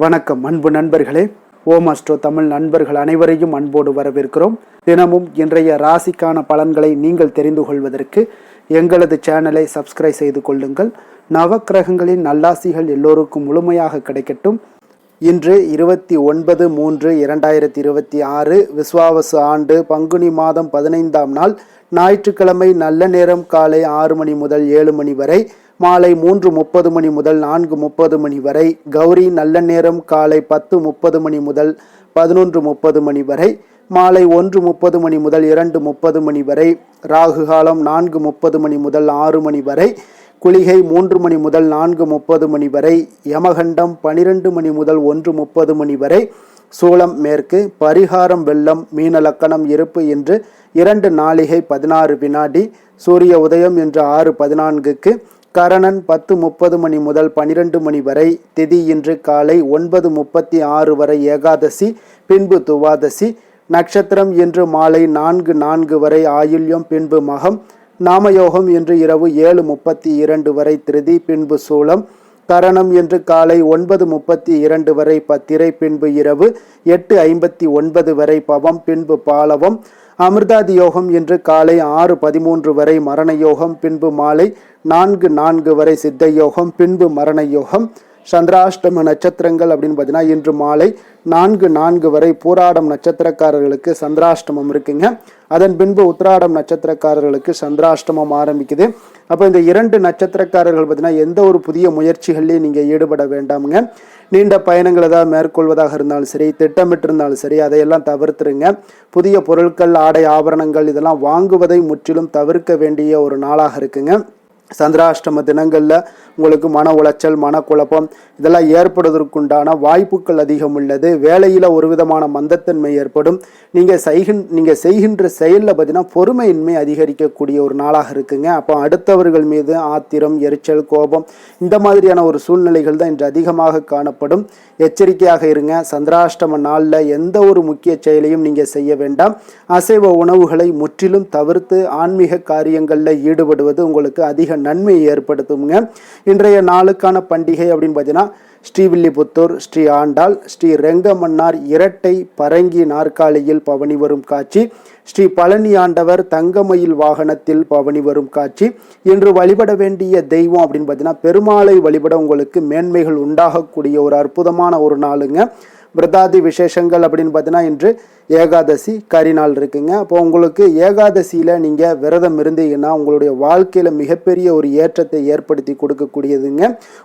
வணக்கம் அன்பு நண்பர்களே. ஓம் அஸ்ட்ரோ தமிழ் நண்பர்கள் அனைவரையும் அன்போடு வரவேற்கிறோம். தினமும் இன்றைய ராசிக்கான பலன்களை நீங்கள் தெரிந்து கொள்வதற்கு எங்களது சேனலை சப்ஸ்கிரைப் செய்து கொள்ளுங்கள். நவக்கிரகங்களின் நல்லாசிகள் எல்லோருக்கும் முழுமையாக கிடைக்கட்டும். இன்று 29/3/2026 விஸ்வாவசு ஆண்டு பங்குனி மாதம் 15ஆம் நாள் ஞாயிற்றுக்கிழமை. நல்ல நேரம் காலை 6 மணி முதல் 7 மணி வரை, மாலை 3:30 மணி முதல் 4:30 மணி வரை. கௌரி நல்ல நேரம் காலை 10:30 மணி முதல் 11:30 மணி வரை, மாலை 1:30 மணி முதல் 2:30 மணி வரை. ராகு காலம் 4:30 மணி முதல் 6 மணி வரை. குளிகை 3 மணி முதல் 4:30 மணி வரை. யமகண்டம் 12 மணி முதல் 1:30 மணி வரை. சூலம் மேற்கு. பரிகாரம் வெள்ளம். மீன லக்கணம் இருப்பு என்று 2 நாளிகை 16 வினாடி. சூரிய உதயம் என்று 6:14க்கு. கரணன் 10:30 மணி முதல் 12 மணி வரை. திதி இன்று காலை 9:36 வரை ஏகாதசி, பின்பு துவாதசி. நட்சத்திரம் இன்று மாலை 4:04 வரை ஆயுள்யம், பின்பு மகம். நாமயோகம் இன்று இரவு 7:32 வரை திருதி, பின்பு சூலம். கரணம் இன்று காலை 9:32 வரை பத்திரை, பின்பு இரவு 8:59 வரை பவம், பின்பு பாலவம். அமிர்தாதி யோகம் இன்று காலை 6:13 வரை மரண யோகம், பின்பு மாலை 4:04 வரை சித்த யோகம், பின்பு மரண யோகம். சந்திராஷ்டம நட்சத்திரங்கள் அப்படின்னு பார்த்தீங்கன்னா இன்று மாலை 4:04 வரை பூராடம் நட்சத்திரக்காரர்களுக்கு சந்திராஷ்டமம் இருக்குங்க. அதன் பின்பு உத்திராடம் நட்சத்திரக்காரர்களுக்கு சந்திராஷ்டமம் ஆரம்பிக்குது. அப்போ இந்த 2 நட்சத்திரக்காரர்கள் பார்த்தீங்கன்னா எந்த ஒரு புதிய முயற்சிகள்லையும் நீங்கள் ஈடுபட வேண்டாமுங்க. நீண்ட பயணங்கள் ஏதாவது மேற்கொள்வதாக இருந்தாலும் சரி, திட்டமிட்டிருந்தாலும் சரி, அதையெல்லாம் தவிர்த்துருங்க. புதிய பொருட்கள், ஆடை, ஆபரணங்கள் இதெல்லாம் வாங்குவதை முற்றிலும் தவிர்க்க வேண்டிய ஒரு நாளாக இருக்குங்க. சந்திராஷ்டம தினங்களில் உங்களுக்கு மன உளைச்சல், மனக்குழப்பம் இதெல்லாம் ஏற்படுவதற்குண்டான வாய்ப்புகள் அதிகம் உள்ளது. வேலையில் ஒரு விதமான மந்தத்தன்மை ஏற்படும். நீங்கள் செய்கின்ற செயலில் பார்த்தீங்கன்னா பொறுமையின்மை அதிகரிக்கக்கூடிய ஒரு நாளாக இருக்குங்க. அப்போ அடுத்தவர்கள் மீது ஆத்திரம், எரிச்சல், கோபம் இந்த மாதிரியான ஒரு சூழ்நிலைகள் தான் இன்று அதிகமாக காணப்படும். எச்சரிக்கையாக இருங்க. சந்திராஷ்டம நாளில் எந்த ஒரு முக்கிய செயலையும் நீங்கள் செய்ய வேண்டாம். அசைவ உணவுகளை முற்றிலும் தவிர்த்து ஆன்மீக காரியங்களில் ஈடுபடுவது உங்களுக்கு அதிக நன்மையை ஏற்படுத்துங்க. இன்றைய நாளுக்கான பண்டிகை அப்படின்னு பார்த்தீங்கன்னா ஸ்ரீவில்லிபுத்தூர் ஸ்ரீ ஆண்டாள், ஸ்ரீ ரெங்கமன்னார் இரட்டை பரங்கி நாற்காலியில் பவனி வரும் காட்சி, ஸ்ரீ பழனி ஆண்டவர் தங்கமயில் வாகனத்தில் பவனி வரும் காட்சி. இன்று வழிபட வேண்டிய தெய்வம் அப்படின்னு பார்த்தீங்கன்னா பெருமாளை வழிபட உங்களுக்கு மேன்மைகள் உண்டாகக்கூடிய ஒரு அற்புதமான ஒரு நாளுங்க. விரதாதி விசேஷங்கள் அப்படின்னு பார்த்தீங்கன்னா இன்று ஏகாதசி கரிநாள் இருக்குங்க. அப்போ உங்களுக்கு ஏகாதசியில் நீங்கள் விரதம் இருந்தீங்கன்னா உங்களுடைய வாழ்க்கையில் மிகப்பெரிய ஒரு ஏற்றத்தை ஏற்படுத்தி கொடுக்கக்கூடியதுங்க.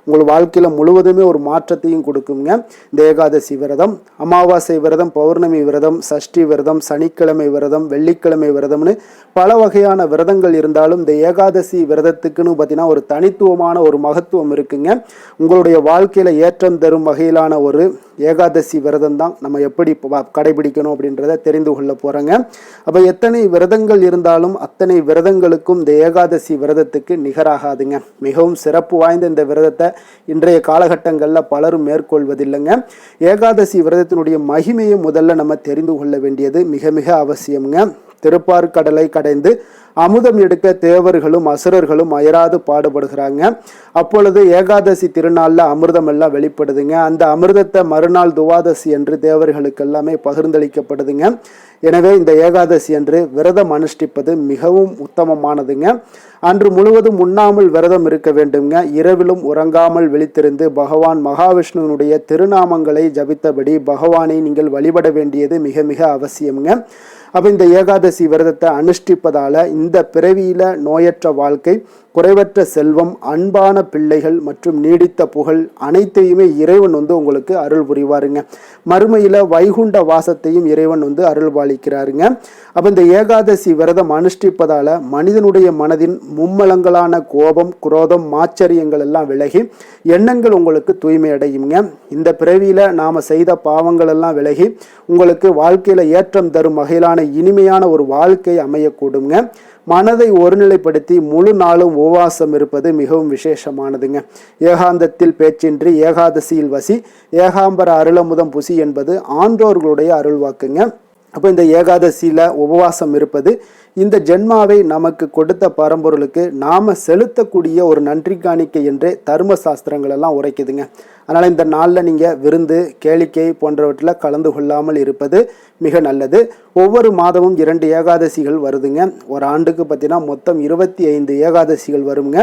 உங்கள் வாழ்க்கையில் முழுவதுமே ஒரு மாற்றத்தையும் கொடுக்குங்க இந்த ஏகாதசி விரதம். அமாவாசை விரதம், பௌர்ணமி விரதம், சஷ்டி விரதம், சனிக்கிழமை விரதம், வெள்ளிக்கிழமை விரதம்னு பல வகையான விரதங்கள் இருந்தாலும் இந்த ஏகாதசி விரதத்துக்குன்னு பார்த்தீங்கன்னா ஒரு தனித்துவமான ஒரு மகத்துவம் இருக்குங்க. உங்களுடைய வாழ்க்கையில் ஏற்றம் தரும் வகையிலான ஒரு ஏகாதசி விரதம் தான் நம்ம எப்படி கடைபிடிக்கணும் அப்படின்றத தெரிந்து கொள்ள போறோங்க. அப்போ எத்தனை விரதங்கள் இருந்தாலும் அத்தனை விரதங்களுக்கும் இந்த ஏகாதசி விரதத்துக்கு நிகராகாதுங்க. மிகவும் சிறப்பு வாய்ந்த இந்த விரதத்தை இன்றைய காலகட்டங்களில் பலரும் மேற்கொள்வதில்லைங்க. ஏகாதசி விரதத்தினுடைய மகிமையை முதல்ல நம்ம தெரிந்து கொள்ள வேண்டியது மிக மிக அவசியம்ங்க. திருப்பார்கடலை கடைந்து அமுதம் எடுக்க தேவர்களும் அசுரர்களும் அயராது பாடுபடுகிறாங்க. அப்பொழுது ஏகாதசி திருநாளில் அமிர்தம் எல்லாம் வெளிப்படுதுங்க. அந்த அமிர்தத்தை மறுநாள் துவாதசி என்று தேவர்களுக்கு எல்லாமே பகிர்ந்தளிக்கப்படுதுங்க. எனவே இந்த ஏகாதசி அன்று விரதம் அனுஷ்டிப்பது மிகவும் உத்தமமானதுங்க. அன்று முழுவதும் உண்ணாமல் விரதம் இருக்க வேண்டுங்க. இரவிலும் உறங்காமல் விழித்திருந்து பகவான் மகாவிஷ்ணுவினுடைய திருநாமங்களை ஜபித்தபடி பகவானை நீங்கள் வழிபட வேண்டியது மிக மிக அவசியம்ங்க. அப்போ இந்த ஏகாதசி விரதத்தை அனுஷ்டிப்பதால இந்த பிறவியில நோயற்ற வாழ்க்கை, குறைவற்ற செல்வம், அன்பான பிள்ளைகள் மற்றும் நீடித்த புகழ் அனைத்தையுமே இறைவன் உங்களுக்கு அருள் புரிவாருங்க. மறுமையில வைகுண்ட வாசத்தையும் இறைவன் அருள் பாலிக்கிறாருங்க. அப்போ இந்த ஏகாதசி விரதம் அனுஷ்டிப்பதால மனிதனுடைய மனதின் மும்மலங்களான கோபம், குரோதம், மாச்சரியங்கள் எல்லாம் விலகி எண்ணங்கள் உங்களுக்கு தூய்மை அடையுங்க. இந்த பிறவியில நாம செய்த பாவங்கள் எல்லாம் விலகி உங்களுக்கு வாழ்க்கையில ஏற்றம் தரும் வகையிலான இனிமையான ஒரு வாழ்க்கை அமையக்கூடுங்க. மனதை ஒருநிலைப்படுத்தி முழு நாளும் உபவாசம் இருப்பது மிகவும் விசேஷமானதுங்க. ஏகாந்தத்தில் பேச்சின்றி ஏகாதசியில் வசி, ஏகாம்பர அருளமுதம் புசி என்பது ஆன்றோர்களுடைய அருள்வாக்குங்க. அப்போ இந்த ஏகாதசியில் உபவாசம் இருப்பது இந்த ஜென்மாவை நமக்கு கொடுத்த பரம்பொருளுக்கு நாம் செலுத்தக்கூடிய ஒரு நன்றி காணிக்கை என்றே தர்ம சாஸ்திரங்கள் எல்லாம் உரைக்குதுங்க. அதனால் இந்த நாளில் நீங்கள் விருந்து கேளிக்கை போன்றவற்றில் கலந்து கொள்ளாமல் இருப்பது மிக நல்லது. ஒவ்வொரு மாதமும் 2 ஏகாதசிகள் வருதுங்க. ஒரு ஆண்டுக்கு பார்த்தீங்கன்னா மொத்தம் 25 ஏகாதசிகள் வருங்க.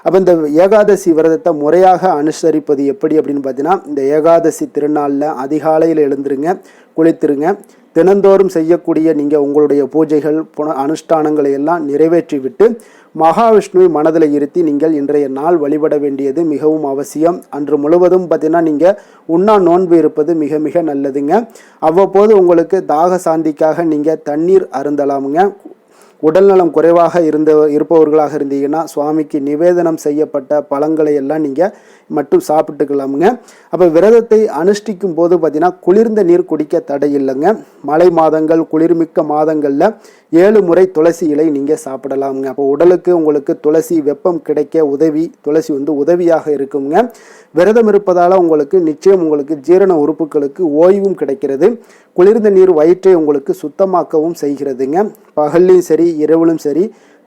அப்போ இந்த ஏகாதசி விரதத்தை முறையாக அனுசரிப்பது எப்படி அப்படின்னு பார்த்தீங்கன்னா, இந்த ஏகாதசி திருநாளில் அதிகாலையில் எழுந்துருங்க, குளித்துருங்க. தினந்தோறும் செய்யக்கூடிய நீங்கள் உங்களுடைய பூஜைகள் அனுஷ்டானங்களை எல்லாம் நிறைவேற்றி விட்டு மகாவிஷ்ணுவை மனதில் இருத்தி நீங்கள் இன்றைய நாள் வழிபட வேண்டியது மிகவும் அவசியம். அன்று முழுவதும் பார்த்தீங்கன்னா நீங்கள் உண்ணா நோன்பு இருப்பது மிக மிக நல்லதுங்க. அவ்வப்போது உங்களுக்கு தாக சாந்திக்காக நீங்கள் தண்ணீர் அருந்தலாமுங்க. உடல்நலம் குறைவாக இருப்பவர்களாக இருந்தீங்கன்னா சுவாமிக்கு நிவேதனம் செய்யப்பட்ட பழங்களை எல்லாம் நீங்கள் மட்டும் சாப்பிட்டுக்கலாமுங்க. அப்போ விரதத்தை அனுஷ்டிக்கும் போது பார்த்தீங்கன்னா குளிர்ந்த நீர் குடிக்க தடை இல்லைங்க. மழை மாதங்கள் குளிர்மிக்க மாதங்களில் 7 முறை துளசி இலை நீங்கள் சாப்பிடலாமுங்க. அப்போ உடலுக்கு உங்களுக்கு துளசி வெப்பம் கிடைக்க துளசி உதவியாக இருக்குங்க. விரதம் இருப்பதால் உங்களுக்கு நிச்சயம் உங்களுக்கு ஜீரண உறுப்புகளுக்கு ஓய்வும் கிடைக்கிறது. குளிர்ந்த நீர் வயிற்றை உங்களுக்கு சுத்தமாக்கவும் செய்கிறதுங்க. பகல்லையும் சரி இரவிலும் சரி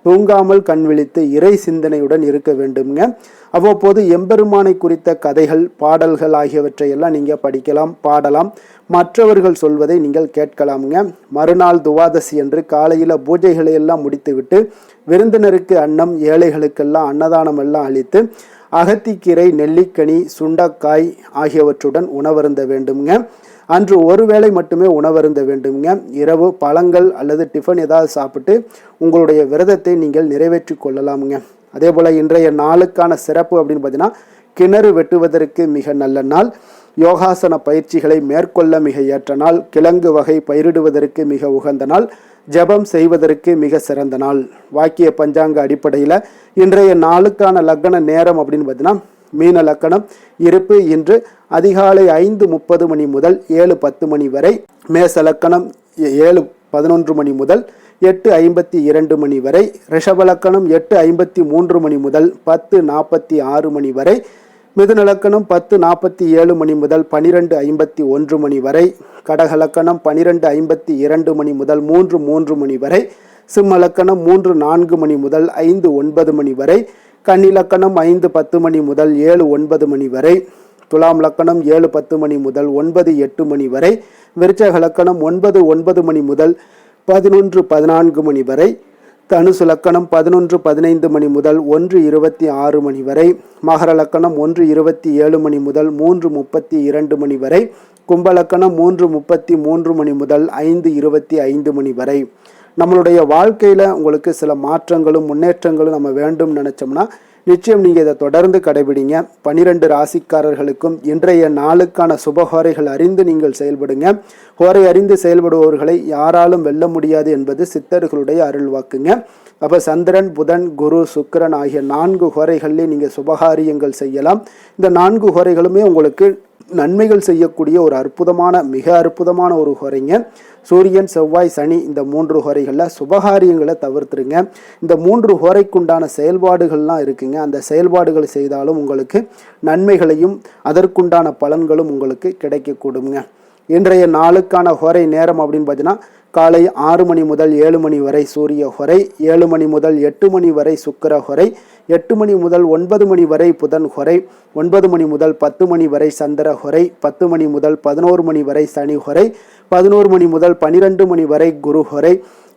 தூங்காமல் கண் விழித்து இறை சிந்தனையுடன் இருக்க வேண்டுங்க. அவ்வப்போது எம்பெருமானை குறித்த கதைகள் பாடல்கள் ஆகியவற்றை எல்லாம் நீங்கள் படிக்கலாம், பாடலாம். மற்றவர்கள் சொல்வதை நீங்கள் கேட்கலாமுங்க. மறுநாள் துவாதசி என்று காலையில் பூஜைகளை எல்லாம் முடித்துவிட்டு விருந்தினருக்கு அன்னம், ஏழைகளுக்கெல்லாம் அன்னதானம் எல்லாம் அளித்து அகத்திக்கீரை, நெல்லிக்கனி, சுண்டக்காய் ஆகியவற்றுடன் உணவருந்த வேண்டுங்க. அன்று ஒருவேளை மட்டுமே உணவருந்த வேண்டுங்க. இரவு பழங்கள் அல்லது டிஃபன் ஏதாவது சாப்பிட்டு உங்களுடைய விரதத்தை நீங்கள் நிறைவேற்றி கொள்ளலாமுங்க. அதே போல் இன்றைய நாளுக்கான சிறப்பு அப்படின்னு பார்த்தீங்கன்னா, கிணறு வெட்டுவதற்கு மிக நல்ல நாள், யோகாசன பயிற்சிகளை மேற்கொள்ள மிக ஏற்ற நாள், கிழங்கு வகை பயிரிடுவதற்கு மிக உகந்த நாள், ஜபம் செய்வதற்கு மிக சிறந்த நாள். வாக்கிய பஞ்சாங்க அடிப்படையில் இன்றைய நாளுக்கான லக்ன நேரம் அப்படின்னு பார்த்தீங்கன்னா, மீன லக்கணம் இருப்பு இன்று அதிகாலை 5:30 மணி முதல் 7:10 மணி வரை. மேச லக்கணம் 7:11 மணி முதல் 8:52 மணி வரை. ரிஷப லக்கணம் 8:53 மணி முதல் 10:46 மணி வரை. மிதுன லக்கணம் 10:47 மணி முதல் 12:51 மணி வரை. கடக லக்கணம் 12:52 மணி முதல் 3:03 மணி வரை. சிம்ம லக்கணம் 3:04 மணி முதல் 5:09 மணி வரை. கன்னி லக்கணம் 5:10 மணி முதல் 7:09 மணி வரை. துலாம் லக்கணம் 7:10 மணி முதல் 9:08 மணி வரை. விருச்சக லக்கணம் 9:09 மணி முதல் 11:14 மணி வரை. தனுசு லக்கணம் 11:15 மணி முதல் 1:26 மணி வரை. மகர லக்கணம் 1:27 மணி முதல் 3:32 மணி வரை. கும்ப லக்கணம் 3:33 மணி முதல் 5:25 மணி வரை. நம்மளுடைய வாழ்க்கையில் உங்களுக்கு சில மாற்றங்களும் முன்னேற்றங்களும் நம்ம வேண்டும் நினச்சோம்னா நிச்சயம் நீங்கள் இதை தொடர்ந்து கடைபிடிங்க. 12 ராசிக்காரர்களுக்கும் இன்றைய நாளுக்கான சுபஹோரைகள் அறிந்து நீங்கள் செயல்படுங்க. ஹோரை அறிந்து செயல்படுபவர்களை யாராலும் வெல்ல முடியாது என்பது சித்தர்களுடைய அருள்வாக்குங்க. அப்போ சந்திரன், புதன், குரு, சுக்கிரன் ஆகிய 4 ஹோரைகளிலே நீங்கள் சுபகாரியங்கள் செய்யலாம். இந்த 4 ஹோரைகளுமே உங்களுக்கு நன்மைகள் செய்யக்கூடிய ஒரு மிக அற்புதமான ஒரு ஹோரைங்க. சூரியன், செவ்வாய், சனி இந்த 3 ஹோரைகளில் சுபகாரியங்களை தவிர்த்துருங்க. இந்த 3 ஹோரைக்குண்டான செயல்பாடுகள்லாம் இருக்குங்க. அந்த செயல்பாடுகள் செய்தாலும் உங்களுக்கு நன்மைகளையும் அதற்குண்டான பலன்களும் உங்களுக்கு கிடைக்கக்கூடுங்க. இன்றைய நாளுக்கான ஹோரை நேரம் அப்படின்னு பார்த்தீங்கன்னா, காலை 6 மணி முதல் 7 மணி வரை சூரிய ஹோரை, 7 மணி முதல் 8 மணி வரை சுக்கிர ஹோரை, 8 மணி முதல் 9 மணி வரை புதன் ஹோரை, 9 மணி முதல் 10 மணி வரை சந்திர ஹோரை, 10 மணி முதல் 11 மணி வரை சனி ஹோரை, 11 மணி முதல் 12 மணி வரை குரு ஹோரை,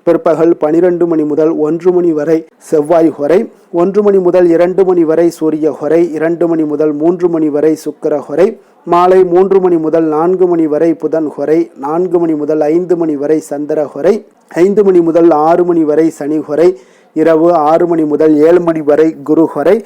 பிற்பகல் 12 மணி முதல் 1 மணி வரை செவ்வாய் ஹோரை, 1 மணி முதல் 2 மணி வரை சூரிய ஹோரை, 2 மணி முதல் 3 மணி வரை சுக்கிர ஹோரை, மாலை 3 மணி முதல் 4 மணி வரை புதன் ஹோரை, 4 மணி முதல் 5 மணி வரை சந்திர ஹோரை, 5 மணி முதல் 6 மணி வரை சனி ஹோரை, இரவு 6 மணி முதல் 7 மணி வரை குரு ஹோரை,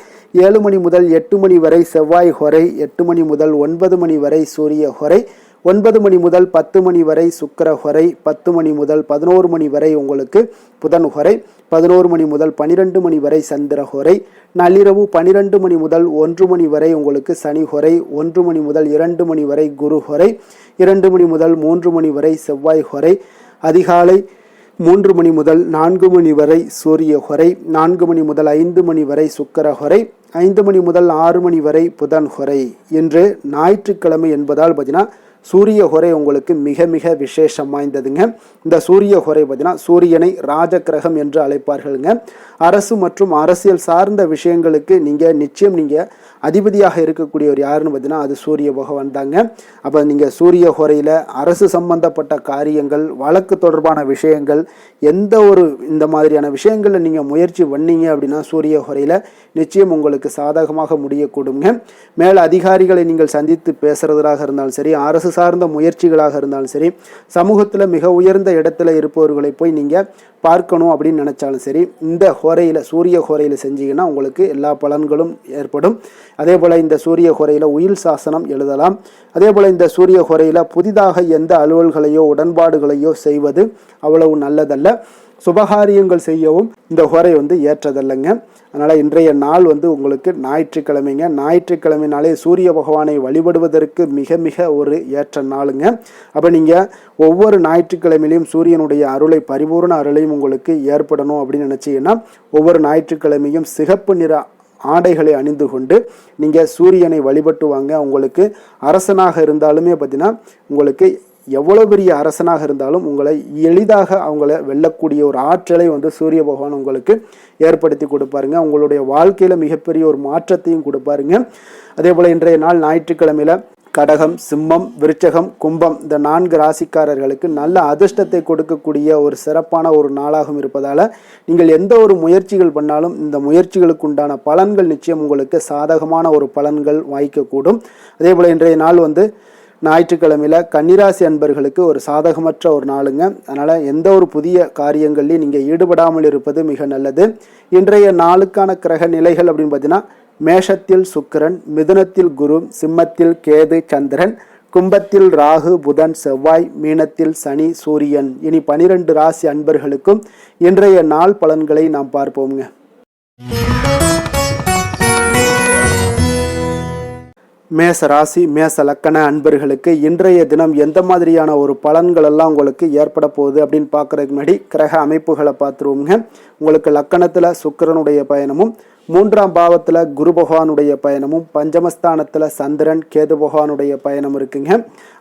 7 மணி முதல் 8 மணி வரை செவ்வாய் ஹோரை, 8 மணி முதல் 9 மணி வரை சூரிய ஹோரை, 9 மணி முதல் 10 மணி வரை சுக்கிர ஹோரை, 10 மணி முதல் 11 மணி வரை உங்களுக்கு புதன் ஹோரை, 11 மணி முதல் 12 மணி வரை சந்திர ஹோரை, நள்ளிரவு 12 மணி முதல் 1 மணி வரை உங்களுக்கு சனி ஹோரை, 1 மணி முதல் 2 மணி வரை குரு ஹோரை, 2 மணி முதல் 3 மணி வரை செவ்வாய் ஹோரை, அதிகாலை 3 மணி முதல் 4 மணி வரை சூரிய ஹோரை, 4 மணி முதல் 5 மணி வரை சுக்கிர ஹோரை, 5 மணி முதல் 6 மணி வரை புதன் ஹோரை. இன்று ஞாயிற்றுக்கிழமை என்பதால் பார்த்தீங்கன்னா சூரிய ஹோரை உங்களுக்கு மிக மிக விசேஷம் வாய்ந்ததுங்க. இந்த சூரிய ஹோரை பார்த்தீங்கன்னா சூரியனை ராஜ கிரகம் என்று அழைப்பார்களுங்க. அரசு மற்றும் அரசியல் சார்ந்த விஷயங்களுக்கு நிச்சயம் அதிபதியாக இருக்கக்கூடியவர் யாருன்னு பார்த்தீங்கன்னா அது சூரிய பகவான் தாங்க. அப்போ நீங்கள் சூரிய ஹோரையில் அரசு சம்பந்தப்பட்ட காரியங்கள், வழக்கு தொடர்பான விஷயங்கள், எந்த ஒரு இந்த மாதிரியான விஷயங்களில் நீங்கள் முயற்சி பண்ணீங்க அப்படின்னா சூரிய ஹோரையில் நிச்சயம் உங்களுக்கு சாதகமாக முடியக்கூடுங்க. மேல் அதிகாரிகளை நீங்கள் சந்தித்து பேசுறதாக இருந்தாலும் சரி, அரசு சார்ந்த முயற்சிகளாக இருந்தாலும் சரி, சமூகத்தில் மிக உயர்ந்த இடத்துல இருப்பவர்களை போய் நீங்கள் பார்க்கணும் அப்படின்னு நினைச்சாலும் சரி, இந்த ஹோரையில் சூரிய ஹோரையில் செஞ்சீங்கன்னா உங்களுக்கு எல்லா பலன்களும் ஏற்படும். அதே போல் இந்த சூரிய ஹோரையில் உயில் சாசனம் எழுதலாம். அதே போல் இந்த சூரிய ஹோரையில் புதிதாக எந்த அலுவல்களையோ உடன்பாடுகளையோ செய்வது அவ்வளவு நல்லதல்ல. சுபகாரியங்கள் செய்யவும் இந்த ஹோரை ஏற்றதல்லைங்க. அதனால் இன்றைய நாள் உங்களுக்கு ஞாயிற்றுக்கிழமைங்க. ஞாயிற்றுக்கிழமைனாலே சூரிய பகவானை வழிபடுவதற்கு மிக மிக ஒரு ஏற்ற நாளுங்க. அப்போ நீங்கள் ஒவ்வொரு ஞாயிற்றுக்கிழமையிலையும் சூரியனுடைய அருளை, பரிபூர்ண அருளையும் உங்களுக்கு ஏற்படணும் அப்படின்னு நினச்சிங்கன்னா ஒவ்வொரு ஞாயிற்றுக்கிழமையும் சிகப்பு நிற ஆடைகளை அணிந்து கொண்டு நீங்கள் சூரியனை வழிபட்டு வாங்க. உங்களுக்கு அரசனாக இருந்தாலுமே பார்த்தீங்கன்னா உங்களுக்கு எவ்வளோ பெரிய அரசனாக இருந்தாலும் உங்களை எளிதாக அவங்கள வெல்லக்கூடிய ஒரு ஆற்றலை சூரிய பகவான் உங்களுக்கு ஏற்படுத்தி கொடுப்பாருங்க. உங்களுடைய வாழ்க்கையில் மிகப்பெரிய ஒரு மாற்றத்தையும் கொடுப்பாருங்க. அதே போல் இன்றைய நாள் ஞாயிற்றுக்கிழமையில் கடகம், சிம்மம், விருச்சகம், கும்பம் இந்த 4 ராசிக்காரர்களுக்கு நல்ல அதிர்ஷ்டத்தை கொடுக்கக்கூடிய ஒரு சிறப்பான ஒரு நாளாகவும் இருப்பதால் நீங்கள் எந்த ஒரு முயற்சிகள் பண்ணாலும் இந்த முயற்சிகளுக்கு உண்டான பலன்கள் நிச்சயம் உங்களுக்கு சாதகமான ஒரு பலன்கள் வாய்க்கக்கூடும். அதே போல் இன்றைய நாள் ஞாயிற்றுக்கிழமையில் கன்னிராசி அன்பர்களுக்கு ஒரு சாதகமற்ற ஒரு நாளுங்க. அதனால் எந்த ஒரு புதிய காரியங்கள்லையும் நீங்கள் ஈடுபடாமல் இருப்பது மிக நல்லது. இன்றைய நாளுக்கான கிரக நிலைகள் அப்படின்னு பார்த்தீங்கன்னா மேஷத்தில் சுக்கிரன், மிதுனத்தில் குரு, சிம்மத்தில் கேது சந்திரன், கும்பத்தில் ராகு புதன் செவ்வாய், மீனத்தில் சனி சூரியன். இனி 12 ராசி அன்பர்களுக்கும் இன்றைய நாள் பலன்களை நாம் பார்ப்போங்க. மேச ராசி, மேச லக்கண அன்பர்களுக்கு இன்றைய தினம் எந்த மாதிரியான ஒரு பலன்கள் எல்லாம் உங்களுக்கு ஏற்பட போகுது அப்படின்னு பார்க்கறதுக்கு முன்னாடி கிரக அமைப்புகளை பார்த்துருவோங்க. உங்களுக்கு லக்கணத்தில் சுக்கிரனுடைய பயணமும், 3ஆம் பாவத்தில் குரு பகவானுடைய பயணமும், பஞ்சமஸ்தானத்தில் சந்திரன் கேது பகவானுடைய பயணம் இருக்குங்க.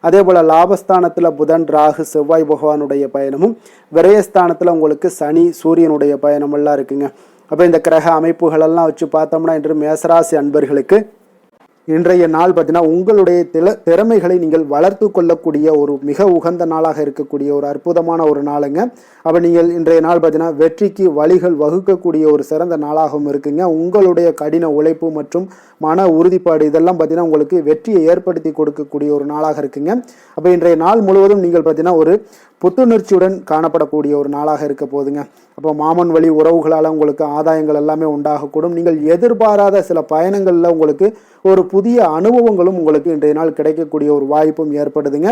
அதே போல் லாபஸ்தானத்தில் புதன் ராகு செவ்வாய் பகவானுடைய பயணமும், விரயஸ்தானத்தில் உங்களுக்கு சனி சூரியனுடைய பயணமெல்லாம் இருக்குங்க. அப்போ இந்த கிரக அமைப்புகளெல்லாம் வச்சு பார்த்தோம்னா இன்று மேசராசி அன்பர்களுக்கு இன்றைய நாள் பார்த்தீங்கன்னா உங்களுடைய திறமைகளை நீங்கள் வளர்த்து கொள்ளக்கூடிய ஒரு மிக உகந்த நாளாக இருக்கக்கூடிய ஒரு அற்புதமான ஒரு நாளுங்க. அப்போ நீங்கள் இன்றைய நாள் பார்த்தீங்கன்னா வெற்றிக்கு வழிகள் வகுக்கக்கூடிய ஒரு சிறந்த நாளாகவும் இருக்குங்க. உங்களுடைய கடின உழைப்பு மற்றும் மன உறுதிப்பாடு இதெல்லாம் பார்த்தீங்கன்னா உங்களுக்கு வெற்றியை ஏற்படுத்தி கொடுக்கக்கூடிய ஒரு நாளாக இருக்குங்க. அப்போ இன்றைய நாள் முழுவதும் நீங்கள் பார்த்தீங்கன்னா ஒரு புத்துணர்ச்சியுடன் காணப்படக்கூடிய ஒரு நாளாக இருக்க போகுதுங்க. அப்போ மாமன் வழி உறவுகளால் உங்களுக்கு ஆதாயங்கள் எல்லாமே உண்டாகக்கூடும். நீங்கள் எதிர்பாராத சில பயணங்களில் உங்களுக்கு ஒரு புதிய அனுபவங்களும் உங்களுக்கு இன்றைய நாள் கிடைக்கக்கூடிய ஒரு வாய்ப்பும் ஏற்படுதுங்க.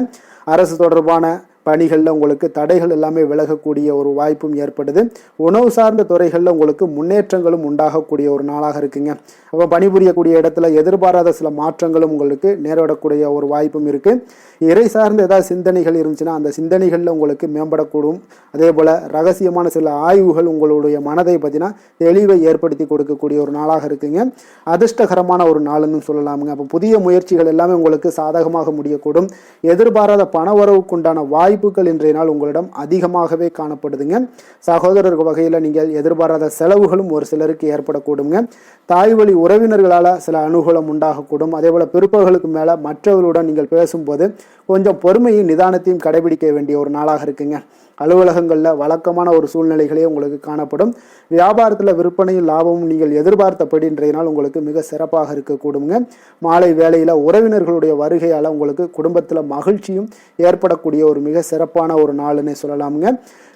அரசு தொடர்பான பணிகளில் உங்களுக்கு தடைகள் எல்லாமே விலகக்கூடிய ஒரு வாய்ப்பும் ஏற்படுது. உணவு சார்ந்த துறைகளில் உங்களுக்கு முன்னேற்றங்களும் உண்டாகக்கூடிய ஒரு நாளாக இருக்குங்க. அப்போ பணிபுரியக்கூடிய இடத்துல எதிர்பாராத சில மாற்றங்களும் உங்களுக்கு நேரிடக்கூடிய ஒரு வாய்ப்பும் இருக்குது. இறை சார்ந்த ஏதாவது சிந்தனைகள் இருந்துச்சுன்னா அந்த சிந்தனைகளில் உங்களுக்கு மேம்படக்கூடும். அதே போல் ரகசியமான சில ஆய்வுகள் உங்களுடைய மனதை பார்த்தீங்கன்னா தெளிவை ஏற்படுத்தி கொடுக்கக்கூடிய ஒரு நாளாக இருக்குங்க. அதிர்ஷ்டகரமான ஒரு நாளுன்னு சொல்லலாமுங்க. அப்போ புதிய முயற்சிகள் எல்லாமே உங்களுக்கு சாதகமாக முடியக்கூடும். எதிர்பாராத பண வரவுக்குண்டான வாய்ப்புகள் இன்றைய நாள் உங்களிடம் அதிகமாகவே காணப்படுதுங்க. சகோதரர் வகையில் நீங்கள் எதிர்பாராத செலவுகளும் ஒரு சிலருக்கு ஏற்படக்கூடுங்க. தாய் வழி உறவினர்களால் சில அனுகூலம் உண்டாகக்கூடும். அதே போல் பிற்பகலுக்கு மேலே மற்றவர்களுடன் நீங்கள் பேசும்போது கொஞ்சம் பொறுமையும் நிதானத்தையும் கடைபிடிக்க வேண்டிய ஒரு நாளாக இருக்குங்க. அலுவலகங்களில் வழக்கமான ஒரு சூழ்நிலைகளே உங்களுக்கு காணப்படும். வியாபாரத்தில் விற்பனையும் லாபமும் நீங்கள் எதிர்பார்த்தபடி இன்றைய நாள் உங்களுக்கு மிக சிறப்பாக இருக்கக்கூடுங்க. மாலை வேளையில் உறவினர்களுடைய வருகையால் உங்களுக்கு குடும்பத்தில் மகிழ்ச்சியும் ஏற்படக்கூடிய ஒரு மிக சிறப்பான ஒரு நாளுன்னு சொல்லலாமுங்க.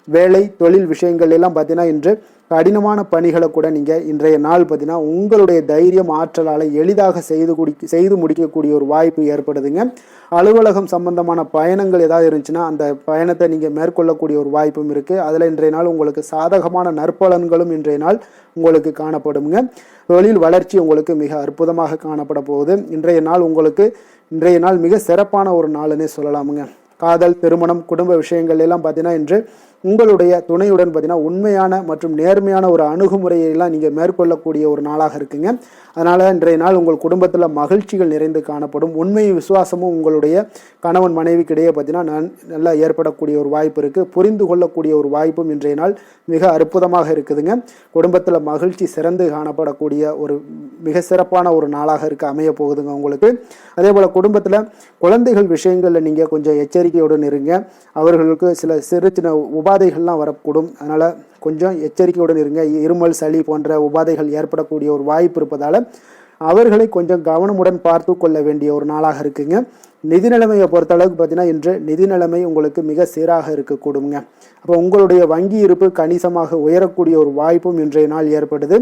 வேலை தொழில் விஷயங்கள் எல்லாம் பார்த்தீங்கன்னா இன்று கடினமான பணிகளை கூட நீங்கள் இன்றைய நாள் பார்த்தீங்கன்னா உங்களுடைய தைரியம் ஆற்றலால் எளிதாக செய்து முடிக்கக்கூடிய ஒரு வாய்ப்பு ஏற்படுதுங்க. அலுவலகம் சம்பந்தமான பயணங்கள் ஏதாவது இருந்துச்சுன்னா அந்த பயணத்தை நீங்கள் மேற்கொள்ளக்கூடிய ஒரு வாய்ப்பும் இருக்குது. அதில் இன்றைய நாள் உங்களுக்கு சாதகமான நற்பலன்களும் இன்றைய நாள் உங்களுக்கு காணப்படுங்க. தொழில் வளர்ச்சி உங்களுக்கு மிக அற்புதமாக காணப்பட போகுது. இன்றைய நாள் மிக சிறப்பான ஒரு நாளுன்னே சொல்லலாமுங்க. காதல், திருமணம், குடும்ப விஷயங்கள் எல்லாம் பார்த்தீங்கன்னா இன்று உங்களுடைய துணையுடன் பார்த்தீங்கன்னா உண்மையான மற்றும் நேர்மையான ஒரு அணுகுமுறையெல்லாம் நீங்கள் மேற்கொள்ளக்கூடிய ஒரு நாளாக இருக்குங்க. அதனால் இன்றைய நாள் உங்கள் குடும்பத்தில் மகிழ்ச்சிகள் நிறைந்து காணப்படும். உண்மையும் விசுவாசமும் உங்களுடைய கணவன் மனைவிக்கிடையே பார்த்தீங்கன்னா நல்லா ஏற்படக்கூடிய ஒரு வாய்ப்பு இருக்குது. புரிந்து கொள்ளக்கூடிய ஒரு வாய்ப்பும் இன்றைய நாள் மிக அற்புதமாக இருக்குதுங்க. குடும்பத்தில் மகிழ்ச்சி சிறந்து காணப்படக்கூடிய ஒரு மிக சிறப்பான ஒரு நாளாக அமைய போகுதுங்க உங்களுக்கு. அதே போல் குடும்பத்தில் குழந்தைகள் விஷயங்களில் நீங்கள் கொஞ்சம் எச்சரிக்கையுடன் இருங்க. அவர்களுக்கு சில சிறு சின்ன உபாதைகள்லாம் வரக்கூடும். அதனால் கொஞ்சம் எச்சரிக்கையுடன் இருங்க. இருமல், சளி போன்ற உபாதைகள் ஏற்படக்கூடிய ஒரு வாய்ப்பு இருப்பதால் அவர்களை கொஞ்சம் கவனமுடன் பார்த்து கொள்ள வேண்டிய ஒரு நாளாக இருக்குங்க. நிதி நிலைமையை பொறுத்தளவுக்கு பார்த்தீங்கன்னா இன்று நிதி நிலைமை உங்களுக்கு மிக சீராக இருக்கக்கூடுங்க. அப்போ உங்களுடைய வங்கி இருப்பு கணிசமாக உயரக்கூடிய ஒரு வாய்ப்பும் இன்றைய நாள் ஏற்படுது.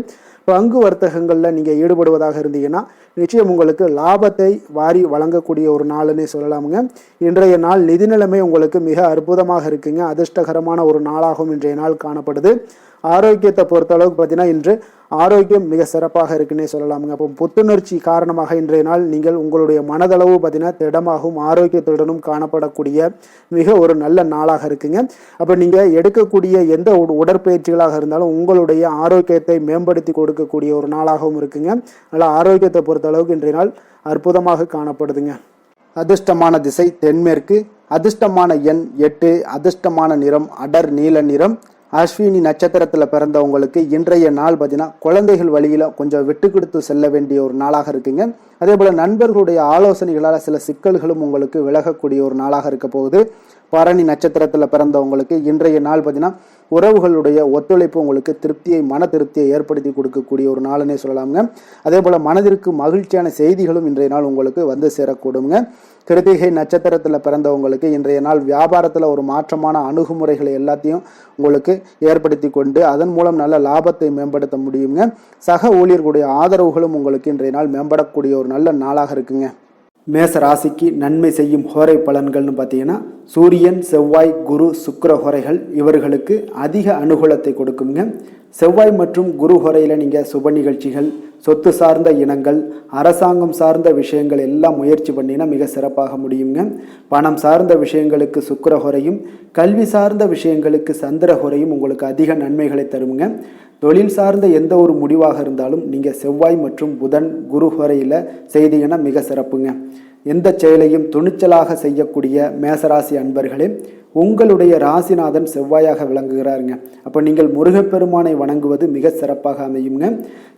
பங்கு வர்த்தகங்களில் நீங்கள் ஈடுபடுவதாக இருந்தீங்கன்னா நிச்சயம் உங்களுக்கு லாபத்தை வாரி வழங்கக்கூடிய ஒரு நாள்னே சொல்லலாமுங்க. இன்றைய நாள் நிதி நிலைமை உங்களுக்கு மிக அற்புதமாக இருக்குங்க. அதிர்ஷ்டகரமான ஒரு நாளாகவும் இன்றைய நாள் காணப்படுது. ஆரோக்கியத்தை பொறுத்தளவுக்கு பார்த்தீங்கன்னா இன்று ஆரோக்கியம் மிக சிறப்பாக இருக்குன்னே சொல்லலாமுங்க. அப்போ புத்துணர்ச்சி காரணமாக இன்றைய நாள் நீங்கள் உங்களுடைய மனதளவு பார்த்தீங்கன்னா திடமாகவும் ஆரோக்கியத்துடனும் காணப்படக்கூடிய மிக ஒரு நல்ல நாளாக இருக்குங்க. அப்போ நீங்கள் எடுக்கக்கூடிய எந்த உடற்பயிற்சிகளாக இருந்தாலும் உங்களுடைய ஆரோக்கியத்தை மேம்படுத்தி கொடுக்கக்கூடிய ஒரு நாளாகவும் இருக்குங்க. அதனால் ஆரோக்கியத்தை பொறுத்தளவுக்கு இன்றைய நாள் அற்புதமாக காணப்படுதுங்க. அதிர்ஷ்டமான திசை தென்மேற்கு. அதிர்ஷ்டமான எண் 8. அதிர்ஷ்டமான நிறம் அடர் நீல நிறம். அஸ்வினி நட்சத்திரத்தில் பிறந்தவங்களுக்கு இன்றைய நாள் பார்த்தீங்கன்னா குழந்தைகள் வழியில் கொஞ்சம் விட்டு கொடுத்து செல்ல வேண்டிய ஒரு நாளாக இருக்குங்க. அதே போல் நண்பர்களுடைய ஆலோசனைகளால் சில சிக்கல்களும் உங்களுக்கு விலகக்கூடிய ஒரு நாளாக இருக்க போகுது. பரணி நட்சத்திரத்தில் பிறந்தவங்களுக்கு இன்றைய நாள் பார்த்தீங்கன்னா உறவுகளுடைய ஒத்துழைப்பு உங்களுக்கு மன திருப்தியை ஏற்படுத்தி கொடுக்கக்கூடிய ஒரு நாள்னே சொல்லலாமுங்க. அதே போல் மனதிற்கு மகிழ்ச்சியான செய்திகளும் இன்றைய நாள் உங்களுக்கு வந்து சேரக்கூடுங்க. கிருத்திகை நட்சத்திரத்தில் பிறந்தவங்களுக்கு இன்றைய நாள் வியாபாரத்தில் ஒரு மாற்றமான அணுகுமுறைகளை எல்லாத்தையும் உங்களுக்கு ஏற்படுத்தி கொண்டு அதன் மூலம் நல்ல லாபத்தை மேம்படுத்த முடியுங்க. சக ஊழியர்களுடைய ஆதரவுகளும் உங்களுக்கு இன்றைய நாள் மேம்படக்கூடிய ஒரு நல்ல நாளாக இருக்குங்க. மேச ராசிக்கு நன்மை செய்யும் ஹோரை பலன்கள்னு பார்த்தீங்கன்னா சூரியன், செவ்வாய், குரு, சுக்கிர ஹோரைகள் இவர்களுக்கு அதிக அனுகூலத்தை கொடுக்குங்க. செவ்வாய் மற்றும் குரு ஹோரையில் நீங்கள் சுப நிகழ்ச்சிகள், சொத்து சார்ந்த இனங்கள், அரசாங்கம் சார்ந்த விஷயங்கள் எல்லாம் முயற்சி பண்ணினா மிக சிறப்பாக முடியுங்க. பணம் சார்ந்த விஷயங்களுக்கு சுக்கிர ஹோரையும், கல்வி சார்ந்த விஷயங்களுக்கு சந்திர ஹோரையும் உங்களுக்கு அதிக நன்மைகளை தருங்க. தொழில் சார்ந்த எந்த ஒரு முடிவாக இருந்தாலும் நீங்கள் செவ்வாய் மற்றும் புதன், குரு ஹோரையில் செய்தீங்கன்னா மிக சிறப்புங்க. எந்த செயலையும் துணிச்சலாக செய்யக்கூடிய மேசராசி அன்பர்களே, உங்களுடைய ராசிநாதன் செவ்வாயாக விளங்குகிறாருங்க. அப்போ நீங்கள் முருகப்பெருமானை வணங்குவது மிக சிறப்பாக அமையுங்க.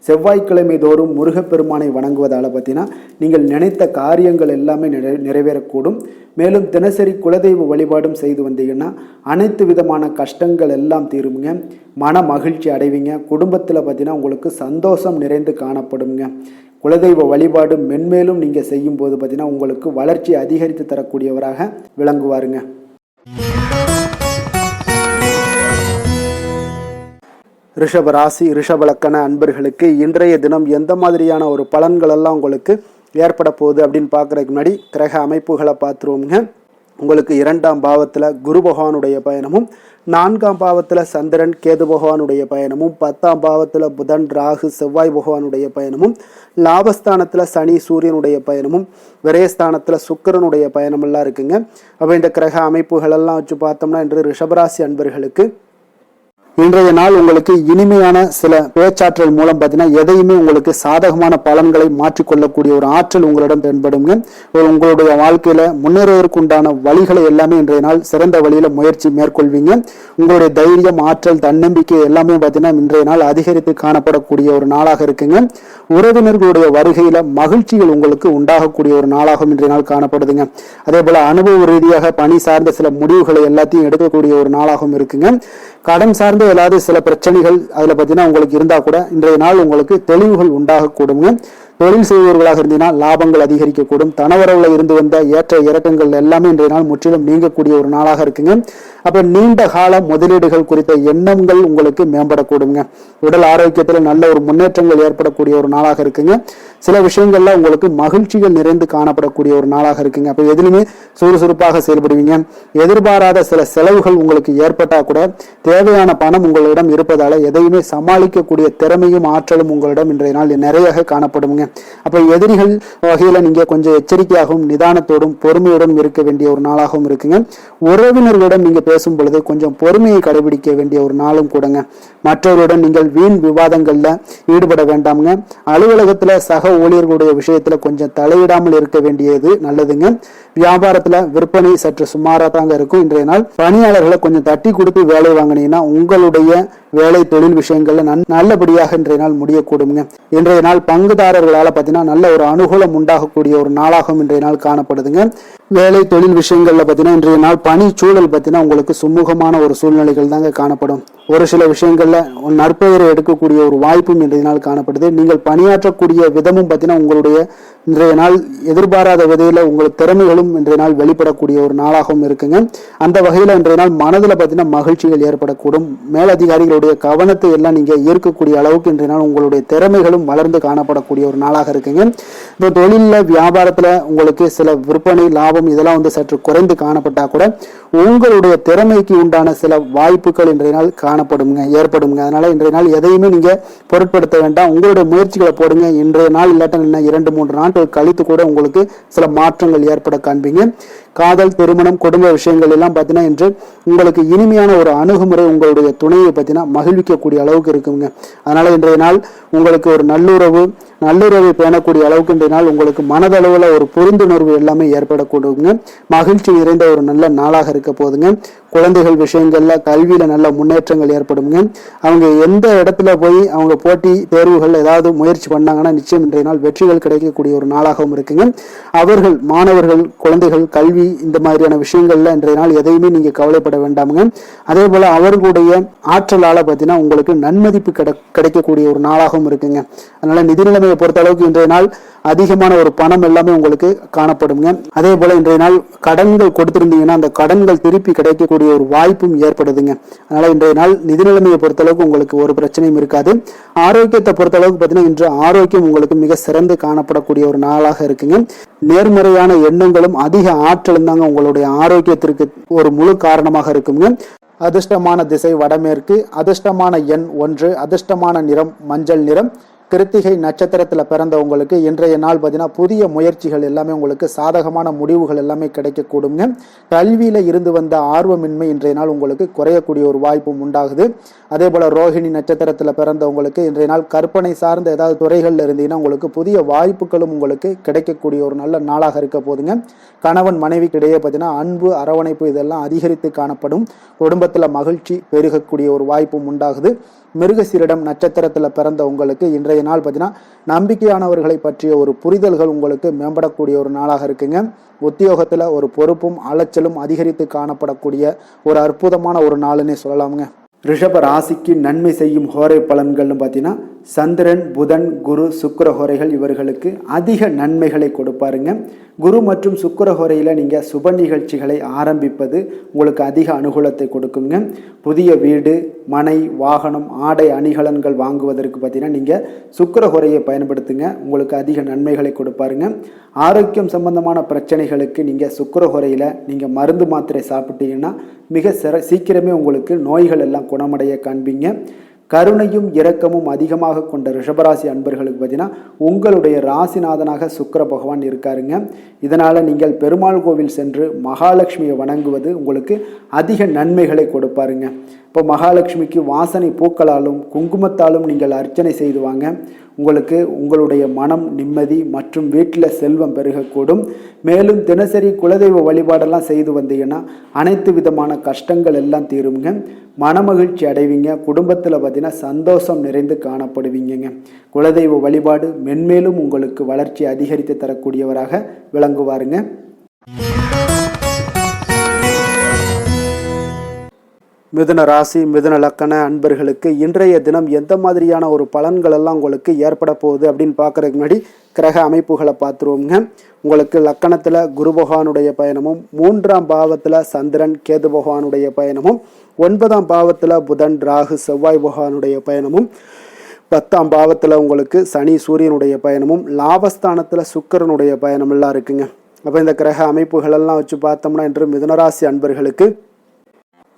செவ்வாய்க்கிழமை தோறும் முருகப்பெருமானை வணங்குவதால் பார்த்தீங்கன்னா நீங்கள் நினைத்த காரியங்கள் எல்லாமே நிறைவேறக்கூடும். மேலும் தினசரி குலதெய்வ வழிபாடும் செய்து வந்தீங்கன்னா அனைத்து விதமான கஷ்டங்கள் எல்லாம் தீருங்க. மன மகிழ்ச்சி அடைவீங்க. குடும்பத்தில் பார்த்தீங்கன்னா உங்களுக்கு சந்தோஷம் நிறைந்து காணப்படுங்க. குலதெய்வ வழிபாடு மென்மேலும் நீங்கள் செய்யும்போது பார்த்தீங்கன்னா உங்களுக்கு வளர்ச்சி அதிகரித்து தரக்கூடியவராக விளங்குவாருங்க. ரிஷப ராசி, ரிஷப லக்கண அன்பர்களுக்கு இன்றைய தினம் எந்த மாதிரியான ஒரு பலன்கள் எல்லாம் உங்களுக்கு ஏற்பட போகுது அப்படின்னு பார்க்குறதுக்கு முன்னாடி கிரக அமைப்புகளை பார்த்துருவோங்க. உங்களுக்கு 2ஆம் பாவத்தில் குரு பகவானுடைய பயணமும், 4ஆம் பாவத்தில் சந்திரன், கேது பகவானுடைய பயணமும், 10ஆம் பாவத்தில் புதன், ராகு, செவ்வாய் பகவானுடைய பயணமும், லாபஸ்தானத்தில் சனி, சூரியனுடைய பயணமும், விரயஸ்தானத்தில் சுக்கிரனுடைய பயணமெல்லாம் இருக்குங்க. அப்போ இந்த கிரக அமைப்புகளெல்லாம் வச்சு பார்த்தோம்னா இன்று ரிஷபராசி அன்பர்களுக்கு இன்றைய நாள் உங்களுக்கு இனிமையான சில பேச்சாற்றல் மூலம் பார்த்தீங்கன்னா எதையுமே உங்களுக்கு சாதகமான பலன்களை மாற்றிக்கொள்ளக்கூடிய ஒரு ஆற்றல் உங்களிடம் தென்படுங்க. உங்களுடைய வாழ்க்கையில முன்னேறுவதற்கு உண்டான வழிகளை எல்லாமே இன்றைய நாள் சிறந்த வழியில முயற்சி மேற்கொள்வீங்க. உங்களுடைய தைரியம், ஆற்றல், தன்னம்பிக்கை எல்லாமே பார்த்தீங்கன்னா இன்றைய நாள் அதிகரித்து காணப்படக்கூடிய ஒரு நாளாக இருக்குங்க. உறவினர்களுடைய வருகையில மகிழ்ச்சிகள் உங்களுக்கு உண்டாகக்கூடிய ஒரு நாளாகவும் இன்றைய நாள் காணப்படுதுங்க. அதே போல அனுபவ ரீதியாக பணி சார்ந்த சில முடிவுகளை எல்லாத்தையும் எடுக்கக்கூடிய ஒரு நாளாகவும் இருக்குங்க. கடன் சார்ந்த ஏதாவது சில பிரச்சனைகள் அதுல பார்த்தீங்கன்னா உங்களுக்கு இருந்தா கூட இன்றைய நாள் உங்களுக்கு தெளிவுகள் உண்டாகக்கூடுங்க. தொழில் செய்பவர்களாக இருந்தீங்கன்னா லாபங்கள் அதிகரிக்கக்கூடும். தனவரவுல இருந்து வந்த ஏற்ற இறக்கங்கள் எல்லாமே இன்றைய நாள் முற்றிலும் நீங்கக்கூடிய ஒரு நாளாக இருக்குங்க. அப்ப நீண்ட கால முதலீடுகள் குறித்த எண்ணங்கள் உங்களுக்கு மேம்படக்கூடுங்க. உடல் ஆரோக்கியத்தில் நல்ல ஒரு முன்னேற்றங்கள் ஏற்படக்கூடிய ஒரு நாளாக இருக்குங்க. சில விஷயங்கள்ல உங்களுக்கு மகிழ்ச்சிகள் நிறைந்து காணப்படக்கூடிய ஒரு நாளாக இருக்குங்க. அப்ப எதுலையுமே சுறுசுறுப்பாக செயல்படுவீங்க. எதிர்பாராத சில செலவுகள் உங்களுக்கு ஏற்பட்டா கூட தேவையான பணம் உங்களிடம் இருப்பதால எதையுமே சமாளிக்கக்கூடிய திறமையும் ஆற்றலும் உங்களிடம் இன்றைய நாள் நிறைய காணப்படுங்க. அப்ப எதிரிகள் வகையில நீங்க கொஞ்சம் எச்சரிக்கையாகவும் நிதானத்தோடும் பொறுமையோடும் இருக்க வேண்டிய ஒரு நாளாகவும் இருக்குங்க. உறவினர்களிடம் நீங்க பேசும் பொழுது கொஞ்சம் பொறுமையை கடைபிடிக்க வேண்டிய ஒரு நாளும் கூடங்க. மற்றவருடன் நீங்கள் வீண் விவாதங்கள்ல ஈடுபட வேண்டாமுங்க. அலுவலகத்துல சக ஊழியர்களுடைய விஷயத்துல கொஞ்சம் தலையிடாமல் இருக்க வேண்டியது நல்லதுங்க. வியாபாரத்துல விற்பனை சற்று சுமாரா தாங்க இருக்கும். இன்றைய நாள் பணியாளர்களை கொஞ்சம் தட்டி கொடுத்து வேலை வாங்கினீங்கன்னா உங்களுடைய வேலை தொழில் விஷயங்கள்ல நல்லபடியாக இன்றைய நாள் முடியக்கூடுங்க. இன்றைய நாள் பங்குதாரர்களால பார்த்தீங்கன்னா நல்ல ஒரு அனுகூலம் உண்டாகக்கூடிய ஒரு நாளாகவும் இன்றைய நாள் காணப்படுதுங்க. வேலை தொழில் விஷயங்கள்ல பார்த்தீங்கன்னா இன்றைய நாள் பணி சூழல் பார்த்தீங்கன்னா உங்களுக்கு சுமூகமான ஒரு சூழ்நிலைகள் தாங்க காணப்படும். ஒரு சில விஷயங்கள்ல நற்பெயரை எடுக்கக்கூடிய ஒரு வாய்ப்பும் இன்றைய நாள் காணப்படுது. நீங்கள் பணியாற்றக்கூடிய விதமும் பார்த்தீங்கன்னா உங்களுடைய இன்றைய நாள் எதிர்பாராத விதையில உங்களுக்கு திறமைகளும் இன்றைய நாள் வெளிப்படக்கூடிய ஒரு நாளாகவும் இருக்குங்க. அந்த வகையில இன்றைய நாள் மனதில் பார்த்தீங்கன்னா மகிழ்ச்சிகள் ஏற்படக்கூடும். மேலதிகாரிகளுடைய கவனத்தை எல்லாம் நீங்க ஈர்க்கக்கூடிய அளவுக்கு இன்றைய நாள் உங்களுடைய திறமைகளும் வளர்ந்து காணப்படக்கூடிய ஒரு நாளாக இருக்குங்க. இப்போ தொழில வியாபாரத்துல உங்களுக்கு சில விற்பனை லாபம் இதெல்லாம் சற்று குறைந்து காணப்பட்டா கூட உங்களுடைய திறமைக்கு உண்டான சில வாய்ப்புகள் இன்றைய நாள் ஏற்படுங்க. அதனால இன்றைய நாள் எதையுமே நீங்க பொருட்படுத்த வேண்டாம். உங்களுடைய முயற்சிகளை போடுங்க. இன்றைய நாள் இல்லாட்ட 2-3 நாட்கள் கழித்து கூட உங்களுக்கு சில மாற்றங்கள் ஏற்பட காண்பீங்க. காதல், திருமணம், குடும்ப விஷயங்கள் எல்லாம் பார்த்தீங்கன்னா இன்று உங்களுக்கு இனிமையான ஒரு அணுகுமுறை உங்களுடைய துணையை பார்த்தீங்கன்னா மகிழ்விக்கக்கூடிய அளவுக்கு இருக்குங்க. அதனால இன்றைய நாள் உங்களுக்கு ஒரு நல்லுறவை பேணக்கூடிய அளவுக்கு இன்றைய நாள் உங்களுக்கு மனதளவுல ஒரு புரிந்துணர்வு எல்லாமே ஏற்படக்கூடுங்க. மகிழ்ச்சி நிறைந்த ஒரு நல்ல நாளாக இருக்க போதுங்க. குழந்தைகள் விஷயங்கள்ல கல்வியில நல்ல முன்னேற்றங்கள் ஏற்படுங்க. அவங்க எந்த இடத்துல போய் அவங்க போட்டி தேர்வுகள் ஏதாவது முயற்சி பண்ணாங்கன்னா நிச்சயம் இன்றைய நாள் வெற்றிகள் கிடைக்கக்கூடிய ஒரு நாளாகவும் இருக்குங்க. அவர்கள் மாணவர்கள் குழந்தைகள் கல்வி இந்த மாதிரியான விஷயங்கள்ல இன்றைய நாள் எதையுமே நீங்க கவலைப்பட வேண்டாமுங்க. அதே போல அவர்களுடைய ஆற்றலால பார்த்தீங்கன்னா உங்களுக்கு நன்மதிப்பு கிடைக்கக்கூடிய ஒரு நாளாகவும் இருக்குங்க. அதனால நிதி நிலைமையை பொறுத்த அளவுக்கு இன்றைய நாள் அதிகமான ஒரு பணம் எல்லாமே உங்களுக்கு காணப்படுங்க. அதே போல இன்றைய நாள் கடன்கள் கொடுத்திருந்தீங்கன்னா அந்த கடன்கள் திருப்பி கிடைக்கக்கூடிய ஒரு வாய்ப்பும் ஏற்படுதுங்க. அதனால இன்றைய நாள் நிதி நிலைமையை பொறுத்த அளவுக்கு உங்களுக்கு ஒரு பிரச்சனையும் இருக்காது. ஆரோக்கியத்தை பொறுத்த அளவுக்கு பார்த்தீங்கன்னா இன்று ஆரோக்கியம் உங்களுக்கு மிக சிறந்து காணப்படக்கூடிய ஒரு நாளாக இருக்குங்க. நேர்மறையான எண்ணங்களும் அதிக ஆற்றலும் தாங்க உங்களுடைய ஆரோக்கியத்திற்கு ஒரு முழு காரணமாக இருக்குங்க. அதிர்ஷ்டமான திசை வடமேற்கு, அதிர்ஷ்டமான எண் 1, அதிர்ஷ்டமான நிறம் மஞ்சள் நிறம். கிருத்திகை நட்சத்திரத்துல பிறந்தவங்களுக்கு இன்றைய நாள் பார்த்தீங்கன்னா புதிய முயற்சிகள் எல்லாமே உங்களுக்கு சாதகமான முடிவுகள் எல்லாமே கிடைக்கக்கூடுங்க. கல்வியில இருந்து வந்த ஆர்வமின்மை இன்றைய நாள் உங்களுக்கு குறையக்கூடிய ஒரு வாய்ப்பும் உண்டாகுது. அதே போல ரோஹிணி நட்சத்திரத்துல பிறந்தவங்களுக்கு இன்றைய நாள் கற்பனை சார்ந்த ஏதாவது துறைகள்ல இருந்தீங்கன்னா உங்களுக்கு புதிய வாய்ப்புகளும் உங்களுக்கு கிடைக்கக்கூடிய ஒரு நல்ல நாளாக இருக்க போதுங்க. கணவன் மனைவிக்கு இடையே பார்த்தீங்கன்னா அன்பு, அரவணைப்பு இதெல்லாம் அதிகரித்து காணப்படும். குடும்பத்துல மகிழ்ச்சி பெருகக்கூடிய ஒரு வாய்ப்பும் உண்டாகுது. மிருகசீரிடம் நட்சத்திரத்துல பிறந்த உங்களுக்கு இன்றைய நாள் பார்த்தீங்கன்னா நம்பிக்கையானவர்களை பற்றிய ஒரு புரிதல்கள் உங்களுக்கு மேம்படக்கூடிய ஒரு நாளாக இருக்குங்க. உத்தியோகத்துல ஒரு பொறுப்பும் அலைச்சலும் அதிகரித்து காணப்படக்கூடிய ஒரு அற்புதமான ஒரு நாளுன்னே சொல்லலாமுங்க. ரிஷப ராசிக்கு நன்மை செய்யும் ஹோரை பலன்கள்னு பார்த்தீங்கன்னா சந்திரன், புதன், குரு, சுக்கிர ஹோரைகள் இவர்களுக்கு அதிக நன்மைகளை கொடுப்பாருங்க. குரு மற்றும் சுக்கிர ஹோரையில் நீங்கள் சுப நிகழ்ச்சிகளை ஆரம்பிப்பது உங்களுக்கு அதிக அனுகூலத்தை கொடுக்குங்க. புதிய வீடு, மனை, வாகனம், ஆடை அணிகலன்கள் வாங்குவதற்கு பார்த்தீங்கன்னா நீங்கள் சுக்கிர ஹோரையை பயன்படுத்துங்க. உங்களுக்கு அதிக நன்மைகளை கொடுப்பாருங்க. ஆரோக்கியம் சம்பந்தமான பிரச்சனைகளுக்கு நீங்கள் சுக்கிர ஹோரையில் நீங்கள் மருந்து மாத்திரை சாப்பிட்டீங்கன்னா மிக சீக்கிரமே உங்களுக்கு நோய்கள் எல்லாம் குணமடைய காண்பீங்க. கருணையும் இரக்கமும் அதிகமாக கொண்ட ரிஷபராசி அன்பர்களுக்கு பார்த்தீங்கன்னா உங்களுடைய ராசிநாதனாக சுக்கிர பகவான் இருக்காருங்க. இதனால் நீங்கள் பெருமாள் கோவில் சென்று மகாலட்சுமியை வணங்குவது உங்களுக்கு அதிக நன்மைகளை கொடுப்பாருங்க. இப்போ மகாலட்சுமிக்கு வாசனை பூக்களாலும் குங்குமத்தாலும் நீங்கள் அர்ச்சனை செய்து வாங்க. உங்களுக்கு உங்களுடைய மனம் நிம்மதி மற்றும் வீட்டில் செல்வம் பெருகக்கூடும். மேலும் தினசரி குலதெய்வ வழிபாடெல்லாம் செய்து வந்தீங்கன்னா அனைத்து விதமான கஷ்டங்கள் எல்லாம் தீருங்க. மனமகிழ்ச்சி அடைவீங்க. குடும்பத்தில் பார்த்தீங்கன்னா சந்தோஷம் நிறைந்து காணப்படுவீங்க. குலதெய்வ வழிபாடு மென்மேலும் உங்களுக்கு வளர்ச்சி அதிகரித்து தரக்கூடியவராக விளங்குவாருங்க. மிதுன ராசி, மிதுன லக்கண அன்பர்களுக்கு இன்றைய தினம் எந்த மாதிரியான ஒரு பலன்கள் எல்லாம் உங்களுக்கு ஏற்பட போகுது அப்படின்னு பார்க்கறதுக்கு முன்னாடி கிரக அமைப்புகளை பார்த்துருவோங்க. உங்களுக்கு லக்கணத்தில் குரு பகவானுடைய பயணமும், 3ஆம் பாவத்தில் சந்திரன் கேது பகவானுடைய பயணமும், 9ஆம் பாவத்தில் புதன் ராகு செவ்வாய் பகவானுடைய பயணமும், 10ஆம் பாவத்தில் உங்களுக்கு சனி சூரியனுடைய பயணமும் லாபஸ்தானத்தில் சுக்கிரனுடைய பயணமெல்லாம் இருக்குங்க. அப்போ இந்த கிரக அமைப்புகளெல்லாம் வச்சு பார்த்தோம்னா இன்று மிதுனராசி அன்பர்களுக்கு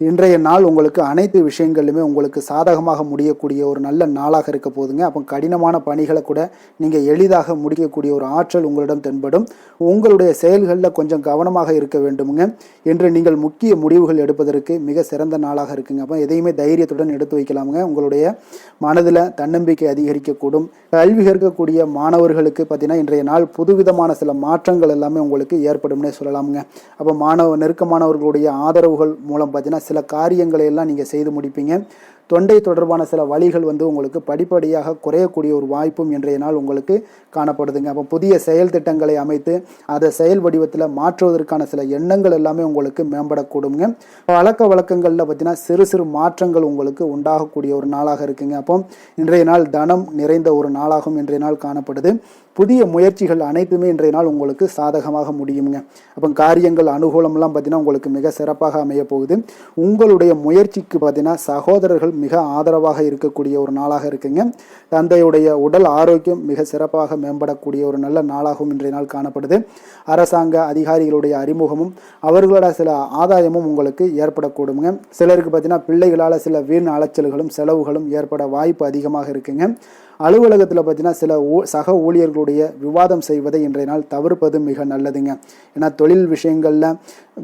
இன்றைய நாள் உங்களுக்கு அனைத்து விஷயங்களிலுமே உங்களுக்கு சாதகமாக முடியக்கூடிய ஒரு நல்ல நாளாக இருக்க போதுங்க. அப்போ கடினமான பணிகளை கூட நீங்கள் எளிதாக முடிக்கக்கூடிய ஒரு ஆற்றல் உங்களிடம் தென்படும். உங்களுடைய செயல்களில் கொஞ்சம் கவனமாக இருக்க வேண்டுமுங்க. என்று நீங்கள் முக்கிய முடிவுகள் எடுப்பதற்கு மிக சிறந்த நாளாக இருக்குங்க. அப்போ எதையுமே தைரியத்துடன் எடுத்து வைக்கலாமுங்க. உங்களுடைய மனதில் தன்னம்பிக்கை அதிகரிக்கக்கூடும். கல்வி கற்கக்கூடிய மாணவர்களுக்கு பார்த்தீங்கன்னா இன்றைய நாள் புதுவிதமான சில மாற்றங்கள் எல்லாமே உங்களுக்கு ஏற்படும்னே சொல்லலாமுங்க. அப்போ நெருக்கமானவர்களுடைய ஆதரவுகள் மூலம் பார்த்தீங்கன்னா சில காரியங்களை எல்லாம் நீங்கள் செய்து முடிப்பீங்க. தொண்டை தொடர்பான சில வழிகள் உங்களுக்கு படிப்படியாக குறையக்கூடிய ஒரு வாய்ப்பும் இன்றைய நாள் உங்களுக்கு காணப்படுதுங்க. அப்போ புதிய செயல் திட்டங்களை அமைத்து அதை செயல் வடிவத்தில் மாற்றுவதற்கான சில எண்ணங்கள் எல்லாமே உங்களுக்கு மேம்படக்கூடுங்க. பழக்க வழக்கங்களில் பார்த்தீங்கன்னா சிறு சிறு மாற்றங்கள் உங்களுக்கு உண்டாகக்கூடிய ஒரு நாளாக இருக்குங்க. அப்போ இன்றைய நாள் தனம் நிறைந்த ஒரு நாளாகவும் இன்றைய நாள் காணப்படுது. புதிய முயற்சிகள் அனைத்துமே இன்றைய நாள் உங்களுக்கு சாதகமாக முடியுங்க. அப்போ காரியங்கள் அனுகூலம்லாம் பார்த்தீங்கன்னா உங்களுக்கு மிக சிறப்பாக அமைய போகுது. உங்களுடைய முயற்சிக்கு பார்த்தீங்கன்னா சகோதரர்கள் மிக ஆதரவாக இருக்கக்கூடிய ஒரு நாளாக இருக்குங்க. தந்தையுடைய உடல் ஆரோக்கியம் மிக சிறப்பாக மேம்படக்கூடிய ஒரு நல்ல நாளாகவும் இன்றைய நாள் காணப்படுது. அரசாங்க அதிகாரிகளுடைய அறிமுகமும் அவர்களோட சில ஆதாயமும் உங்களுக்கு ஏற்படக்கூடுங்க. சிலருக்கு பார்த்தீங்கன்னா பிள்ளைகளால் சில வீண் அலைச்சல்களும் செலவுகளும் ஏற்பட வாய்ப்பு அதிகமாக இருக்குங்க. அலுவலகத்தில் பார்த்தீங்கன்னா சில சக ஊழியர்களுடைய விவாதம் செய்வதை இன்றைய நாள் தவிர்ப்பது மிக நல்லதுங்க. ஏன்னா தொழில் விஷயங்களில்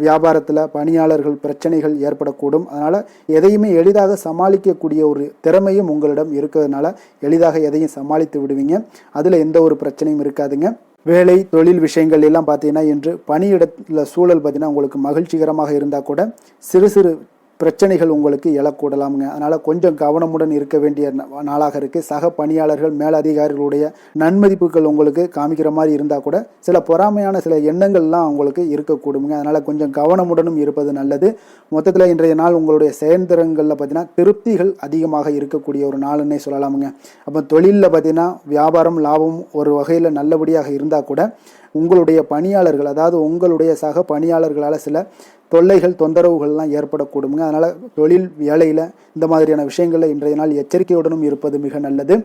வியாபாரத்தில் பணியாளர்கள் பிரச்சனைகள் ஏற்படக்கூடும். அதனால் எதையுமே எளிதாக சமாளிக்கக்கூடிய ஒரு திறமையும் உங்களிடம் இருக்கிறதுனால எளிதாக எதையும் சமாளித்து விடுவீங்க. அதில் எந்த ஒரு பிரச்சனையும் இருக்காதுங்க. வேலை தொழில் விஷயங்கள் எல்லாம் பார்த்தீங்கன்னா இன்று பணியிடத்தில் சூழல் பார்த்தீங்கன்னா உங்களுக்கு மகிழ்ச்சிகரமாக இருந்தால் கூட சிறு சிறு பிரச்சனைகள் உங்களுக்கு எழக்கூடலாமுங்க. அதனால் கொஞ்சம் கவனமுடன் இருக்க வேண்டிய நாளாக இருக்குது. சக பணியாளர்கள் மேலதிகாரிகளுடைய நன்மதிப்புகள் உங்களுக்கு காமிக்கிற மாதிரி இருந்தால் கூட சில பொறாமையான சில எண்ணங்கள்லாம் உங்களுக்கு இருக்கக்கூடுங்க. அதனால் கொஞ்சம் கவனமுடனும் இருப்பது நல்லது. மொத்தத்தில் இன்றைய நாள் உங்களுடைய செயல்திறன்களில் பார்த்தீங்கன்னா திருப்திகள் அதிகமாக இருக்கக்கூடிய ஒரு நாளுன்னே சொல்லலாமுங்க. அப்போ தொழிலில் பார்த்தீங்கன்னா வியாபாரம் லாபம் ஒரு வகையில் நல்லபடியாக இருந்தால் கூட உங்களுடைய பணியாளர்கள் அதாவது உங்களுடைய சக பணியாளர்களால் சில தொல்லைகள் தொந்தரவுகள்லாம் ஏற்படக்கூடுங்க. அதனால் தொழில் வேலையில் இந்த மாதிரியான விஷயங்களில் இன்றைய நாள் எச்சரிக்கையுடனும் இருப்பது மிக நல்லது.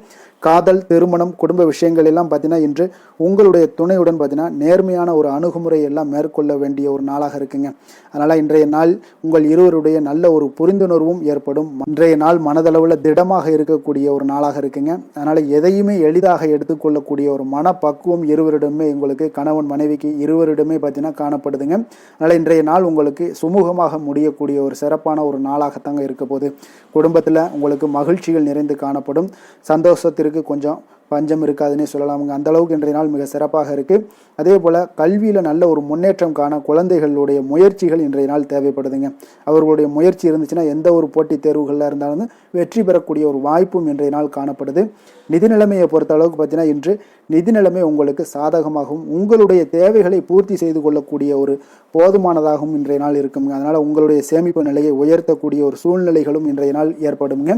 காதல் திருமணம் குடும்ப விஷயங்கள் எல்லாம் பார்த்தீங்கன்னா இன்று உங்களுடைய துணையுடன் பார்த்தீங்கன்னா நேர்மையான ஒரு அணுகுமுறை எல்லாம் மேற்கொள்ள வேண்டிய ஒரு நாளாக இருக்குங்க. அதனால் இன்றைய நாள் உங்கள் இருவருடைய நல்ல ஒரு புரிந்துணர்வும் ஏற்படும். இன்றைய நாள் மனதளவில் திடமாக இருக்கக்கூடிய ஒரு நாளாக இருக்குங்க. அதனால் எதையுமே எளிதாக எடுத்துக்கொள்ளக்கூடிய ஒரு மனப்பக்குவம் இருவரிடமே உங்களுக்கு கணவன் மனைவிக்கு இருவரிடமே பார்த்தீங்கன்னா காணப்படுதுங்க. அதனால் இன்றைய நாள் உங்களுக்கு சுமூகமாக முடியக்கூடிய ஒரு சிறப்பான ஒரு நாளாகத்தாங்க இருக்க போகுது. குடும்பத்தில் உங்களுக்கு மகிழ்ச்சிகள் நிறைந்து காணப்படும். சந்தோஷத்திற்கு கொஞ்சம் பஞ்சம் இருக்காதுன்னே சொல்லலாமுங்க. அந்த அளவுக்கு இன்றைய நாள் மிக சிறப்பாக இருக்குது. அதே போல் கல்வியில் நல்ல ஒரு முன்னேற்றம் காண குழந்தைகளுடைய முயற்சிகள் இன்றைய நாள் தேவைப்படுதுங்க. அவர்களுடைய முயற்சி இருந்துச்சுன்னா எந்த ஒரு போட்டித் தேர்வுகளில் இருந்தாலும் வெற்றி பெறக்கூடிய ஒரு வாய்ப்பும் இன்றைய நாள் காணப்படுது. நிதி நிலைமையை பொறுத்த அளவுக்கு பார்த்தீங்கன்னா இன்று நிதி நிலைமை உங்களுக்கு சாதகமாகவும் உங்களுடைய தேவைகளை பூர்த்தி செய்து கொள்ளக்கூடிய ஒரு போதுமானதாகவும் இன்றைய நாள் இருக்குங்க. அதனால் உங்களுடைய சேமிப்பு நிலையை உயர்த்தக்கூடிய ஒரு சூழ்நிலைகளும் இன்றைய நாள் ஏற்படுங்க.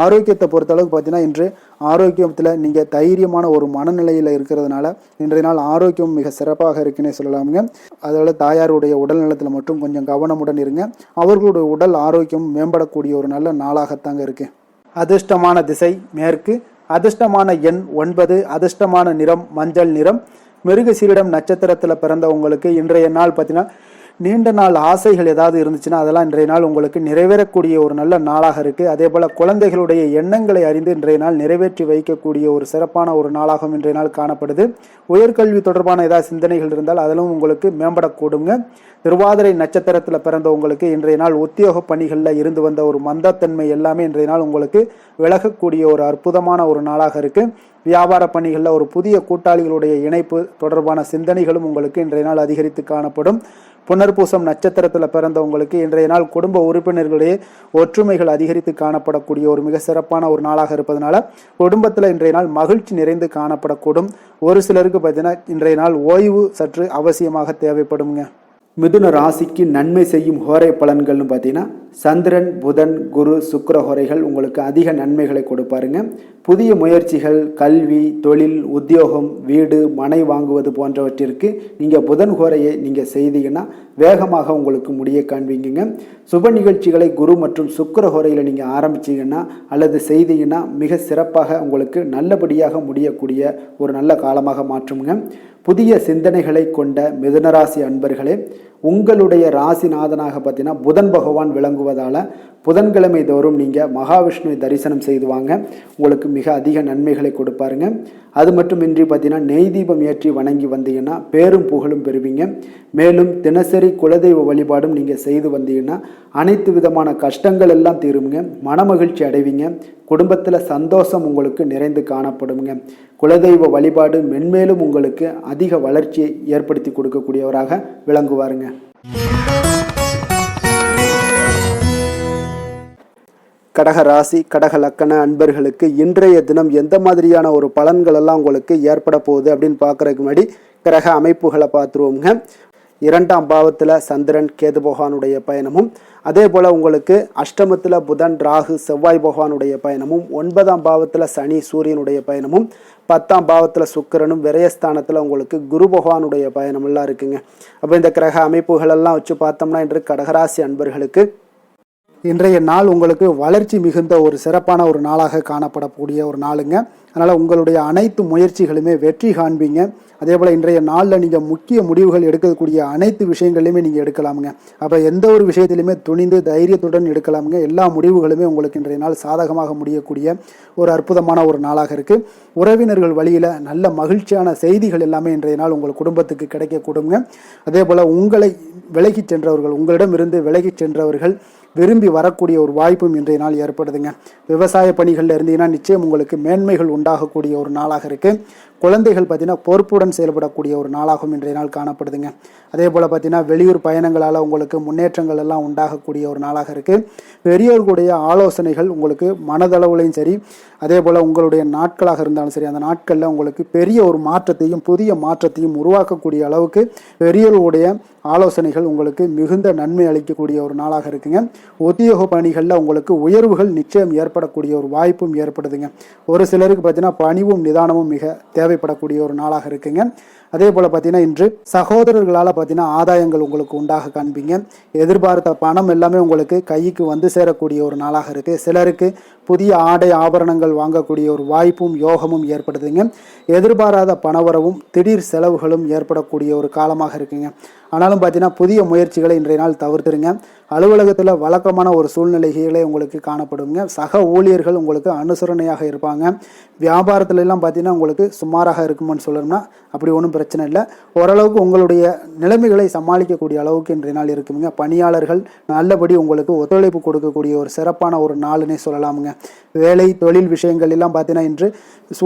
ஆரோக்கியத்தை பொறுத்தளவுக்கு பார்த்தீங்கன்னா இன்று ஆரோக்கியத்தில் நீங்கள் தைரியமான ஒரு மனநிலையில் இருக்கிறதுனால இன்றைய நாள் ஆரோக்கியம் மிக சிறப்பாக இருக்குன்னே சொல்லலாமுங்க. அதோட தாயாருடைய உடல் நலத்தில் மட்டும் கொஞ்சம் கவனமுடன் இருங்க. அவர்களுடைய உடல் ஆரோக்கியம் மேம்படக்கூடிய ஒரு நல்ல நாளாகத்தாங்க இருக்குது. அதிர்ஷ்டமான திசை மேற்கு, அதிர்ஷ்டமான எண் 9, அதிர்ஷ்டமான நிறம் மஞ்சள் நிறம். மிருகசீரிடம் நட்சத்திரத்தில் பிறந்தவங்களுக்கு இன்றைய நாள் பார்த்தீங்கன்னா நீண்ட நாள் ஆசைகள் ஏதாவது இருந்துச்சுன்னா அதெல்லாம் இன்றைய நாள் உங்களுக்கு நிறைவேறக்கூடிய ஒரு நல்ல நாளாக இருக்குது. அதே போல் குழந்தைகளுடைய எண்ணங்களை அறிந்து இன்றைய நாள் நிறைவேற்றி வைக்கக்கூடிய ஒரு சிறப்பான ஒரு நாளாகவும் இன்றைய நாள் காணப்படுது. உயர்கல்வி தொடர்பான ஏதாவது சிந்தனைகள் இருந்தால் அதிலும் உங்களுக்கு மேம்படக்கூடுங்க. திருவாதிரை நட்சத்திரத்தில் பிறந்தவங்களுக்கு இன்றைய நாள் உத்தியோக பணிகளில் இருந்து வந்த ஒரு மந்தத்தன்மை எல்லாமே இன்றைய நாள் உங்களுக்கு விலகக்கூடிய ஒரு அற்புதமான ஒரு நாளாக இருக்குது. வியாபார பணிகளில் ஒரு புதிய கூட்டாளிகளுடைய இணைப்பு தொடர்பான சிந்தனைகளும் உங்களுக்கு இன்றைய நாள் அதிகரித்து காணப்படும். புனர்பூசம் நட்சத்திரத்தில் பிறந்தவங்களுக்கு இன்றைய நாள் குடும்ப உறுப்பினர்களுடைய ஒற்றுமைகள் அதிகரித்து காணப்படக்கூடிய ஒரு மிக சிறப்பான ஒரு நாளாக இருப்பதனால குடும்பத்தில் இன்றைய நாள் மகிழ்ச்சி நிறைந்து காணப்படக்கூடும். ஒரு சிலருக்கு பார்த்தீங்கன்னா இன்றைய நாள் ஓய்வு சற்று அவசியமாக தேவைப்படுங்க. மிதுன ராசிக்கு நன்மை செய்யும் ஹோரை பலன்கள்னு பார்த்தீங்கன்னா சந்திரன், புதன், குரு, சுக்கிர ஹோரைகள் உங்களுக்கு அதிக நன்மைகளை கொடுப்பாருங்க. புதிய முயற்சிகள், கல்வி, தொழில், உத்தியோகம், வீடு, மனை வாங்குவது போன்றவற்றிற்கு நீங்கள் புதன் ஹோரையை நீங்கள் செய்தீங்கன்னா வேகமாக உங்களுக்கு முடிய காண்பீங்க. சுப நிகழ்ச்சிகளை குரு மற்றும் சுக்கிர ஹோரையில் நீங்கள் ஆரம்பிச்சிங்கன்னா அல்லது செய்தீங்கன்னா மிக சிறப்பாக உங்களுக்கு நல்லபடியாக முடியக்கூடிய ஒரு நல்ல காலமாக மாற்றுங்க. புதிய சிந்தனைகளை கொண்ட மிதுனராசி அன்பர்களே, உங்களுடைய ராசிநாதனாக பார்த்தீங்கன்னா புதன் பகவான் விளங்குவதால் புதன்கிழமை தோறும் நீங்கள் மகாவிஷ்ணுவை தரிசனம் செய்து வாங்க, உங்களுக்கு மிக அதிக நன்மைகளை கொடுப்பாருங்க. அது மட்டுமின்றி பார்த்தீங்கன்னா நெய் தீபம் ஏற்றி வணங்கி வந்தீங்கன்னா பேரும் புகழும் பெறுவீங்க. மேலும் தினசரி குலதெய்வ வழிபாடும் நீங்கள் செய்து வந்தீங்கன்னா அனைத்து விதமான கஷ்டங்கள் எல்லாம் தீருங்க, மனமகிழ்ச்சி அடைவீங்க, குடும்பத்தில் சந்தோஷம் உங்களுக்கு நிறைந்து காணப்படுங்க. குலதெய்வ வழிபாடு மென்மேலும் உங்களுக்கு அதிக வளர்ச்சியை ஏற்படுத்தி கொடுக்கக்கூடியவராக விளங்குவாருங்க. கடக ராசி, கடக லக்கண அன்பர்களுக்கு இன்றைய தினம் எந்த மாதிரியான ஒரு பலன்கள் எல்லாம் உங்களுக்கு ஏற்பட போகுது அப்படின்னு பார்க்கறதுக்கு முன்னாடி கிரக அமைப்புகளை பார்த்துருவோங்க. 2ஆம் பாவத்தில் சந்திரன், கேது பகவானுடைய பயணமும், அதே போல் உங்களுக்கு அஷ்டமத்தில் புதன், ராகு, செவ்வாய் பகவானுடைய பயணமும், 9ஆம் பாவத்தில் சனி, சூரியனுடைய பயணமும், 10ஆம் பாவத்தில் சுக்கிரனும், விரயஸ்தானத்தில் உங்களுக்கு குரு பகவானுடைய பயணமெல்லாம் இருக்குங்க. அப்போ இந்த கிரக அமைப்புகளெல்லாம் வச்சு பார்த்தோம்னா இன்று கடகராசி அன்பர்களுக்கு இன்றைய நாள் உங்களுக்கு வளர்ச்சி மிகுந்த ஒரு சிறப்பான ஒரு நாளாக காணப்படக்கூடிய ஒரு நாளுங்க. அதனால் உங்களுடைய அனைத்து முயற்சிகளுமே வெற்றி காண்பீங்க. அதே போல் இன்றைய நாளில் நீங்கள் முக்கிய முடிவுகள் எடுக்கக்கூடிய அனைத்து விஷயங்களையுமே நீங்கள் எடுக்கலாமுங்க. அப்போ எந்த ஒரு விஷயத்திலையுமே துணிந்து தைரியத்துடன் எடுக்கலாமுங்க. எல்லா முடிவுகளுமே உங்களுக்கு இன்றைய நாள் சாதகமாக முடியக்கூடிய ஒரு அற்புதமான ஒரு நாளாக இருக்குது. உறவினர்கள் வழியில் நல்ல மகிழ்ச்சியான செய்திகள் எல்லாமே இன்றைய நாள் உங்கள் குடும்பத்துக்கு கிடைக்கக்கூடுங்க. அதே போல் உங்களை விலகி சென்றவர்கள், உங்களிடமிருந்து விலகி சென்றவர்கள் விரும்பி வரக்கூடிய ஒரு வாய்ப்பும் இன்றைய நாள் ஏற்படுதுங்க. விவசாய பணிகளில் இருந்தீங்கன்னா நிச்சயம் உங்களுக்கு மேன்மைகள் உண்டாகக்கூடிய ஒரு நாளாக இருக்குது. குழந்தைகள் பார்த்தீங்கன்னா பொறுப்புடன் செயல்படக்கூடிய ஒரு நாளாகவும் இன்றைய நாள் காணப்படுதுங்க. அதே போல் பார்த்தீங்கன்னா வெளியூர் பயணங்களால் உங்களுக்கு முன்னேற்றங்கள் எல்லாம் உண்டாகக்கூடிய ஒரு நாளாக இருக்குது. பெரியோர்களுடைய ஆலோசனைகள் உங்களுக்கு மனதளவுலையும் சரி, அதே போல் உங்களுடைய நாட்களாக இருந்தாலும் சரி, அந்த நாட்களில் உங்களுக்கு பெரிய ஒரு மாற்றத்தையும் புதிய மாற்றத்தையும் உருவாக்கக்கூடிய அளவுக்கு பெரியோர்களுடைய ஆலோசனைகள் உங்களுக்கு மிகுந்த நன்மை அளிக்கக்கூடிய ஒரு நாளாக இருக்குங்க. உத்தியோக பணிகளில் உங்களுக்கு உயர்வுகள் நிச்சயம் ஏற்படக்கூடிய ஒரு வாய்ப்பும் ஏற்படுதுங்க. ஒரு சிலருக்கு பார்த்தீங்கன்னா பணிவும் நிதானமும் மிக தேவைப்படக்கூடிய ஒரு நாளாக இருக்குங்க. அதே போல் பார்த்தீங்கன்னா இன்று சகோதரர்களால் பார்த்தீங்கன்னா ஆதாயங்கள் உங்களுக்கு உண்டாக காண்பீங்க. எதிர்பார்த்த பணம் எல்லாமே உங்களுக்கு கைக்கு வந்து சேரக்கூடிய ஒரு நாளாக இருக்குது. சிலருக்கு புதிய ஆடை ஆபரணங்கள் வாங்கக்கூடிய ஒரு வாய்ப்பும் யோகமும் ஏற்படுதுங்க. எதிர்பாராத பணவரவும் திடீர் செலவுகளும் ஏற்படக்கூடிய ஒரு காலமாக இருக்குங்க. ஆனாலும் பார்த்தீங்கன்னா புதிய முயற்சிகளை இன்றைய நாள் தவிர்த்துருங்க. அலுவலகத்தில் வழக்கமான ஒரு சூழ்நிலைகளே உங்களுக்கு காணப்படுங்க. சக ஊழியர்கள் உங்களுக்கு அனுசரணையாக இருப்பாங்க. வியாபாரத்துல எல்லாம் பார்த்தீங்கன்னா உங்களுக்கு சுமாராக இருக்குமான்னு சொல்லணும்னா அப்படி ஒன்றும் பிரச்சனை இல்லை. ஓரளவுக்கு உங்களுடைய நிலைமைகளை சமாளிக்கக்கூடிய அளவுக்கு இன்றைய நாள் இருக்குங்க. பணியாளர்கள் நல்லபடி உங்களுக்கு ஒத்துழைப்பு கொடுக்கக்கூடிய ஒரு சிறப்பான ஒரு நாளுன்னே சொல்லலாமுங்க. வேலை தொழில் விஷயங்கள் எல்லாம் பார்த்தீங்கன்னா இன்று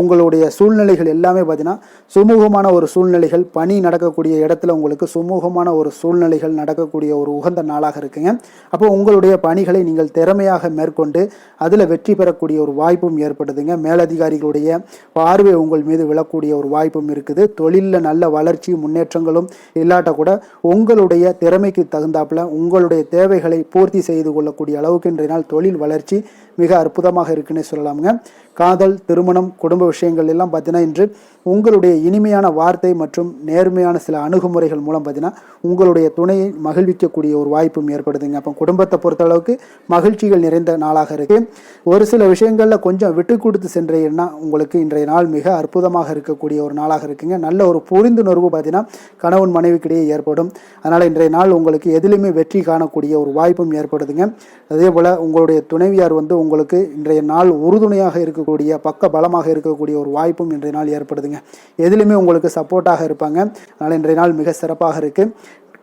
உங்களுடைய சூழ்நிலைகள் எல்லாமே பார்த்தீங்கன்னா சுமூகமான ஒரு சூழ்நிலைகள், பணி நடக்கக்கூடிய இடத்துல உங்களுக்கு சுமூகமான ஒரு சூழ்நிலைகள் நடக்கக்கூடிய ஒரு உகந்த நாளாக இருக்குங்க. அப்போ உங்களுடைய பணிகளை நீங்கள் திறமையாக மேற்கொண்டு அதில் வெற்றி பெறக்கூடிய ஒரு வாய்ப்பும் ஏற்படுதுங்க. மேலதிகாரிகளுடைய பார்வை உங்கள் மீது விழக்கூடிய ஒரு வாய்ப்பும் இருக்குது. தொழிலில் நல்ல வளர்ச்சி முன்னேற்றங்களும் இல்லாட்ட கூட உங்களுடைய திறமைக்கு தகுந்தாப்புல உங்களுடைய தேவைகளை பூர்த்தி செய்து கொள்ளக்கூடிய அளவுக்கு இன்றைய நாள் தொழில் வளர்ச்சி மிக அற்புதமாக இருக்குன்னு சொல்லலாமுங்க. காதல், திருமணம், குடும்ப விஷயங்கள் எல்லாம் பார்த்தீங்கன்னா இன்று உங்களுடைய இனிமையான வார்த்தை மற்றும் நேர்மையான சில அணுகுமுறைகள் மூலம் பார்த்தீங்கன்னா உங்களுடைய துணையை மகிழ்விக்கக்கூடிய ஒரு வாய்ப்பும் ஏற்படுதுங்க. அப்போ குடும்பத்தை பொறுத்தளவுக்கு மகிழ்ச்சிகள் நிறைந்த நாளாக இருக்குது. ஒரு சில விஷயங்களில் கொஞ்சம் விட்டு கொடுத்து சென்றீங்கன்னா உங்களுக்கு இன்றைய நாள் மிக அற்புதமாக இருக்கக்கூடிய ஒரு நாளாக இருக்குங்க. நல்ல ஒரு புரிந்துணர்வு பார்த்தீங்கன்னா கணவன் மனைவிக்கிடையே ஏற்படும். அதனால் இன்றைய நாள் உங்களுக்கு எதிலுமே வெற்றி காணக்கூடிய ஒரு வாய்ப்பும் ஏற்படுதுங்க. அதே போல் உங்களுடைய துணைவியார் உங்களுக்கு இன்றைய நாள் உறுதுணையாக இருக்கக்கூடிய பக்க பலமாக இருக்கக்கூடிய ஒரு வாய்ப்பும் இன்றைய நாள் ஏற்படுதுங்க. எதிலுமே உங்களுக்கு சப்போர்ட்டாக இருப்பாங்க. அதனால் இன்றைய நாள் மிக சிறப்பாக இருக்குது.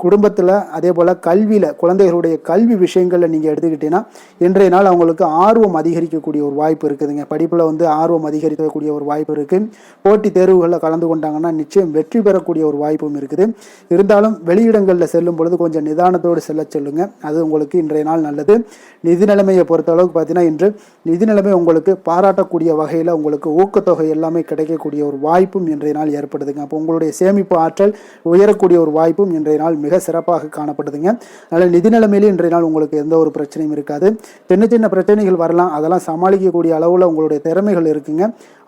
குடும்பத்தில் அதே போல் கல்வியில் குழந்தைகளுடைய கல்வி விஷயங்களில் நீங்கள் எடுத்துக்கிட்டீங்கன்னா இன்றைய நாள் அவங்களுக்கு ஆர்வம் அதிகரிக்கக்கூடிய ஒரு வாய்ப்பு இருக்குதுங்க. படிப்பில் ஆர்வம் அதிகரிக்கக்கூடிய ஒரு வாய்ப்பு இருக்குது. போட்டித் தேர்வுகளில் கலந்து கொண்டாங்கன்னா நிச்சயம் வெற்றி பெறக்கூடிய ஒரு வாய்ப்பும் இருக்குது. இருந்தாலும் வெளியிடங்களில் செல்லும் பொழுது கொஞ்சம் நிதானத்தோடு செல்ல சொல்லுங்கள். அது உங்களுக்கு இன்றைய நாள் நல்லது. நிதி நிலைமையை பொறுத்த அளவுக்கு பார்த்தீங்கன்னா இன்று நிதி நிலைமை உங்களுக்கு பாராட்டக்கூடிய வகையில் உங்களுக்கு ஊக்கத்தொகை எல்லாமே கிடைக்கக்கூடிய ஒரு வாய்ப்பும் இன்றைய நாள் ஏற்படுதுங்க. அப்போ உங்களுடைய சேமிப்பு ஆற்றல் உயரக்கூடிய ஒரு வாய்ப்பும் இன்றைய நாள் மிக சிறப்பாக காணப்படுதுங்க. அதனால் நிதி நிலைமையிலே இன்றைய நாள் உங்களுக்கு எந்த ஒரு பிரச்சனையும் இருக்காது. சின்ன சின்ன பிரச்சனைகள் வரலாம், அதெல்லாம் சமாளிக்கக்கூடிய அளவில் உங்களுடைய திறமைகள் இருக்குங்க.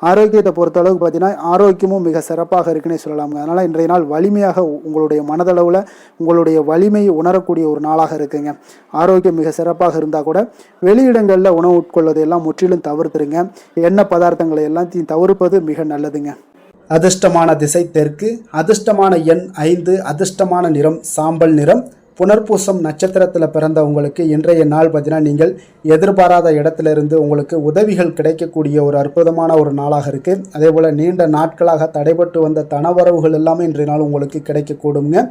ஆரோக்கியத்தை பொறுத்த அளவுக்கு பார்த்தீங்கன்னா ஆரோக்கியமும் மிக சிறப்பாக இருக்குன்னே சொல்லலாமுங்க. அதனால் இன்றைய நாள் வலிமையாக உங்களுடைய மனதளவில் உங்களுடைய வலிமையை உணரக்கூடிய ஒரு நாளாக இருக்குங்க. ஆரோக்கியம் மிக சிறப்பாக இருந்தால் கூட வெளியிடங்களில் உணவு உட்கொள்வதை எல்லாம் முற்றிலும் தவிர்த்துருங்க. எண்ணெய் பதார்த்தங்களை எல்லாத்தையும் தவிர்ப்பது மிக நல்லதுங்க. அதிர்ஷ்டமான திசை தெற்கு, அதிர்ஷ்டமான எண் 5, அதிர்ஷ்டமான நிறம் சாம்பல் நிறம். புனர்பூசம் நட்சத்திரத்தில் பிறந்தவங்களுக்கு இன்றைய நாள் பார்த்தீங்கன்னா நீங்கள் எதிர்பாராத இடத்திலிருந்து உங்களுக்கு உதவிகள் கிடைக்கக்கூடிய ஒரு அற்புதமான ஒரு நாளாக இருக்குது. அதே போல் நீண்ட நாட்களாக தடைபட்டு வந்த தனவரவுகள் எல்லாமே இன்றைய நாள் உங்களுக்கு கிடைக்கக்கூடுங்க.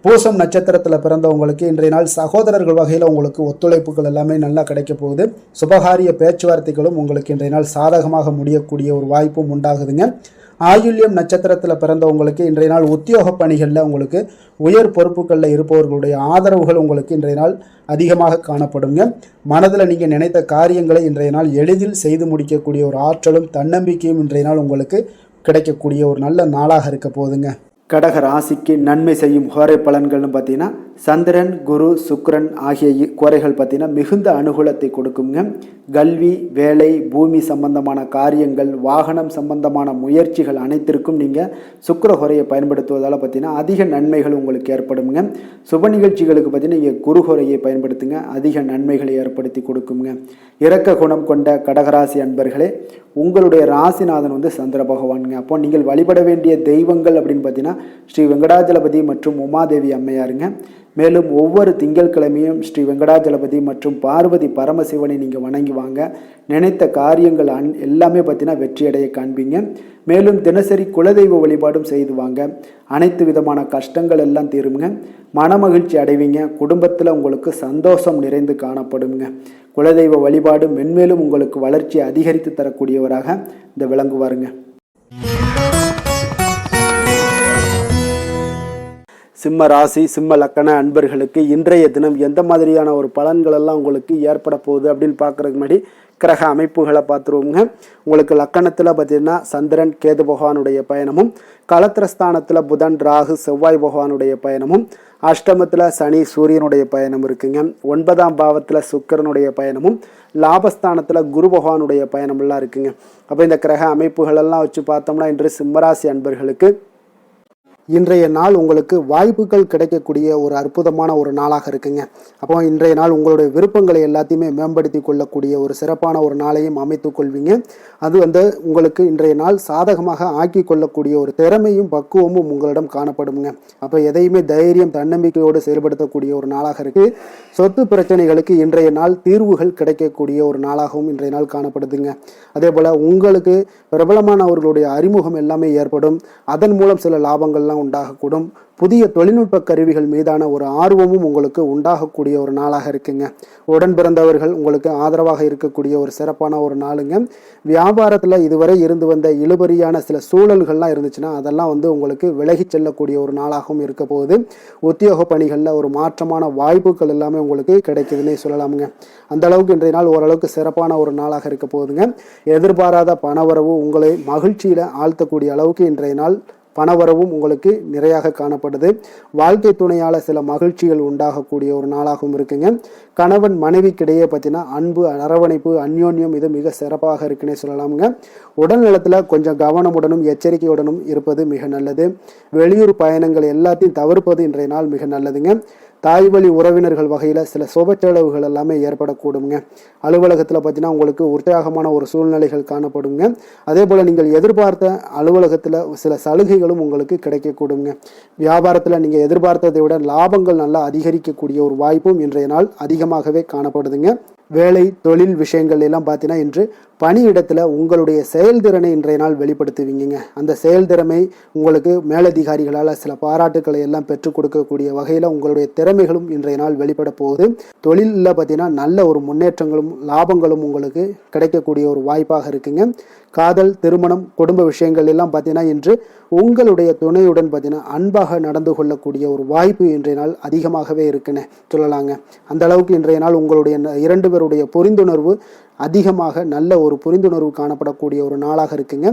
பூசம் நட்சத்திரத்தில் பிறந்தவங்களுக்கு இன்றைய நாள் சகோதரர்கள் வகையில் உங்களுக்கு ஒத்துழைப்புகள் எல்லாமே நல்லா கிடைக்க போகுது. சுபகாரிய பேச்சுவார்த்தைகளும் உங்களுக்கு இன்றைய நாள் சாதகமாக முடியக்கூடிய ஒரு வாய்ப்பும் உண்டாகுதுங்க. ஆயுள்யம் நட்சத்திரத்தில் பிறந்தவங்களுக்கு இன்றைய நாள் உத்தியோக பணிகளில் உங்களுக்கு உயர் பொறுப்புகளில் இருப்பவர்களுடைய ஆதரவுகள் உங்களுக்கு இன்றைய நாள் அதிகமாக காணப்படுங்க. மனதில் நீங்கள் நினைத்த காரியங்களை இன்றைய நாள் எளிதில் செய்து முடிக்கக்கூடிய ஒரு ஆற்றலும் தன்னம்பிக்கையும் இன்றைய நாள் உங்களுக்கு கிடைக்கக்கூடிய ஒரு நல்ல நாளாக இருக்க போகுதுங்க. கடக ராசிக்கு நன்மை செய்யும் ஹோரை பலன்கள்னு பார்த்தீங்கன்னா சந்திரன், குரு, சுக்கிரன் ஆகிய கோரைகள் பார்த்தீங்கன்னா மிகுந்த அனுகூலத்தை கொடுக்குங்க. கல்வி, வேலை, பூமி சம்பந்தமான காரியங்கள், வாகனம் சம்பந்தமான முயற்சிகள் அனைத்திற்கும் நீங்கள் சுக்கிர ஹோரையை பயன்படுத்துவதால் பார்த்தீங்கன்னா அதிக நன்மைகள் உங்களுக்கு ஏற்படுங்க. சுப நிகழ்ச்சிகளுக்கு பார்த்தீங்கன்னா நீங்கள் குரு ஹோரையை பயன்படுத்துங்க, அதிக நன்மைகளை ஏற்படுத்தி கொடுக்குங்க. இரக்க குணம் கொண்ட கடகராசி அன்பர்களே, உங்களுடைய ராசிநாதன் வந்து சந்திர பகவானுங்க. அப்போ நீங்கள் வழிபட வேண்டிய தெய்வங்கள் அப்படின்னு பார்த்தீங்கன்னா ஸ்ரீ வெங்கடாஜலபதி மற்றும் உமாதேவி அம்மையாருங்க. மேலும் ஒவ்வொரு திங்கட்கிழமையும் ஸ்ரீ வெங்கடாஜலபதி மற்றும் பார்வதி பரமசிவனை நீங்கள் வணங்கி வாங்க. நினைத்த காரியங்கள் எல்லாமே பார்த்தீங்கன்னா வெற்றியடைய காண்பீங்க. மேலும் தினசரி குலதெய்வ வழிபாடும் செய்து வாங்க. அனைத்து விதமான கஷ்டங்கள் எல்லாம் தீருங்க. மனமகிழ்ச்சி அடைவீங்க. குடும்பத்தில் உங்களுக்கு சந்தோஷம் நிறைந்து காணப்படுங்க. குலதெய்வ வழிபாடு மென்மேலும் உங்களுக்கு வளர்ச்சியை அதிகரித்து தரக்கூடியவராக இந்த விளங்குவாருங்க. சிம்ம ராசி, சிம்ம லக்கண அன்பர்களுக்கு இன்றைய தினம் எந்த மாதிரியான ஒரு பலன்கள் எல்லாம் உங்களுக்கு ஏற்பட போகுது அப்படின்னு பார்க்குறதுக்கு முன்னாடி கிரக அமைப்புகளை பார்த்துருவோங்க. உங்களுக்கு லக்கணத்தில் பார்த்தீங்கன்னா சந்திரன், கேது பகவானுடைய பயணமும், களத்திரஸ்தானத்தில் புதன், ராகு, செவ்வாய் பகவானுடைய பயணமும், அஷ்டமத்தில் சனி, சூரியனுடைய பயணம் இருக்குங்க. 9ஆம் பாவத்தில் சுக்கிரனுடைய பயணமும், லாபஸ்தானத்தில் குரு பகவானுடைய பயணமெல்லாம் இருக்குங்க. அப்போ இந்த கிரக அமைப்புகளெல்லாம் வச்சு பார்த்தோம்னா இன்று சிம்மராசி அன்பர்களுக்கு இன்றைய நாள் உங்களுக்கு வாய்ப்புகள் கிடைக்கக்கூடிய ஒரு அற்புதமான ஒரு நாளாக இருக்குங்க. அப்போ இன்றைய நாள் உங்களுடைய விருப்பங்களை எல்லாத்தையுமே மேம்படுத்தி கொள்ளக்கூடிய ஒரு சிறப்பான ஒரு நாளையும் அமைத்து கொள்வீங்க. அது உங்களுக்கு இன்றைய நாள் சாதகமாக ஆக்கி கொள்ளக்கூடிய ஒரு திறமையும் பக்குவமும் உங்களிடம் காணப்படுங்க. அப்போ எதையுமே தைரியம், தன்னம்பிக்கையோடு செயல்படுத்தக்கூடிய ஒரு நாளாக இருக்கு. சொத்து பிரச்சனைகளுக்கு இன்றைய நாள் தீர்வுகள் கிடைக்கக்கூடிய ஒரு நாளாகவும் இன்றைய நாள் காணப்படுதுங்க. அதே போல் உங்களுக்கு பிரபலமானவர்களுடைய அறிமுகம் எல்லாமே ஏற்படும். அதன் மூலம் சில லாபங்கள்லாம் உண்டாகக்கூடும். புதிய தொழில்நுட்ப கருவிகள் மீதான ஒரு ஆர்வமும் உங்களுக்கு உண்டாகக்கூடிய ஒரு நாளாக இருக்குங்க. உடன் பிறந்தவர்கள் உங்களுக்கு ஆதரவாக இருக்கக்கூடிய ஒரு சிறப்பான ஒரு நாளுங்க. வியாபாரத்தில் இதுவரை இருந்து வந்த இழுபறியான சில சூழல்கள்லாம் இருந்துச்சுன்னா அதெல்லாம் உங்களுக்கு விலகி செல்லக்கூடிய ஒரு நாளாகவும் இருக்க போகுது. உத்தியோக பணிகளில் ஒரு மாற்றமான வாய்ப்புகள் எல்லாமே உங்களுக்கு கிடைக்குதுன்னே சொல்லலாமுங்க. அந்த அளவுக்கு இன்றைய நாள் ஓரளவுக்கு சிறப்பான ஒரு நாளாக இருக்க போகுதுங்க. எதிர்பாராத பணவரவு உங்களை மகிழ்ச்சியில் ஆழ்த்தக்கூடிய அளவுக்கு இன்றைய நாள் பணவரவும் உங்களுக்கு நிறையாக காணப்படுது. வாழ்க்கை துணையால் சில மகிழ்ச்சிகள் உண்டாகக்கூடிய ஒரு நாளாகவும் இருக்குங்க. கணவன் மனைவிக்கிடையே பார்த்தீங்கன்னா அன்பு, அரவணைப்பு, அந்யோன்யம் இது மிக சிறப்பாக இருக்குன்னே சொல்லலாமுங்க. உடல் நலத்தில் கொஞ்சம் கவனமுடனும் எச்சரிக்கையுடனும் இருப்பது மிக நல்லது. வெளியூர் பயணங்கள் எல்லாத்தையும் தவிர்ப்பது இன்றைய நாள் மிக நல்லதுங்க. தாய் வழி உறவினர்கள் வகையில் சில சுப செலவுகள் எல்லாமே ஏற்படக்கூடுங்க. அலுவலகத்தில் பார்த்தீங்கன்னா உங்களுக்கு உற்சாகமான ஒரு சூழ்நிலைகள் காணப்படுங்க. அதே போல் நீங்கள் எதிர்பார்த்த அலுவலகத்தில் சில சலுகைகளும் உங்களுக்கு கிடைக்கக்கூடுங்க. வியாபாரத்தில் நீங்கள் எதிர்பார்த்ததை விட லாபங்கள் நல்லா அதிகரிக்கக்கூடிய ஒரு வாய்ப்பும் இன்றைய நாள் அதிகமாகவே காணப்படுதுங்க. வேலை, தொழில் விஷயங்கள் எல்லாம் பார்த்தீங்கன்னா இன்று பணியிடத்தில் உங்களுடைய செயல்திறனை இன்றைய நாள் வெளிப்படுத்துவீங்க. அந்த செயல்திறமை உங்களுக்கு மேலதிகாரிகளால் சில பாராட்டுக்களை எல்லாம் பெற்றுக் கொடுக்கக்கூடிய வகையில் உங்களுடைய திறமைகளும் இன்றைய நாள் வெளிப்பட போகுது. தொழிலில் பார்த்தீங்கன்னா நல்ல ஒரு முன்னேற்றங்களும் லாபங்களும் உங்களுக்கு கிடைக்கக்கூடிய ஒரு வாய்ப்பாக இருக்குங்க. காதல், திருமணம், குடும்ப விஷயங்கள் எல்லாம் பார்த்தீங்கன்னா இன்று உங்களுடைய துணையுடன் பார்த்தீங்கன்னா அன்பாக நடந்து கொள்ளக்கூடிய ஒரு வாய்ப்பு இன்றைய நாள் அதிகமாகவே இருக்குன்னு சொல்லலாங்க. அந்த அளவுக்கு இன்றைய நாள் உங்களுடைய 2 பேருடைய புரிந்துணர்வு அதிகமாக நல்ல ஒரு புரிந்துணர்வு காணப்படக்கூடிய ஒரு நாளாக இருக்குங்க.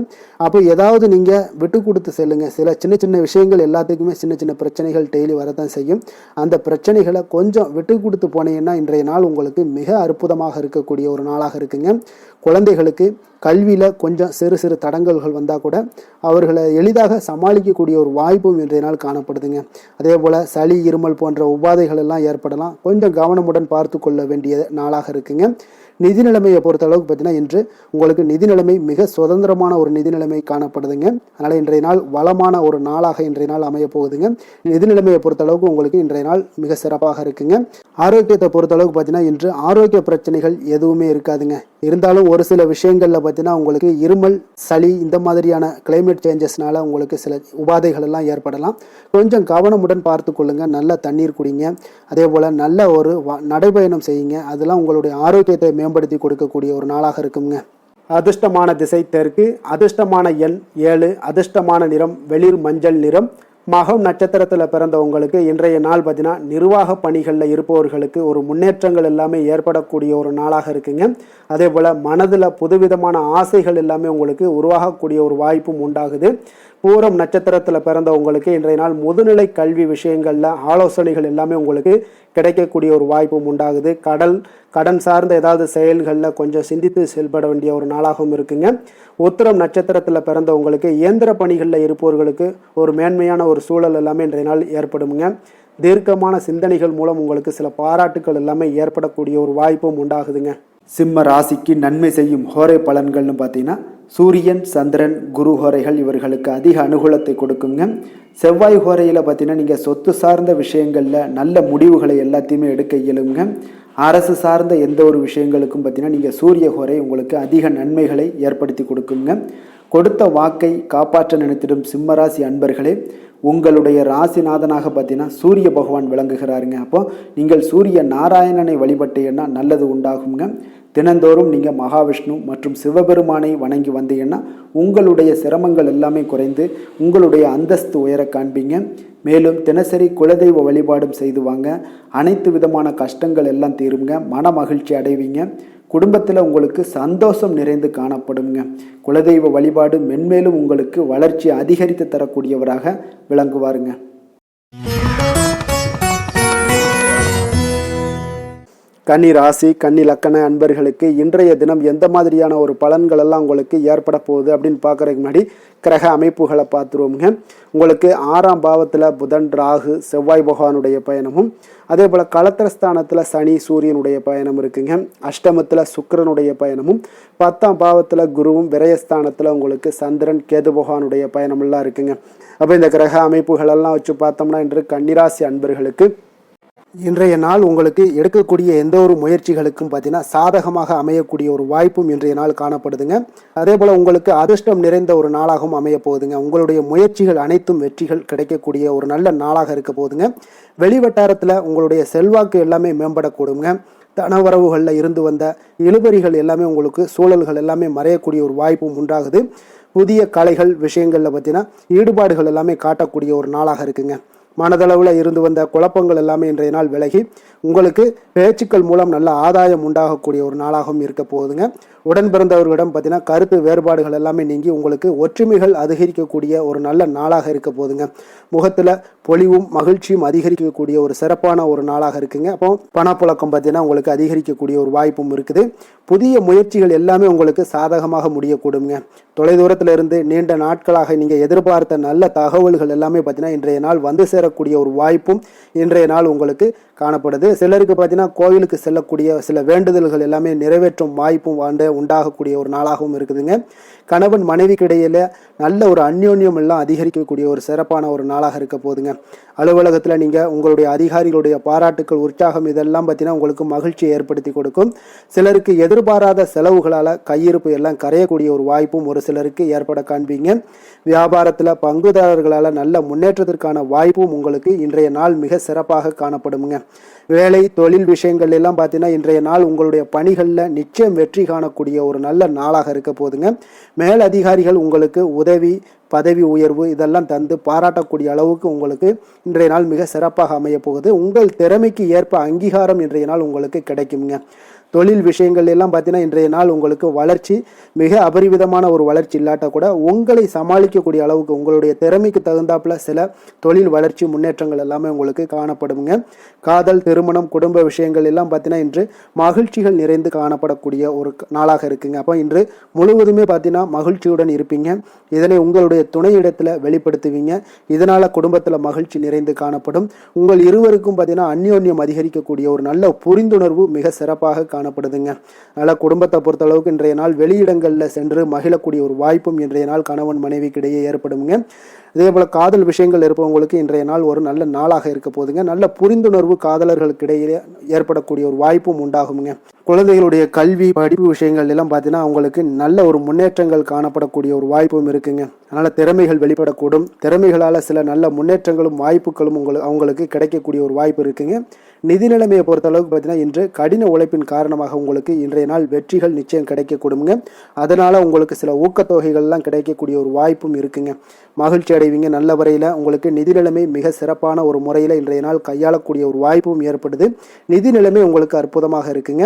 அப்போ ஏதாவது நீங்கள் விட்டு கொடுத்து செல்லுங்க. சில சின்ன சின்ன விஷயங்கள் எல்லாத்துக்குமே சின்ன சின்ன பிரச்சனைகள் டெய்லி வரதான் செய்யும். அந்த பிரச்சனைகளை கொஞ்சம் விட்டு கொடுத்து போனீங்கன்னா இன்றைய நாள் உங்களுக்கு மிக அற்புதமாக இருக்கக்கூடிய ஒரு நாளாக இருக்குங்க. குழந்தைகளுக்கு கல்வியில் கொஞ்சம் சிறு சிறு தடங்கல்கள் வந்தால் கூட அவர்களை எளிதாக சமாளிக்கக்கூடிய ஒரு வாய்ப்பும் இன்றைய நாள் காணப்படுதுங்க. அதே போல் சளி இருமல் போன்ற உபாதைகள் எல்லாம் ஏற்படலாம். கொஞ்சம் கவனமுடன் பார்த்து கொள்ள வேண்டிய நாளாக இருக்குங்க. நிதி நிலைமையை பொறுத்த அளவுக்கு பார்த்தீங்கன்னா இன்று உங்களுக்கு நிதி நிலைமை மிக சுதந்திரமான ஒரு நிதி நிலைமை காணப்படுதுங்க. அதனால் இன்றைய நாள் வளமான ஒரு நாளாக இன்றைய நாள் அமைய போகுதுங்க. நிதி நிலைமையை பொறுத்த அளவுக்கு உங்களுக்கு இன்றைய நாள் மிக சிறப்பாக இருக்குங்க. ஆரோக்கியத்தை பொறுத்த அளவுக்கு பார்த்தீங்கன்னா இன்று ஆரோக்கிய பிரச்சனைகள் எதுவுமே இருக்காதுங்க. இருந்தாலும் ஒரு சில விஷயங்களில் பார்த்தீங்கன்னா உங்களுக்கு இருமல் சளி இந்த மாதிரியான கிளைமேட் சேஞ்சஸ்னால உங்களுக்கு சில உபாதைகள் எல்லாம் ஏற்படலாம். கொஞ்சம் கவனமுடன் பார்த்து கொள்ளுங்க. நல்ல தண்ணீர் குடிங்க. அதே போல் நல்ல ஒரு நடைபயணம் செய்யுங்க. அதெல்லாம் உங்களுடைய ஆரோக்கியத்தை மேம்படுத்தி கொடுக்கக்கூடிய ஒரு நாளாக இருக்குங்க. அதிர்ஷ்டமான திசை தெற்கு, அதிர்ஷ்டமான எண் 7, அதிர்ஷ்டமான நிறம் வெளிர் மஞ்சள் நிறம். மகம் நட்சத்திரத்தில் பிறந்தவங்களுக்கு இன்றைய நாள் பார்த்தீங்கன்னா நிர்வாக பணிகளில் இருப்பவர்களுக்கு ஒரு முன்னேற்றங்கள் எல்லாமே ஏற்படக்கூடிய ஒரு நாளாக இருக்குங்க. அதே போல் மனதில் புதுவிதமான ஆசைகள் எல்லாமே உங்களுக்கு உருவாகக்கூடிய ஒரு வாய்ப்பும் உண்டாகுது. பூரம் நட்சத்திரத்தில் பிறந்தவங்களுக்கு இன்றைய நாள் முதுநிலை கல்வி விஷயங்களில் ஆலோசனைகள் எல்லாமே உங்களுக்கு கிடைக்கக்கூடிய ஒரு வாய்ப்பும் உண்டாகுது. கடன் சார்ந்த ஏதாவது செயல்களில் கொஞ்சம் சிந்தித்து செயல்பட வேண்டிய ஒரு நாளாகவும் இருக்குங்க. உத்திரம் நட்சத்திரத்தில் பிறந்தவங்களுக்கு இயந்திர பணிகளில் இருப்பவர்களுக்கு ஒரு மேன்மையான ஒரு சூழல் எல்லாமே இன்றைய நாள் ஏற்படுங்க. தீர்க்கமான சிந்தனைகள் மூலம் உங்களுக்கு சில பாராட்டுக்கள் எல்லாமே ஏற்படக்கூடிய ஒரு வாய்ப்பும் உண்டாகுதுங்க. சிம்ம ராசிக்கு நன்மை செய்யும் ஹோரை பலன்கள்னு பார்த்தீங்கன்னா சூரியன் சந்திரன் குரு ஹோரைகள் இவர்களுக்கு அதிக அனுகூலத்தை கொடுக்குங்க. செவ்வாய் ஹோரையில் பார்த்தீங்கன்னா நீங்கள் சொத்து சார்ந்த விஷயங்களில் நல்ல முடிவுகளை எல்லாத்தையுமே எடுக்க இயலுங்க. அரசு சார்ந்த எந்த ஒரு விஷயங்களுக்கும் பார்த்தீங்கன்னா நீங்கள் சூரிய ஹோரை உங்களுக்கு அதிக நன்மைகளை ஏற்படுத்தி கொடுக்குங்க. கொடுத்த வாக்கை காப்பாற்ற நினைத்திடும் சிம்மராசி அன்பர்களே, உங்களுடைய ராசிநாதனாக பார்த்தீங்கன்னா சூரிய பகவான் விளங்குகிறாருங்க. அப்போ நீங்கள் சூரிய நாராயணனை வழிபட்டீங்கன்னா நல்லது உண்டாகுங்க. தினந்தோறும் நீங்கள் மகாவிஷ்ணு மற்றும் சிவபெருமானை வணங்கி வந்தீங்கன்னா உங்களுடைய சிரமங்கள் எல்லாமே குறைந்து உங்களுடைய அந்தஸ்து உயர காண்பீங்க. மேலும் தினசரி குலதெய்வ வழிபாடும் செய்து வாங்க. அனைத்து விதமான கஷ்டங்கள் எல்லாம் தீருங்க. மன மகிழ்ச்சி அடைவீங்க. குடும்பத்தில் உங்களுக்கு சந்தோஷம் நிறைந்து காணப்படுங்க. குலதெய்வ வழிபாடு மென்மேலும் உங்களுக்கு வளர்ச்சி அதிகரித்து தரக்கூடியவராக விளங்குவாருங்க. கன்னி ராசி கன்னி லக்கண அன்பர்களுக்கு இன்றைய தினம் எந்த மாதிரியான ஒரு பலன்கள் எல்லாம் உங்களுக்கு ஏற்பட போகுது அப்படின்னு பார்க்கறதுக்கு முன்னாடி கிரக அமைப்புகளை பார்த்துருவோங்க. உங்களுக்கு 6ஆம் பாவத்தில் புதன் ராகு செவ்வாய் பகவானுடைய பயணமும், அதே போல் களத்திரஸ்தானத்தில் சனி சூரியனுடைய பயணம் இருக்குங்க. அஷ்டமத்தில் சுக்கிரனுடைய பயணமும், 10ஆம் பாவத்தில் குருவும், விரயஸ்தானத்தில் உங்களுக்கு சந்திரன் கேது பகவானுடைய பயணமெல்லாம் இருக்குங்க. அப்போ இந்த கிரக அமைப்புகளெல்லாம் வச்சு பார்த்தோம்னா இன்று கன்னிராசி அன்பர்களுக்கு இன்றைய நாள் உங்களுக்கு எடுக்கக்கூடிய எந்த ஒரு முயற்சிகளுக்கும் பார்த்தீங்கன்னா சாதகமாக அமையக்கூடிய ஒரு வாய்ப்பும் இன்றைய நாள் காணப்படுதுங்க. அதே போல் உங்களுக்கு அதிர்ஷ்டம் நிறைந்த ஒரு நாளாகவும் அமைய போகுதுங்க. உங்களுடைய முயற்சிகள் அனைத்தும் வெற்றிகள் கிடைக்கக்கூடிய ஒரு நல்ல நாளாக இருக்க போகுதுங்க. வெளிவட்டாரத்தில் உங்களுடைய செல்வாக்கு எல்லாமே மேம்படக்கூடுங்க. தனவரவுகளில் இருந்து வந்த இழுபறிகள் எல்லாமே உங்களுக்கு சூழல்கள் எல்லாமே மறையக்கூடிய ஒரு வாய்ப்பும் உண்டாகுது. புதிய கலைகள் விஷயங்களில் பார்த்தீங்கன்னா ஈடுபாடுகள் எல்லாமே காட்டக்கூடிய ஒரு நாளாக இருக்குங்க. மனதளவில் இருந்து வந்த குழப்பங்கள் எல்லாமே இன்றைய நாள் விலகி உங்களுக்கு பேச்சுக்கள் மூலம் நல்ல ஆதாயம் உண்டாகக்கூடிய ஒரு நாளாகவும் இருக்க போகுதுங்க. உடன் பிறந்தவர்களிடம் பார்த்தீங்கன்னா கருத்து வேறுபாடுகள் எல்லாமே நீங்கி உங்களுக்கு ஒற்றுமைகள் அதிகரிக்கக்கூடிய ஒரு நல்ல நாளாக இருக்க போகுதுங்க. முகத்தில் பொலிவும் மகிழ்ச்சியும் அதிகரிக்கக்கூடிய ஒரு சிறப்பான ஒரு நாளாக இருக்குங்க. அப்போ பணப்புழக்கம் பார்த்தீங்கன்னா உங்களுக்கு அதிகரிக்கக்கூடிய ஒரு வாய்ப்பும் இருக்குது. புதிய முயற்சிகள் எல்லாமே உங்களுக்கு சாதகமாக முடியக்கூடுங்க. தொலைதூரத்தில் இருந்து நீண்ட நாட்களாக நீங்கள் எதிர்பார்த்த நல்ல தகவல்கள் எல்லாமே பார்த்தீங்கன்னா இன்றைய நாள் வந்து சேரக்கூடிய ஒரு வாய்ப்பும் இன்றைய நாள் உங்களுக்கு காணப்படுது. சிலருக்கு பார்த்தீங்கன்னா கோவிலுக்கு செல்லக்கூடிய சில வேண்டுதல்கள் எல்லாமே நிறைவேற்றும் வாய்ப்பும் உண்டாகக்கூடிய ஒரு நாளாகவும் இருக்குதுங்க. கணவன் மனைவிக்கு இடையில நல்ல ஒரு அந்யோன்யம் எல்லாம் அதிகரிக்கக்கூடிய ஒரு சிறப்பான ஒரு நாளாக இருக்க போகுதுங்க. அலுவலகத்தில் நீங்கள் உங்களுடைய அதிகாரிகளுடைய பாராட்டுக்கள் உற்சாகம் இதெல்லாம் பார்த்தீங்கன்னா உங்களுக்கு மகிழ்ச்சியை ஏற்படுத்தி கொடுக்கும். சிலருக்கு எதிர்பாராத செலவுகளால் கையிருப்பு எல்லாம் கரையக்கூடிய ஒரு வாய்ப்பும் ஒரு சிலருக்கு ஏற்பட காண்பீங்க. வியாபாரத்தில் பங்குதாரர்களால் நல்ல முன்னேற்றத்திற்கான வாய்ப்பும் உங்களுக்கு இன்றைய நாள் மிக சிறப்பாக காணப்படுங்க. வேலை தொழில் விஷயங்கள் எல்லாம் பார்த்தீங்கன்னா இன்றைய நாள் உங்களுடைய பணிகளில் நிச்சயம் வெற்றி காணக்கூடிய ஒரு நல்ல நாளாக இருக்க போகுதுங்க. மேல் அதிகாரிகள் உங்களுக்கு உதவி பதவி உயர்வு இதெல்லாம் தந்து பாராட்டக்கூடிய அளவுக்கு உங்களுக்கு இன்றைய நாள் மிக சிறப்பாக அமைய போகுது. உங்கள் திறமைக்கு ஏற்ப அங்கீகாரம் இன்றைய நாள் உங்களுக்கு கிடைக்குங்க. தொழில் விஷயங்கள் எல்லாம் பார்த்தீங்கன்னா இன்றைய நாள் உங்களுக்கு வளர்ச்சி மிக அபரிவிதமான ஒரு வளர்ச்சி இல்லாட்ட கூட உங்களை சமாளிக்கக்கூடிய அளவுக்கு உங்களுடைய திறமைக்கு தகுந்தாப்புல சில தொழில் வளர்ச்சி முன்னேற்றங்கள் எல்லாமே உங்களுக்கு காணப்படுங்க. காதல், திருமணம், குடும்ப விஷயங்கள் எல்லாம் பார்த்தீங்கன்னா இன்று மகிழ்ச்சிகள் நிறைந்து காணப்படக்கூடிய ஒரு நாளாக இருக்குங்க. அப்போ இன்று முழுவதுமே பார்த்தீங்கன்னா மகிழ்ச்சியுடன் இருப்பீங்க. இதனை உங்களுடைய துணையிடத்துல வெளிப்படுத்துவீங்க. இதனால குடும்பத்துல மகிழ்ச்சி நிறைந்து காணப்படும். உங்கள் இருவருக்கும் பார்த்தீங்கன்னா அந்யோன்யம் அதிகரிக்கக்கூடிய ஒரு நல்ல புரிந்துணர்வு மிக சிறப்பாக காணப்படுதுங்க. அதனால குடும்பத்தை பொறுத்த அளவுக்கு இன்றைய நாள் வெளியிடங்கள்ல சென்று மகிழக்கூடிய ஒரு வாய்ப்பும் இன்றைய நாள் கணவன் மனைவிக்கு இடையே ஏற்படுங்க. அதே போல காதல் விஷயங்கள் இருப்பவங்களுக்கு இன்றைய நாள் ஒரு நல்ல நாளாக இருக்க போதுங்க. நல்ல புரிந்துணர்வு காதலர்களுக்கு இடையே ஏற்படக்கூடிய ஒரு வாய்ப்பும் உண்டாகுங்க. குழந்தைகளுடைய கல்வி படிப்பு விஷயங்கள் எல்லாம் பார்த்தீங்கன்னா அவங்களுக்கு நல்ல ஒரு முன்னேற்றங்கள் காணப்படக்கூடிய ஒரு வாய்ப்பும் இருக்குங்க. அதனால திறமைகள் வெளிப்படக்கூடும். திறமைகளால சில நல்ல முன்னேற்றங்களும் வாய்ப்புகளும் அவங்களுக்கு கிடைக்கக்கூடிய ஒரு வாய்ப்பு இருக்குங்க. நிதி நிலைமையை பொறுத்த அளவுக்கு பார்த்தீங்கன்னா இன்று கடின உழைப்பின் காரணமாக உங்களுக்கு இன்றைய நாள் வெற்றிகள் நிச்சயம் கிடைக்கக்கூடுங்க. அதனால உங்களுக்கு சில ஊக்கத்தொகைகள்லாம் கிடைக்கக்கூடிய ஒரு வாய்ப்பும் இருக்குங்க. மகிழ்ச்சி அடைவீங்க. நல்ல வரையில் உங்களுக்கு நிதி நிலைமை மிக சிறப்பான ஒரு முறையில் இன்றைய நாள் கையாளக்கூடிய ஒரு வாய்ப்பும் ஏற்படுது. நிதி நிலைமை உங்களுக்கு அற்புதமாக இருக்குங்க.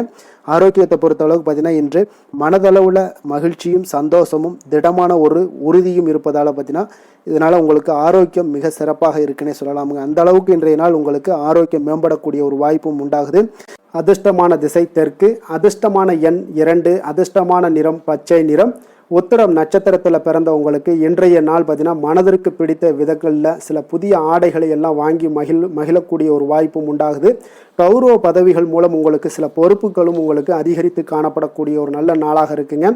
ஆரோக்கியத்தை பொறுத்த அளவுக்கு பார்த்தீங்கன்னா இன்று மனதளவுல மகிழ்ச்சியும் சந்தோஷமும் திடமான ஒரு உறுதியும் இருப்பதால் பார்த்தீங்கன்னா இதனால உங்களுக்கு ஆரோக்கியம் மிக சிறப்பாக இருக்குன்னே சொல்லலாமுங்க. அந்த அளவுக்கு இன்றைய நாள் உங்களுக்கு ஆரோக்கியம் மேம்படக்கூடிய ஒரு வாய்ப்பும் உண்டாகுது. அதிர்ஷ்டமான திசை தெற்கு, அதிர்ஷ்டமான எண் 2, அதிர்ஷ்டமான நிறம் பச்சை நிறம். உத்திரம் நட்சத்திரத்தில் பிறந்தவங்களுக்கு இன்றைய நாள் பார்த்தீங்கன்னா மனதிற்கு பிடித்த விதங்களில் சில புதிய ஆடைகளை எல்லாம் வாங்கி மகிழக்கூடிய ஒரு வாய்ப்பும் உண்டாகுது. கௌரவ பதவிகள் மூலம் உங்களுக்கு சில பொறுப்புகளும் உங்களுக்கு அதிகரித்து காணப்படக்கூடிய ஒரு நல்ல நாளாக இருக்குங்க.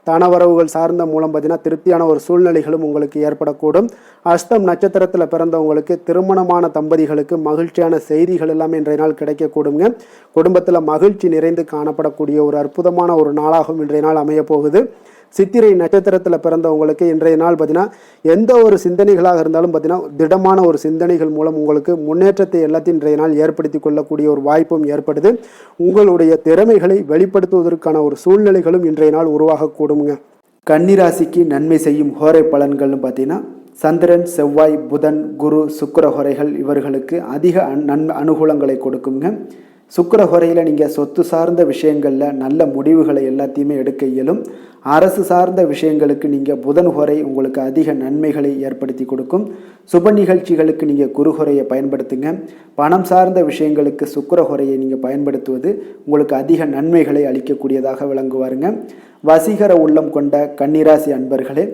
தனவரவுகள் சார்ந்த மூலம் பார்த்தீங்கன்னா திருப்தியான ஒரு சூழ்நிலைகளும் உங்களுக்கு ஏற்படக்கூடும். அஸ்தம் நட்சத்திரத்தில் பிறந்தவங்களுக்கு திருமணமான தம்பதிகளுக்கு மகிழ்ச்சியான செய்திகள் எல்லாமே இன்றைய நாள் கிடைக்கக்கூடுங்க. குடும்பத்தில் மகிழ்ச்சி நிறைந்து காணப்படக்கூடிய ஒரு அற்புதமான ஒரு நாளாகவும் இன்றைய நாள் அமைய போகுது. சித்திரை நட்சத்திரத்தில் பிறந்தவங்களுக்கு இன்றைய நாள் பார்த்தீங்கன்னா எந்த ஒரு சிந்தனைகளாக இருந்தாலும் பார்த்தீங்கன்னா திடமான ஒரு சிந்தனைகள் மூலம் உங்களுக்கு முன்னேற்றத்தை எல்லாத்தையும் இன்றைய நாள் ஏற்படுத்தி கொள்ளக்கூடிய ஒரு வாய்ப்பும் ஏற்படுது. உங்களுடைய திறமைகளை வெளிப்படுத்துவதற்கான ஒரு சூழ்நிலைகளும் இன்றைய நாள் உருவாகக்கூடுங்க. கன்னிராசிக்கு நன்மை செய்யும் ஹோரை பலன்கள்னு பார்த்தீங்கன்னா சந்திரன், செவ்வாய், புதன், குரு, சுக்கிர ஹோரைகள் இவர்களுக்கு அதிக அனுகூலங்களை கொடுக்குங்க. சுக்கிர ஹோரையில் நீங்கள் சொத்து சார்ந்த விஷயங்களில் நல்ல முடிவுகளை எல்லாத்தையுமே எடுக்க இயலும். அரசு சார்ந்த விஷயங்களுக்கு நீங்கள் புதன் ஹோரை உங்களுக்கு அதிக நன்மைகளை ஏற்படுத்தி கொடுக்கும். சுப நிகழ்ச்சிகளுக்கு நீங்கள் குரு ஹோரையை பயன்படுத்துங்க. பணம் சார்ந்த விஷயங்களுக்கு சுக்கிர ஹோரையை நீங்கள் பயன்படுத்துவது உங்களுக்கு அதிக நன்மைகளை அளிக்கக்கூடியதாக விளங்குவாருங்க. வசீகர உள்ளம் கொண்ட கன்னிராசி அன்பர்களே,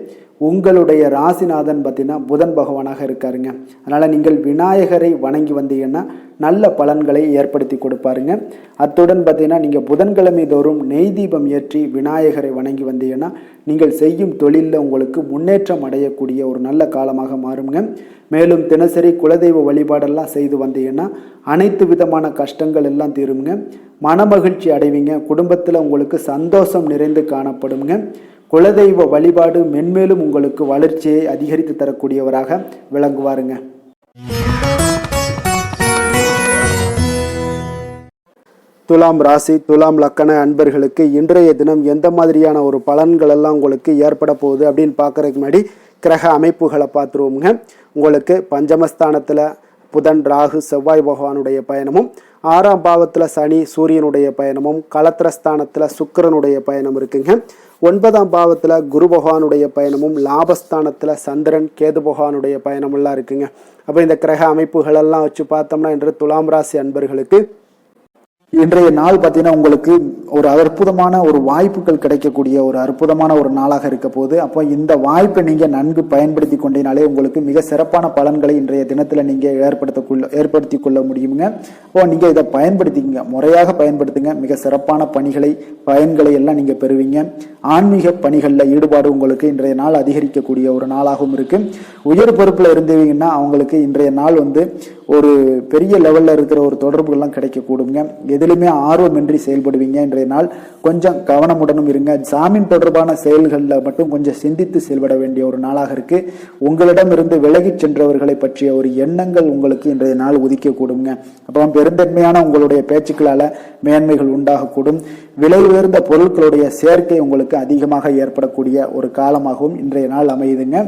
உங்களுடைய ராசிநாதன் பார்த்தீங்கன்னா புதன் பகவானாக இருக்காருங்க. அதனால் நீங்கள் விநாயகரை வணங்கி வந்தீங்கன்னா நல்ல பலன்களை ஏற்படுத்தி கொடுப்பாருங்க. அத்துடன் பார்த்தீங்கன்னா நீங்கள் புதன்கிழமை தோறும் நெய் தீபம் ஏற்றி விநாயகரை வணங்கி வந்தீங்கன்னா நீங்கள் செய்யும் தொழிலில் உங்களுக்கு முன்னேற்றம் அடையக்கூடிய ஒரு நல்ல காலமாக மாறுங்க. மேலும் தினசரி குலதெய்வ வழிபாடெல்லாம் செய்து வந்தீங்கன்னா அனைத்து விதமான கஷ்டங்கள் எல்லாம் தீருங்க. மனமகிழ்ச்சி அடைவீங்க. குடும்பத்தில் உங்களுக்கு சந்தோஷம் நிறைந்து காணப்படுங்க. குலதெய்வ வழிபாடு மென்மேலும் உங்களுக்கு வளர்ச்சியை அதிகரித்து தரக்கூடியவராக விளங்குவாருங்க. துலாம் ராசி, துலாம் லக்கண அன்பர்களுக்கு இன்றைய தினம் எந்த மாதிரியான ஒரு பலன்கள் எல்லாம் உங்களுக்கு ஏற்பட போகுது அப்படின்னு பார்க்கறதுக்கு முன்னாடி கிரக அமைப்புகளை பார்த்துருவோங்க. உங்களுக்கு பஞ்சமஸ்தானத்தில் புதன், ராகு, செவ்வாய் பகவானுடைய பயணமும், 6ஆம் பாவத்தில் சனி, சூரியனுடைய பயணமும், களத்திரஸ்தானத்தில் சுக்கிரனுடைய பயணம் இருக்குங்க. 9ஆம் பாவத்தில் குரு பகவானுடைய பயணமும், லாபஸ்தானத்தில் சந்திரன், கேது பகவானுடைய பயணமெல்லாம் இருக்குங்க. அப்போ இந்த கிரக அமைப்புகளெல்லாம் வச்சு பார்த்தோம்னா இன்று துலாம் ராசி அன்பர்களுக்கு இன்றைய நாள் பார்த்தீங்கன்னா உங்களுக்கு ஒரு அற்புதமான ஒரு வாய்ப்புகள் கிடைக்கக்கூடிய ஒரு அற்புதமான ஒரு நாளாக இருக்க போகுது. அப்போ இந்த வாய்ப்பை நீங்கள் நன்கு பயன்படுத்தி கொண்டீனாலே உங்களுக்கு மிக சிறப்பான பலன்களை இன்றைய தினத்தில் நீங்கள் ஏற்படுத்தி கொள்ள முடியுங்க. அப்போ நீங்கள் இதை பயன்படுத்திக்கங்க, முறையாக பயன்படுத்துங்க. மிக சிறப்பான பயன்களை எல்லாம் நீங்கள் பெறுவீங்க. ஆன்மீக பணிகளில் ஈடுபாடு உங்களுக்கு இன்றைய நாள் அதிகரிக்கக்கூடிய ஒரு நாளாகவும் இருக்கு. உயர் பொறுப்பில் இருந்தீங்கன்னா அவங்களுக்கு இன்றைய நாள் ஒரு பெரிய லெவலில் இருக்கிற ஒரு தொடர்புகள்லாம் கிடைக்கக்கூடுங்க. எதிலுமே ஆர்வமின்றி செயல்படுவீங்க. இன்றைய நாள் கொஞ்சம் கவனமுடனும் இருங்க. ஜாமீன் தொடர்பான செயல்களில் மட்டும் கொஞ்சம் சிந்தித்து செயல்பட வேண்டிய ஒரு நாளாக இருக்கு. உங்களிடம் இருந்து விலகி சென்றவர்களை பற்றிய ஒரு எண்ணங்கள் உங்களுக்கு இன்றைய நாள் உதிக்கக்கூடுங்க. அப்போ பெருந்தன்மையான உங்களுடைய பேச்சுக்களால மேன்மைகள் உண்டாகக்கூடும். விலை உயர்ந்த பொருட்களுடைய சேர்க்கை உங்களுக்கு அதிகமாக ஏற்படக்கூடிய ஒரு காலமாகவும் இன்றைய நாள் அமையுதுங்க.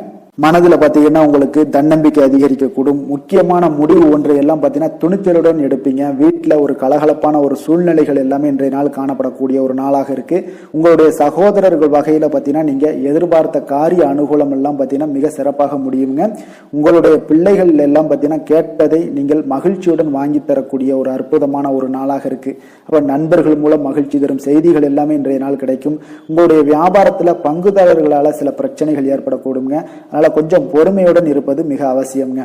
மனதில் பார்த்தீங்கன்னா உங்களுக்கு தன்னம்பிக்கை அதிகரிக்கக்கூடும். முக்கியமான முடிவு ஒன்றை எல்லாம் பார்த்தீங்கன்னா துணிச்சலுடன் எடுப்பீங்க. வீட்டில் ஒரு கலகலப்பான ஒரு சூழ்நிலைகள் எல்லாமே இன்றைய நாள் காணப்படக்கூடிய ஒரு நாளாக இருக்கு. உங்களுடைய சகோதரர்கள் வகையில் பார்த்தீங்கன்னா நீங்க எதிர்பார்த்த காரிய அனுகூலம் எல்லாம் பார்த்தீங்கன்னா மிக சிறப்பாக முடியுங்க. உங்களுடைய பிள்ளைகள் எல்லாம் பார்த்தீங்கன்னா கேட்பதை நீங்கள் மகிழ்ச்சியுடன் வாங்கி தரக்கூடிய ஒரு அற்புதமான ஒரு நாளாக இருக்கு. அப்ப நண்பர்கள் மூலம் மகிழ்ச்சி தரும் செய்திகள் எல்லாமே இன்றைய நாள் கிடைக்கும். உங்களுடைய வியாபாரத்தில் பங்குதாரர்களால் சில பிரச்சனைகள் ஏற்படக்கூடுங்க. அதனால கொஞ்சம் பொறுமையுடன் இருப்பது மிக அவசியம்ங்க.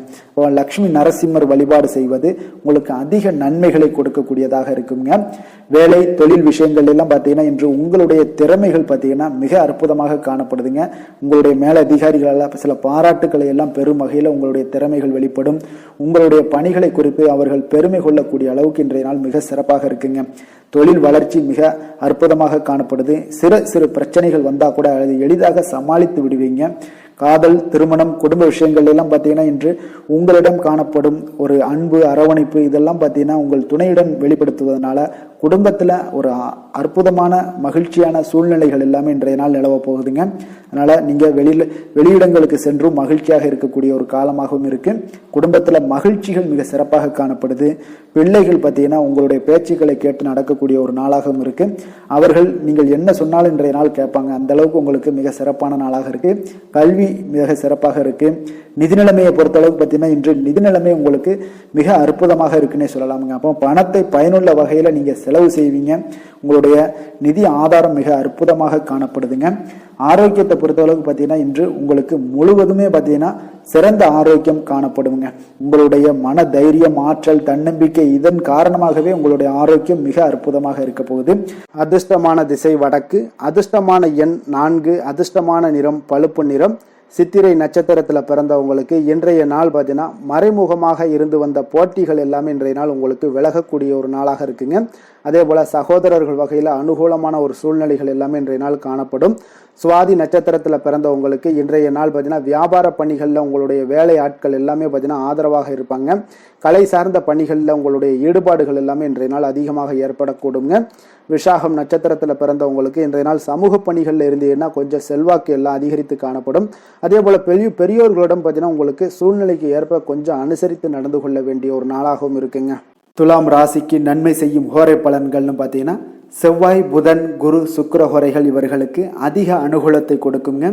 லட்சுமி நரசிம்மர் வழிபாடு செய்வது உங்களுக்கு அதிக நன்மைகளை கொடுக்கக்கூடியதாக இருக்குங்க. வேலை தொழில் விஷயங்கள் எல்லாம் பார்த்தீங்கன்னா இன்று உங்களுடைய திறமைகள் பார்த்தீங்கன்னா மிக அற்புதமாக காணப்படுதுங்க. உங்களுடைய மேலதிகாரிகளால் சில பாராட்டுக்களை எல்லாம் பெரும் வகையில் உங்களுடைய திறமைகள் வெளிப்படும். உங்களுடைய பணிகளை குறித்து அவர்கள் பெருமை கொள்ளக்கூடிய அளவுக்கு இன்றைய நாள் மிக சிறப்பாக இருக்குங்க. தொழில் வளர்ச்சி மிக அற்புதமாக காணப்படுது. சிறு சிறு பிரச்சனைகள் வந்தா கூட அதை எளிதாக சமாளித்து விடுவீங்க. காதல், திருமணம், குடும்ப விஷயங்கள் எல்லாம் பார்த்தீங்கன்னா இன்று உங்களிடம் காணப்படும் ஒரு அன்பு, அரவணைப்பு இதெல்லாம் பார்த்தீங்கன்னா உங்கள் துணையுடன் வெளிப்படுத்துவதனால குடும்பத்தில் ஒரு அற்புதமான மகிழ்ச்சியான சூழ்நிலைகள் எல்லாமே இன்றைய நாள் நிலவ போகுதுங்க. அதனால நீங்க வெளியிடங்களுக்கு சென்றும் மகிழ்ச்சியாக இருக்கக்கூடிய ஒரு காலமாகவும் இருக்கு. குடும்பத்துல மகிழ்ச்சிகள் மிக சிறப்பாக காணப்படுது. பிள்ளைகள் பார்த்தீங்கன்னா உங்களுடைய பேச்சுக்களை கேட்டு நடக்கக்கூடிய ஒரு நாளாகவும் இருக்கு. அவர்கள் நீங்கள் என்ன சொன்னாலும் இன்றைய நாள் கேட்பாங்க. அந்த அளவுக்கு உங்களுக்கு மிக சிறப்பான நாளாக இருக்கு. கல்வி மிக சிறப்பாக இருக்கு. நிதி நிலைமையை பொறுத்தளவுக்கு பார்த்தீங்கன்னா இன்று நிதி நிலைமை உங்களுக்கு மிக அற்புதமாக இருக்குன்னே சொல்லலாமுங்க. அப்போ பணத்தை பயனுள்ள வகையில நீங்க செலவு செய்வீங்க. உங்களுடைய நிதி ஆதாரம் மிக அற்புதமாக காணப்படுதுங்க. ஆரோக்கியத்தை பொறுத்தளவுக்கு பார்த்தீங்கன்னா இன்று உங்களுக்கு முழுவதுமே பார்த்தீங்கன்னா சிறந்த ஆரோக்கியம் காணப்படுங்க. உங்களுடைய மன தைரியம், ஆற்றல், தன்னம்பிக்கை இதன் காரணமாகவே உங்களுடைய ஆரோக்கியம் மிக அற்புதமாக இருக்க போகுது. அதிர்ஷ்டமான திசை வடக்கு, அதிர்ஷ்டமான எண் 4, அதிர்ஷ்டமான நிறம் பழுப்பு நிறம். சித்திரை நட்சத்திரத்தில் பிறந்தவங்களுக்கு இன்றைய நாள் பார்த்தீங்கன்னா மறைமுகமாக இருந்து வந்த போட்டிகள் எல்லாமே இன்றைய நாள் உங்களுக்கு விலகக்கூடிய ஒரு நாளாக இருக்குங்க. அதே போல சகோதரர்கள் வகையில் அனுகூலமான ஒரு சூழ்நிலைகள் எல்லாமே இன்றைய நாள் காணப்படும். சுவாதி நட்சத்திரத்தில் பிறந்தவங்களுக்கு இன்றைய நாள் பார்த்தீங்கன்னா வியாபார பணிகளில் உங்களுடைய வேலை ஆட்கள் எல்லாமே பார்த்தீங்கன்னா ஆதரவாக இருப்பாங்க. கலை சார்ந்த பணிகளில் உங்களுடைய ஈடுபாடுகள் எல்லாமே இன்றைய நாள் அதிகமாக ஏற்படக்கூடுங்க. விசாகம் நட்சத்திரத்தில் பிறந்தவங்களுக்கு இன்றைய நாள் சமூக பணிகளில் இருந்தீங்கன்னா கொஞ்சம் செல்வாக்கு எல்லாம் அதிகரித்து காணப்படும். அதே போல பெரியோர்களிடம் பார்த்தீங்கன்னா உங்களுக்கு சூழ்நிலைக்கு ஏற்ப கொஞ்சம் அனுசரித்து நடந்து கொள்ள வேண்டிய ஒரு நாளாகவும் இருக்குங்க. துலாம் ராசிக்கு நன்மை செய்யும் ஹோரை பலன்கள்னு பார்த்தீங்கன்னா செவ்வாய், புதன், குரு, சுக்கிர ஹோரைகள் இவர்களுக்கு அதிக அனுகூலத்தை கொடுக்குங்க.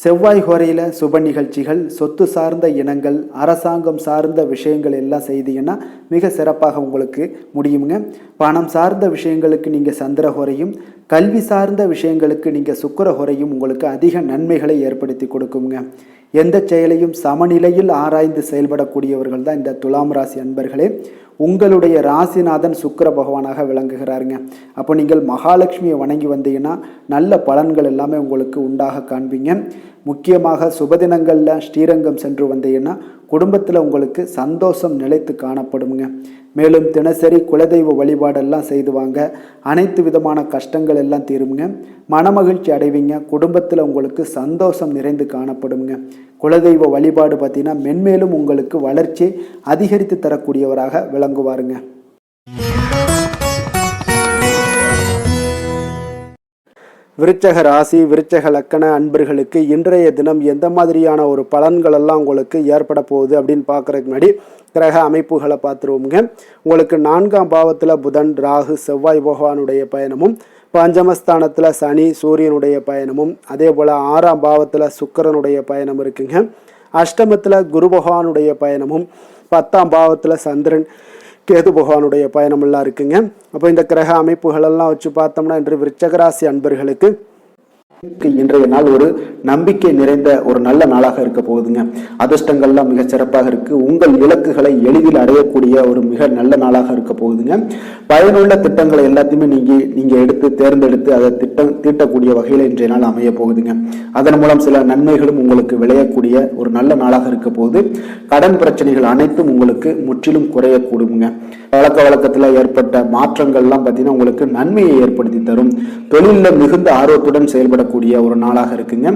செவ்வாய் ஹோரையில் சுப நிகழ்ச்சிகள், சொத்து சார்ந்த இனங்கள், அரசாங்கம் சார்ந்த விஷயங்கள் எல்லாம் செய்தீங்கன்னா மிக சிறப்பாக உங்களுக்கு முடியுங்க. பணம் சார்ந்த விஷயங்களுக்கு நீங்கள் சந்திர ஹோரையும், கல்வி சார்ந்த விஷயங்களுக்கு நீங்கள் சுக்கிர ஹோரையும் உங்களுக்கு அதிக நன்மைகளை ஏற்படுத்தி கொடுக்குங்க. எந்த செயலையும் சமநிலையில் ஆராய்ந்து செயல்படக்கூடியவர்கள் தான் இந்த துலாம் ராசி அன்பர்களே. உங்களுடைய ராசிநாதன் சுக்கிர பகவானாக விளங்குகிறாருங்க. அப்போ நீங்கள் மகாலட்சுமியை வணங்கி வந்தீங்கன்னா நல்ல பலன்கள் எல்லாமே உங்களுக்கு உண்டாக காண்பீங்க. முக்கியமாக சுபதினங்களில் ஸ்ரீரங்கம் சென்று வந்தீங்கன்னா குடும்பத்தில் உங்களுக்கு சந்தோஷம் நிலைத்து காணப்படுங்க. மேலும் தினசரி குலதெய்வ வழிபாடெல்லாம் செய்து வாங்க. அனைத்து விதமான கஷ்டங்கள் எல்லாம் தீருங்க. மனமகிழ்ச்சி அடைவீங்க. குடும்பத்தில் உங்களுக்கு சந்தோஷம் நிறைந்து காணப்படுங்க. குலதெய்வ வழிபாடு பார்த்தீங்கன்னா மென்மேலும் உங்களுக்கு வளர்ச்சி அதிகரித்து தரக்கூடியவராக விளங்குவாருங்க. விருச்சக ராசி, விருச்சக லக்கண அன்பர்களுக்கு இன்றைய தினம் எந்த மாதிரியான ஒரு பலன்கள் எல்லாம் உங்களுக்கு ஏற்பட போகுது அப்படின்னு பார்க்கறதுக்கு முன்னாடி கிரக அமைப்புகளை பார்த்துருவோங்க. உங்களுக்கு 4ஆம் பாவத்தில் புதன், ராகு, செவ்வாய் பகவானுடைய பயணமும், பஞ்சமஸ்தானத்தில் சனி, சூரியனுடைய பயணமும், அதே போல் 6ஆம் பாவத்தில் சுக்கிரனுடைய பயணம் இருக்குங்க. அஷ்டமத்தில் குரு பகவானுடைய பயணமும், 10ஆம் பாவத்தில் சந்திரன், கேது பகவானுடைய பயணமெல்லாம் இருக்குங்க. அப்போ இந்த கிரக அமைப்புகளெல்லாம் வச்சு பார்த்தோம்னா இன்று விருச்சகராசி அன்பர்களுக்கு இன்றைய நாள் ஒரு நம்பிக்கை நிறைந்த ஒரு நல்ல நாளாக இருக்க போகுதுங்க. அதிர்ஷ்டங்கள்லாம் மிக சிறப்பாக இருக்கு. உங்கள் இலக்குகளை எளிதில் அடையக்கூடிய ஒரு மிக நல்ல நாளாக இருக்க போகுதுங்க. பயனுள்ள திட்டங்களை எல்லாத்தையுமே நீங்க எடுத்து தேர்ந்தெடுத்து அதை தீட்டக்கூடிய வகையில் இன்றைய நாள் அமைய போகுதுங்க. அதன் மூலம் சில நன்மைகளும் உங்களுக்கு விளையக்கூடிய ஒரு நல்ல நாளாக இருக்க போகுது. கடன் பிரச்சனைகள் அனைத்தும் உங்களுக்கு முற்றிலும் குறையக்கூடுங்க. பழக்க வழக்கத்தில் ஏற்பட்ட மாற்றங்கள்லாம் பார்த்தீங்கன்னா உங்களுக்கு நன்மையை ஏற்படுத்தி தரும். தொழிலில் மிகுந்த ஆர்வத்துடன் செயல்படக்கூடிய செயல்படக்கூடிய ஒரு நாளாக இருக்குங்க.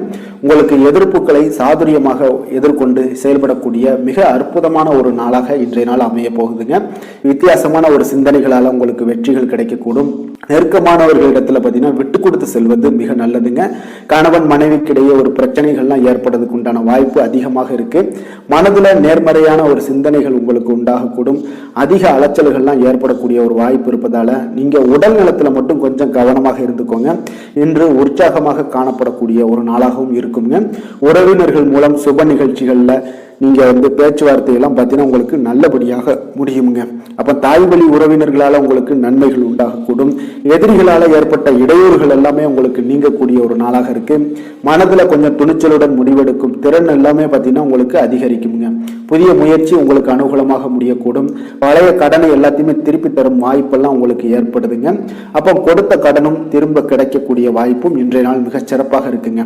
உங்களுக்கு எதிர்ப்புகளை சாதுரியமாக எதிர்கொண்டு செயல்படக்கூடிய மிக அற்புதமான ஒரு நாளாக இன்றைய நாள் அமைய போகுதுங்க. வித்தியாசமான ஒரு சிந்தனைகளால் உங்களுக்கு வெற்றிகள் கிடைக்கக்கூடும். நெருக்கமானவர்களிடத்துல பார்த்தீங்கன்னா விட்டு கொடுத்து செல்வது மிக நல்லதுங்க. கணவன் மனைவிக்கிடையே ஒரு பிரச்சனைகள்லாம் ஏற்படுறதுக்கு உண்டான வாய்ப்பு அதிகமாக இருக்கு. மனதுல நேர்மறையான ஒரு சிந்தனைகள் உங்களுக்கு உண்டாகக்கூடும். அதிக அலைச்சல்கள்லாம் ஏற்படக்கூடிய ஒரு வாய்ப்பு இருப்பதால நீங்க உடல் நலத்துல மட்டும் கொஞ்சம் கவனமாக இருந்துக்கோங்க. இன்று உற்சாகமாக காணப்படக்கூடிய ஒரு நாளாகவும் இருக்குங்க. உறவினர்கள் மூலம் சுப நிகழ்ச்சிகள்ல நீங்க பேச்சுவார்த்தை எல்லாம் பார்த்தீங்கன்னா உங்களுக்கு நல்லபடியாக முடியுங்க. அப்ப தாய் வழி உறவினர்களால உங்களுக்கு நன்மைகள் உண்டாகக்கூடும். எதிரிகளால ஏற்பட்ட இடையூறுகள் எல்லாமே உங்களுக்கு நீங்கக்கூடிய ஒரு நாளாக இருக்கு. மனதுல கொஞ்சம் துணிச்சலுடன் முடிவெடுக்கும் திறன் எல்லாமே பார்த்தீங்கன்னா உங்களுக்கு அதிகரிக்குங்க. புதிய முயற்சி உங்களுக்கு அனுகூலமாக முடியக்கூடும். பழைய கடனை எல்லாத்தையுமே திருப்பி தரும் வாய்ப்பெல்லாம் உங்களுக்கு ஏற்படுதுங்க. அப்போ கொடுத்த கடனும் திரும்ப கிடைக்கக்கூடிய வாய்ப்பும் இன்றைய நாள் மிக சிறப்பாக இருக்குங்க.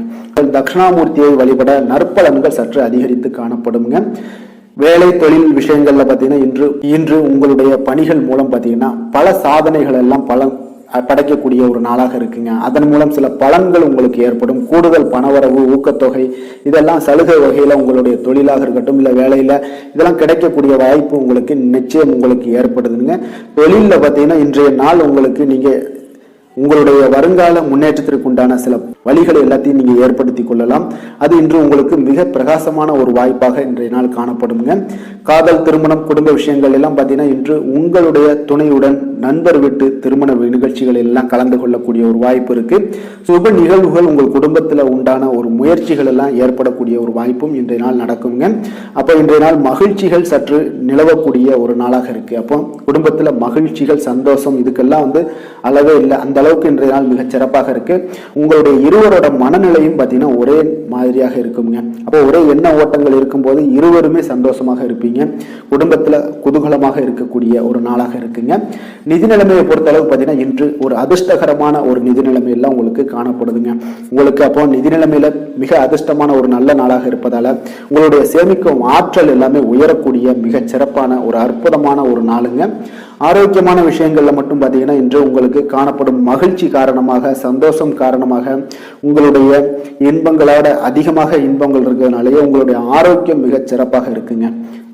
தட்சிணாமூர்த்தியை வழிபட நற்பலன்கள் சற்று அதிகரித்து காணப்படும். வேலை தொழில் விஷயங்கள்ல பாத்தீங்கன்னா இன்று உங்களுடைய பணிகள் மூலம் பாத்தீங்கன்னா பல சாதனைகள் எல்லாம் படைக்கக்கூடிய ஒரு நாளாக இருக்குங்க. அதன் மூலம் சில பலன்கள் உங்களுக்கு ஏற்படும். கூடுதல் பணவரவு, ஊக்கத்தொகை இதெல்லாம் சலுகை வகையில உங்களுடைய தொழிலாக இருக்கட்டும் இல்ல வேலையில இதெல்லாம் கிடைக்கக்கூடிய வாய்ப்பு உங்களுக்கு நிச்சயம் உங்களுக்கு ஏற்படுதுங்க. தொழில பாத்தீங்கன்னா இன்றைய நாள் உங்களுக்கு நீங்க உங்களுடைய வருங்கால முன்னேற்றத்திற்கு உண்டான சில வழிகளை எல்லாத்தையும் நீங்க ஏற்படுத்தி கொள்ளலாம். அது இன்று உங்களுக்கு மிக பிரகாசமான ஒரு வாய்ப்பாக இன்றைய நாள் காணப்படுங்க. காதல், திருமணம், குடும்ப விஷயங்கள் எல்லாம் பார்த்தீங்கன்னா இன்று உங்களுடைய துணையுடன் நண்பர் வீட்டு திருமண நிகழ்ச்சிகள் எல்லாம் கலந்து கொள்ளக்கூடிய ஒரு வாய்ப்பு இருக்கு. சுப நிகழ்வுகள் உங்கள் குடும்பத்தில் உண்டான ஒரு முயற்சிகள் எல்லாம் ஏற்படக்கூடிய ஒரு வாய்ப்பும் இன்றைய நாள் நடக்குங்க. அப்போ இன்றைய நாள் மகிழ்ச்சிகள் சற்று நிலவக்கூடிய ஒரு நாளாக இருக்கு. அப்போ குடும்பத்தில் மகிழ்ச்சிகள், சந்தோஷம் இதுக்கெல்லாம் அளவே இல்லை. அந்த அளவுக்கு இன்றைய நாள் மிக சிறப்பாக இருக்கு. உங்களுடைய இருவரோட மனநிலையும் பார்த்தீங்கன்னா ஒரே மாதிரியாக இருக்குங்க. அப்போ ஒரே எண்ண ஓட்டங்கள் இருக்கும்போது இருவருமே சந்தோஷமாக இருப்பீங்க. குடும்பத்துல குதூகலமாக இருக்கக்கூடிய ஒரு நாளாக இருக்குங்க. நிதி நிலைமையை பொறுத்த அளவுக்கு பார்த்தீங்கன்னா இன்று ஒரு அதிர்ஷ்டகரமான ஒரு நிதி நிலைமை எல்லாம் உங்களுக்கு காணப்படுதுங்க. உங்களுக்கு அப்போ நிதி நிலைமையில மிக அதிர்ஷ்டமான ஒரு நல்ல நாளாக இருப்பதால உங்களுடைய சேமிக்கும் ஆற்றல் எல்லாமே உயரக்கூடிய மிக சிறப்பான ஒரு அற்புதமான ஒரு நாளுங்க. ஆரோக்கியமான விஷயங்கள்ல மட்டும் பார்த்தீங்கன்னா இன்று உங்களுக்கு காணப்படும் மகிழ்ச்சி காரணமாக, சந்தோஷம் காரணமாக உங்களுடைய இன்பங்களோட அதிகமாக இன்பங்கள் இருக்கிறதுனாலேயே உங்களுடைய ஆரோக்கியம் மிக சிறப்பாக இருக்குங்க.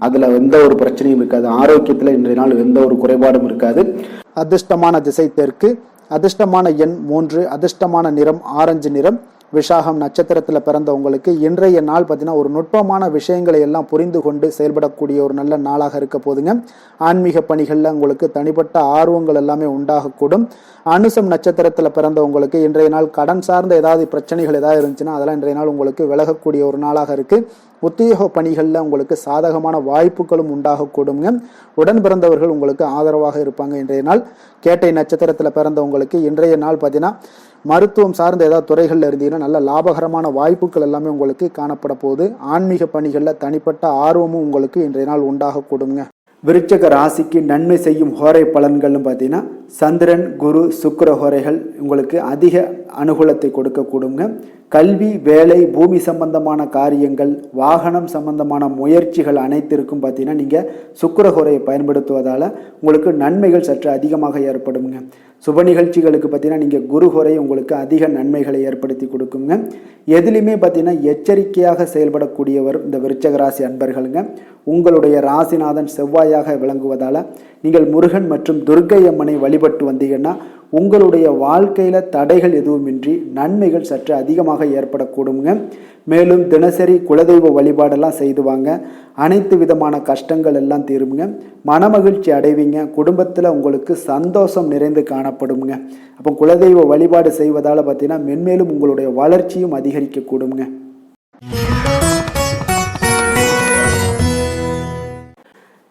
அதுல எந்த ஒரு பிரச்சனையும் இருக்காது. ஆரோக்கியத்துல இன்றைய நாள் எந்த ஒரு குறைபாடும் இருக்காது. அதிர்ஷ்டமான திசை தெற்கு, அதிர்ஷ்டமான எண் 3, அதிர்ஷ்டமான நிறம் ஆரஞ்சு நிறம். விஷாகம் நட்சத்திரத்தில் பிறந்த உங்களுக்கு இன்றைய நாள் பார்த்தீங்கன்னா ஒரு நுட்பமான விஷயங்களை எல்லாம் புரிந்து கொண்டு செயல்படக்கூடிய ஒரு நல்ல நாளாக இருக்க போதுங்க. ஆன்மீக பணிகளில் உங்களுக்கு தனிப்பட்ட ஆர்வங்கள் எல்லாமே உண்டாகக்கூடும். அனுசம் நட்சத்திரத்தில் பிறந்த உங்களுக்கு இன்றைய நாள் கடன் சார்ந்த ஏதாவது பிரச்சனைகள் ஏதாவது இருந்துச்சுன்னா அதெல்லாம் இன்றைய நாள் உங்களுக்கு விலகக்கூடிய ஒரு நாளாக இருக்கு. உத்தியோக பணிகளில் உங்களுக்கு சாதகமான வாய்ப்புகளும் உண்டாகக்கூடுங்க. உடன் பிறந்தவர்கள் உங்களுக்கு ஆதரவாக இருப்பாங்க. இன்றைய நாள் கேட்டை நட்சத்திரத்தில் பிறந்த உங்களுக்கு இன்றைய நாள் பார்த்தீங்கன்னா மருத்துவம் சார்ந்த ஏதாவது துறைகளில் இருந்தீங்கன்னா நல்ல லாபகரமான வாய்ப்புகள் எல்லாமே உங்களுக்கு காணப்பட போகுது. ஆன்மீக பணிகளில் தனிப்பட்ட ஆர்வமும் உங்களுக்கு இன்றைய நாள் உண்டாகக்கூடுங்க. விருச்சக ராசிக்கு நன்மை செய்யும் ஹோரை பலன்கள்னு பார்த்தீங்கன்னா சந்திரன், குரு, சுக்கிர ஹோரைகள் உங்களுக்கு அதிக அனுகூலத்தை கொடுக்கக்கூடுங்க. கல்வி, வேலை, பூமி சம்பந்தமான காரியங்கள், வாகனம் சம்பந்தமான முயற்சிகள் அனைத்திற்கும் பார்த்தீங்கன்னா நீங்கள் சுக்கிர ஹோரையை பயன்படுத்துவதால் உங்களுக்கு நன்மைகள் சற்று அதிகமாக ஏற்படுங்க. சுப நிகழ்ச்சிகளுக்கு பார்த்தீங்கன்னா நீங்கள் குரு ஹோரை உங்களுக்கு அதிக நன்மைகளை ஏற்படுத்தி கொடுக்குங்க. எதுலையுமே பார்த்தீங்கன்னா எச்சரிக்கையாக செயல்படக்கூடியவர் இந்த விருச்சக ராசி அன்பர்களுங்க. உங்களுடைய ராசிநாதன் செவ்வாயாக விளங்குவதால் நீங்கள் முருகன் மற்றும் துர்க்கை அம்மனை வழிபட்டு வந்தீங்கன்னா உங்களுடைய வாழ்க்கையில் தடைகள் எதுவுமின்றி நன்மைகள் சற்று அதிகமாக ஏற்படக்கூடுங்க. மேலும் தினசரி குலதெய்வ வழிபாடெல்லாம் செய்து வாங்க. அனைத்து விதமான கஷ்டங்கள் எல்லாம் தீருங்க. மனமகிழ்ச்சி அடைவீங்க. குடும்பத்தில் உங்களுக்கு சந்தோஷம் நிறைந்து காணப்படுங்க. அப்போ குலதெய்வ வழிபாடு செய்வதால் பார்த்தீங்கன்னா மென்மேலும் உங்களுடைய வளர்ச்சியும் அதிகரிக்கக்கூடுங்க.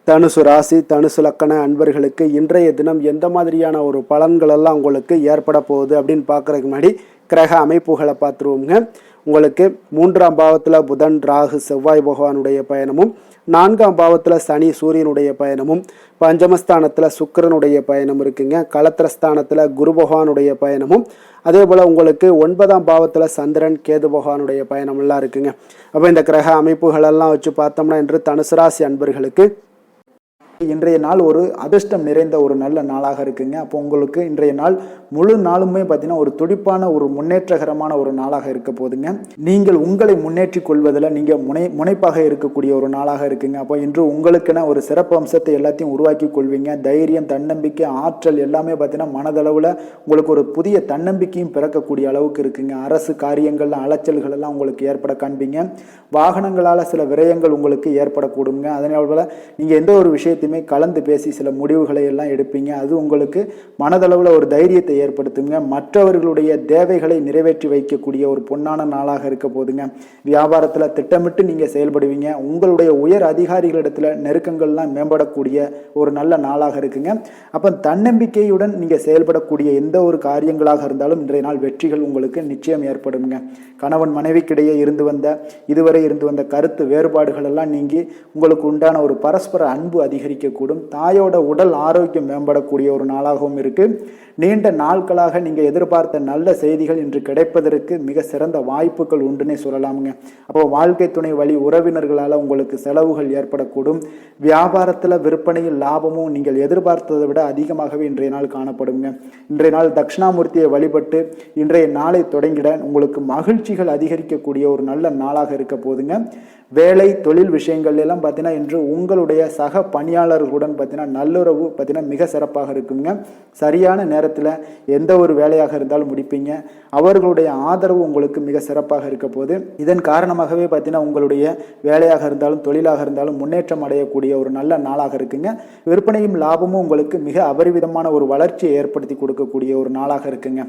தனுசு ராசி, தனுசு லக்கண அன்பர்களுக்கு இன்றைய தினம் எந்த மாதிரியான ஒரு பலன்கள் எல்லாம் உங்களுக்கு ஏற்பட போகுது அப்படின்னு பார்க்கறதுக்கு முன்னாடி கிரக அமைப்புகளை பார்த்துருவோங்க. உங்களுக்கு 3ஆம் பாவத்தில் புதன், ராகு, செவ்வாய் பகவானுடைய பயணமும், 4ஆம் பாவத்தில் சனி, சூரியனுடைய பயணமும், பஞ்சமஸ்தானத்தில் சுக்கிரனுடைய பயணம் இருக்குங்க. களத்திரஸ்தானத்தில் குரு பகவானுடைய பயணமும், அதே போல் உங்களுக்கு 9ஆம் பாவத்தில் சந்திரன், கேது பகவானுடைய பயணம் எல்லாம் இருக்குங்க. அப்போ இந்த கிரக அமைப்புகளெல்லாம் வச்சு பார்த்தோம்னா இன்று தனுசு ராசி அன்பர்களுக்கு இன்றைய நாள் ஒரு அதிர்ஷ்டம் நிறைந்த ஒரு நல்ல நாளாக இருக்குங்க. அப்போ உங்களுக்கு இன்றைய நாள் முழு நாளுமே பார்த்தீங்கன்னா ஒரு துடிப்பான ஒரு முன்னேற்றகரமான ஒரு நாளாக இருக்க போதுங்க. நீங்கள் உங்களை முன்னேற்றி கொள்வதில் நீங்கள் முனைப்பாக இருக்கக்கூடிய ஒரு நாளாக இருக்குங்க. அப்போ இன்று உங்களுக்கென ஒரு சிறப்பு அம்சத்தை எல்லாத்தையும் உருவாக்கி கொள்வீங்க. தைரியம், தன்னம்பிக்கை, ஆற்றல் எல்லாமே பார்த்தீங்கன்னா மனதளவில் உங்களுக்கு ஒரு புதிய தன்னம்பிக்கையும் பிறக்கக்கூடிய அளவுக்கு இருக்குங்க. அரசு காரியங்கள்ல அலைச்சல்கள் எல்லாம் உங்களுக்கு ஏற்பட காண்பீங்க. வாகனங்களால் சில விரயங்கள் உங்களுக்கு ஏற்படக்கூடுங்க. அதனால நீங்கள் எந்த ஒரு விஷயத்தையுமே கலந்து பேசி சில முடிவுகளை எல்லாம் எடுப்பீங்க. அது உங்களுக்கு மனதளவில் ஒரு தைரியத்தை ஏற்படுத்துங்க. மற்றவர்களுடைய தேவைகளை நிறைவேற்றி வைக்கக்கூடிய ஒரு பொன்னான நாளாக இருக்க போதுங்க. வியாபாரத்தில் திட்டமிட்டு நீங்கள் செயல்படுவீங்க. உங்களுடைய உயர் அதிகாரிகளிடத்தில் நெருக்கங்கள்லாம் மேம்படக்கூடிய ஒரு நல்ல நாளாக இருக்குங்க. அப்போ தன்னம்பிக்கையுடன் நீங்கள் செயல்படக்கூடிய எந்த ஒரு காரியங்களாக இருந்தாலும் இன்றைய நாள் வெற்றிகள் உங்களுக்கு நிச்சயம் ஏற்படுங்க. கணவன் மனைவிக்கிடையே இதுவரை இருந்து வந்த கருத்து வேறுபாடுகள் எல்லாம் நீங்கி உங்களுக்கு உண்டான ஒரு பரஸ்பர அன்பு அதிகரிக்கக்கூடும். தாயோட உடல் ஆரோக்கியம் மேம்படக்கூடிய ஒரு நாளாகவும் இருக்கு. நீண்ட நாட்களாக நீங்க எதிர்பார்த்த நல்ல செய்திகள் இன்று கிடைப்பதற்கு மிக சிறந்த வாய்ப்புகள் உண்டுன்னே சொல்லலாமுங்க. அப்போ வாழ்க்கை துணை வழி உறவினர்களால் உங்களுக்கு செலவுகள் ஏற்படக்கூடும். வியாபாரத்தில் விற்பனையில் லாபமும் நீங்கள் எதிர்பார்த்ததை விட அதிகமாகவே இன்றைய நாள் காணப்படுங்க. இன்றைய நாள் தட்சிணாமூர்த்தியை வழிபட்டு இன்றைய நாளை தொடங்கிட உங்களுக்கு மகிழ்ச்சிகள் அதிகரிக்கக்கூடிய ஒரு நல்ல நாளாக இருக்க போதுங்க. வேலை தொழில் விஷயங்கள் எல்லாம் பார்த்தீங்கன்னா இன்று உங்களுடைய சக பணியாளர்களுடன் பார்த்தீங்கன்னா நல்லுறவு பார்த்தீங்கன்னா மிக சிறப்பாக இருக்குங்க. சரியான நேரத்தில் எந்த ஒரு வேலையாக இருந்தாலும் முடிப்பீங்க. அவர்களுடைய ஆதரவு உங்களுக்கு மிக சிறப்பாக இருக்க போது இதன் காரணமாகவே பார்த்தீங்கன்னா உங்களுடைய வேலையாக இருந்தாலும் தொழிலாக இருந்தாலும் முன்னேற்றம் அடையக்கூடிய ஒரு நல்ல நாளாக இருக்குங்க. விற்பனையும் லாபமும் உங்களுக்கு மிக அபரிவிதமான ஒரு வளர்ச்சியை ஏற்படுத்தி கொடுக்கக்கூடிய ஒரு நாளாக இருக்குங்க.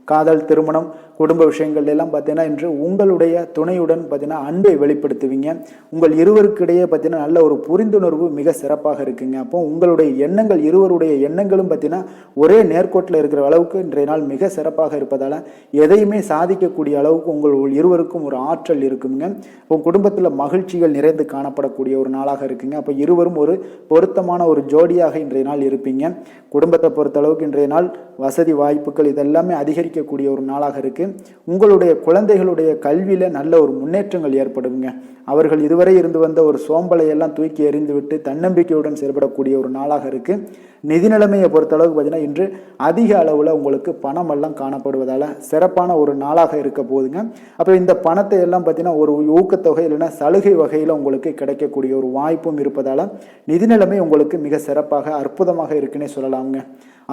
காதல், திருமணம், குடும்ப விஷயங்கள் எல்லாம் பார்த்தீங்கன்னா இன்று உங்களுடைய துணையுடன் பார்த்தீங்கன்னா அன்பை வெளிப்படுத்துவீங்க. உங்கள் இருவருக்கிடையே பார்த்தீங்கன்னா நல்ல ஒரு புரிந்துணர்வு மிக சிறப்பாக இருக்குங்க. அப்போ உங்களுடைய எண்ணங்கள், இருவருடைய எண்ணங்களும் பார்த்தீங்கன்னா ஒரே நேர்கோட்டில் இருக்கிற அளவுக்கு இன்றைய நாள் மிக சிறப்பாக இருப்பதால் எதையுமே சாதிக்கக்கூடிய அளவுக்கு உங்கள் இருவருக்கும் ஒரு ஆற்றல் இருக்குங்க. இப்போ குடும்பத்தில் மகிழ்ச்சிகள் நிறைந்து காணப்படக்கூடிய ஒரு நாளாக இருக்குங்க. அப்போ இருவரும் ஒரு பொருத்தமான ஒரு ஜோடியாக இன்றைய நாள் இருப்பீங்க. குடும்பத்தை பொறுத்த அளவுக்கு இன்றைய நாள் வசதி வாய்ப்புகள் இதெல்லாமே அதிகரிக்கக்கூடிய ஒரு நாளாக இருக்கு. உங்களுடைய குழந்தைகளுடைய கல்வியில நல்ல ஒரு முன்னேற்றங்கள் ஏற்படுங்க. அவர்கள் இதுவரை இருந்து வந்த ஒரு சோம்பலை எல்லாம் தூக்கி எறிந்துவிட்டு தன்னம்பிக்கையுடன் செயல்படக்கூடிய ஒரு நாளாக இருக்கு. நிதி நிலைமையை பொறுத்தளவுக்கு பார்த்தீங்கன்னா இன்று அதிக அளவில் உங்களுக்கு பணம் எல்லாம் காணப்படுவதால் சிறப்பான ஒரு நாளாக இருக்க போதுங்க. அப்போ இந்த பணத்தை எல்லாம் பார்த்தீங்கன்னா ஒரு ஊக்கத்தொகை இல்லைன்னா சலுகை வகையில் உங்களுக்கு கிடைக்கக்கூடிய ஒரு வாய்ப்பும் இருப்பதால் நிதி நிலைமை உங்களுக்கு மிக சிறப்பாக அற்புதமாக இருக்குன்னே சொல்லலாமுங்க.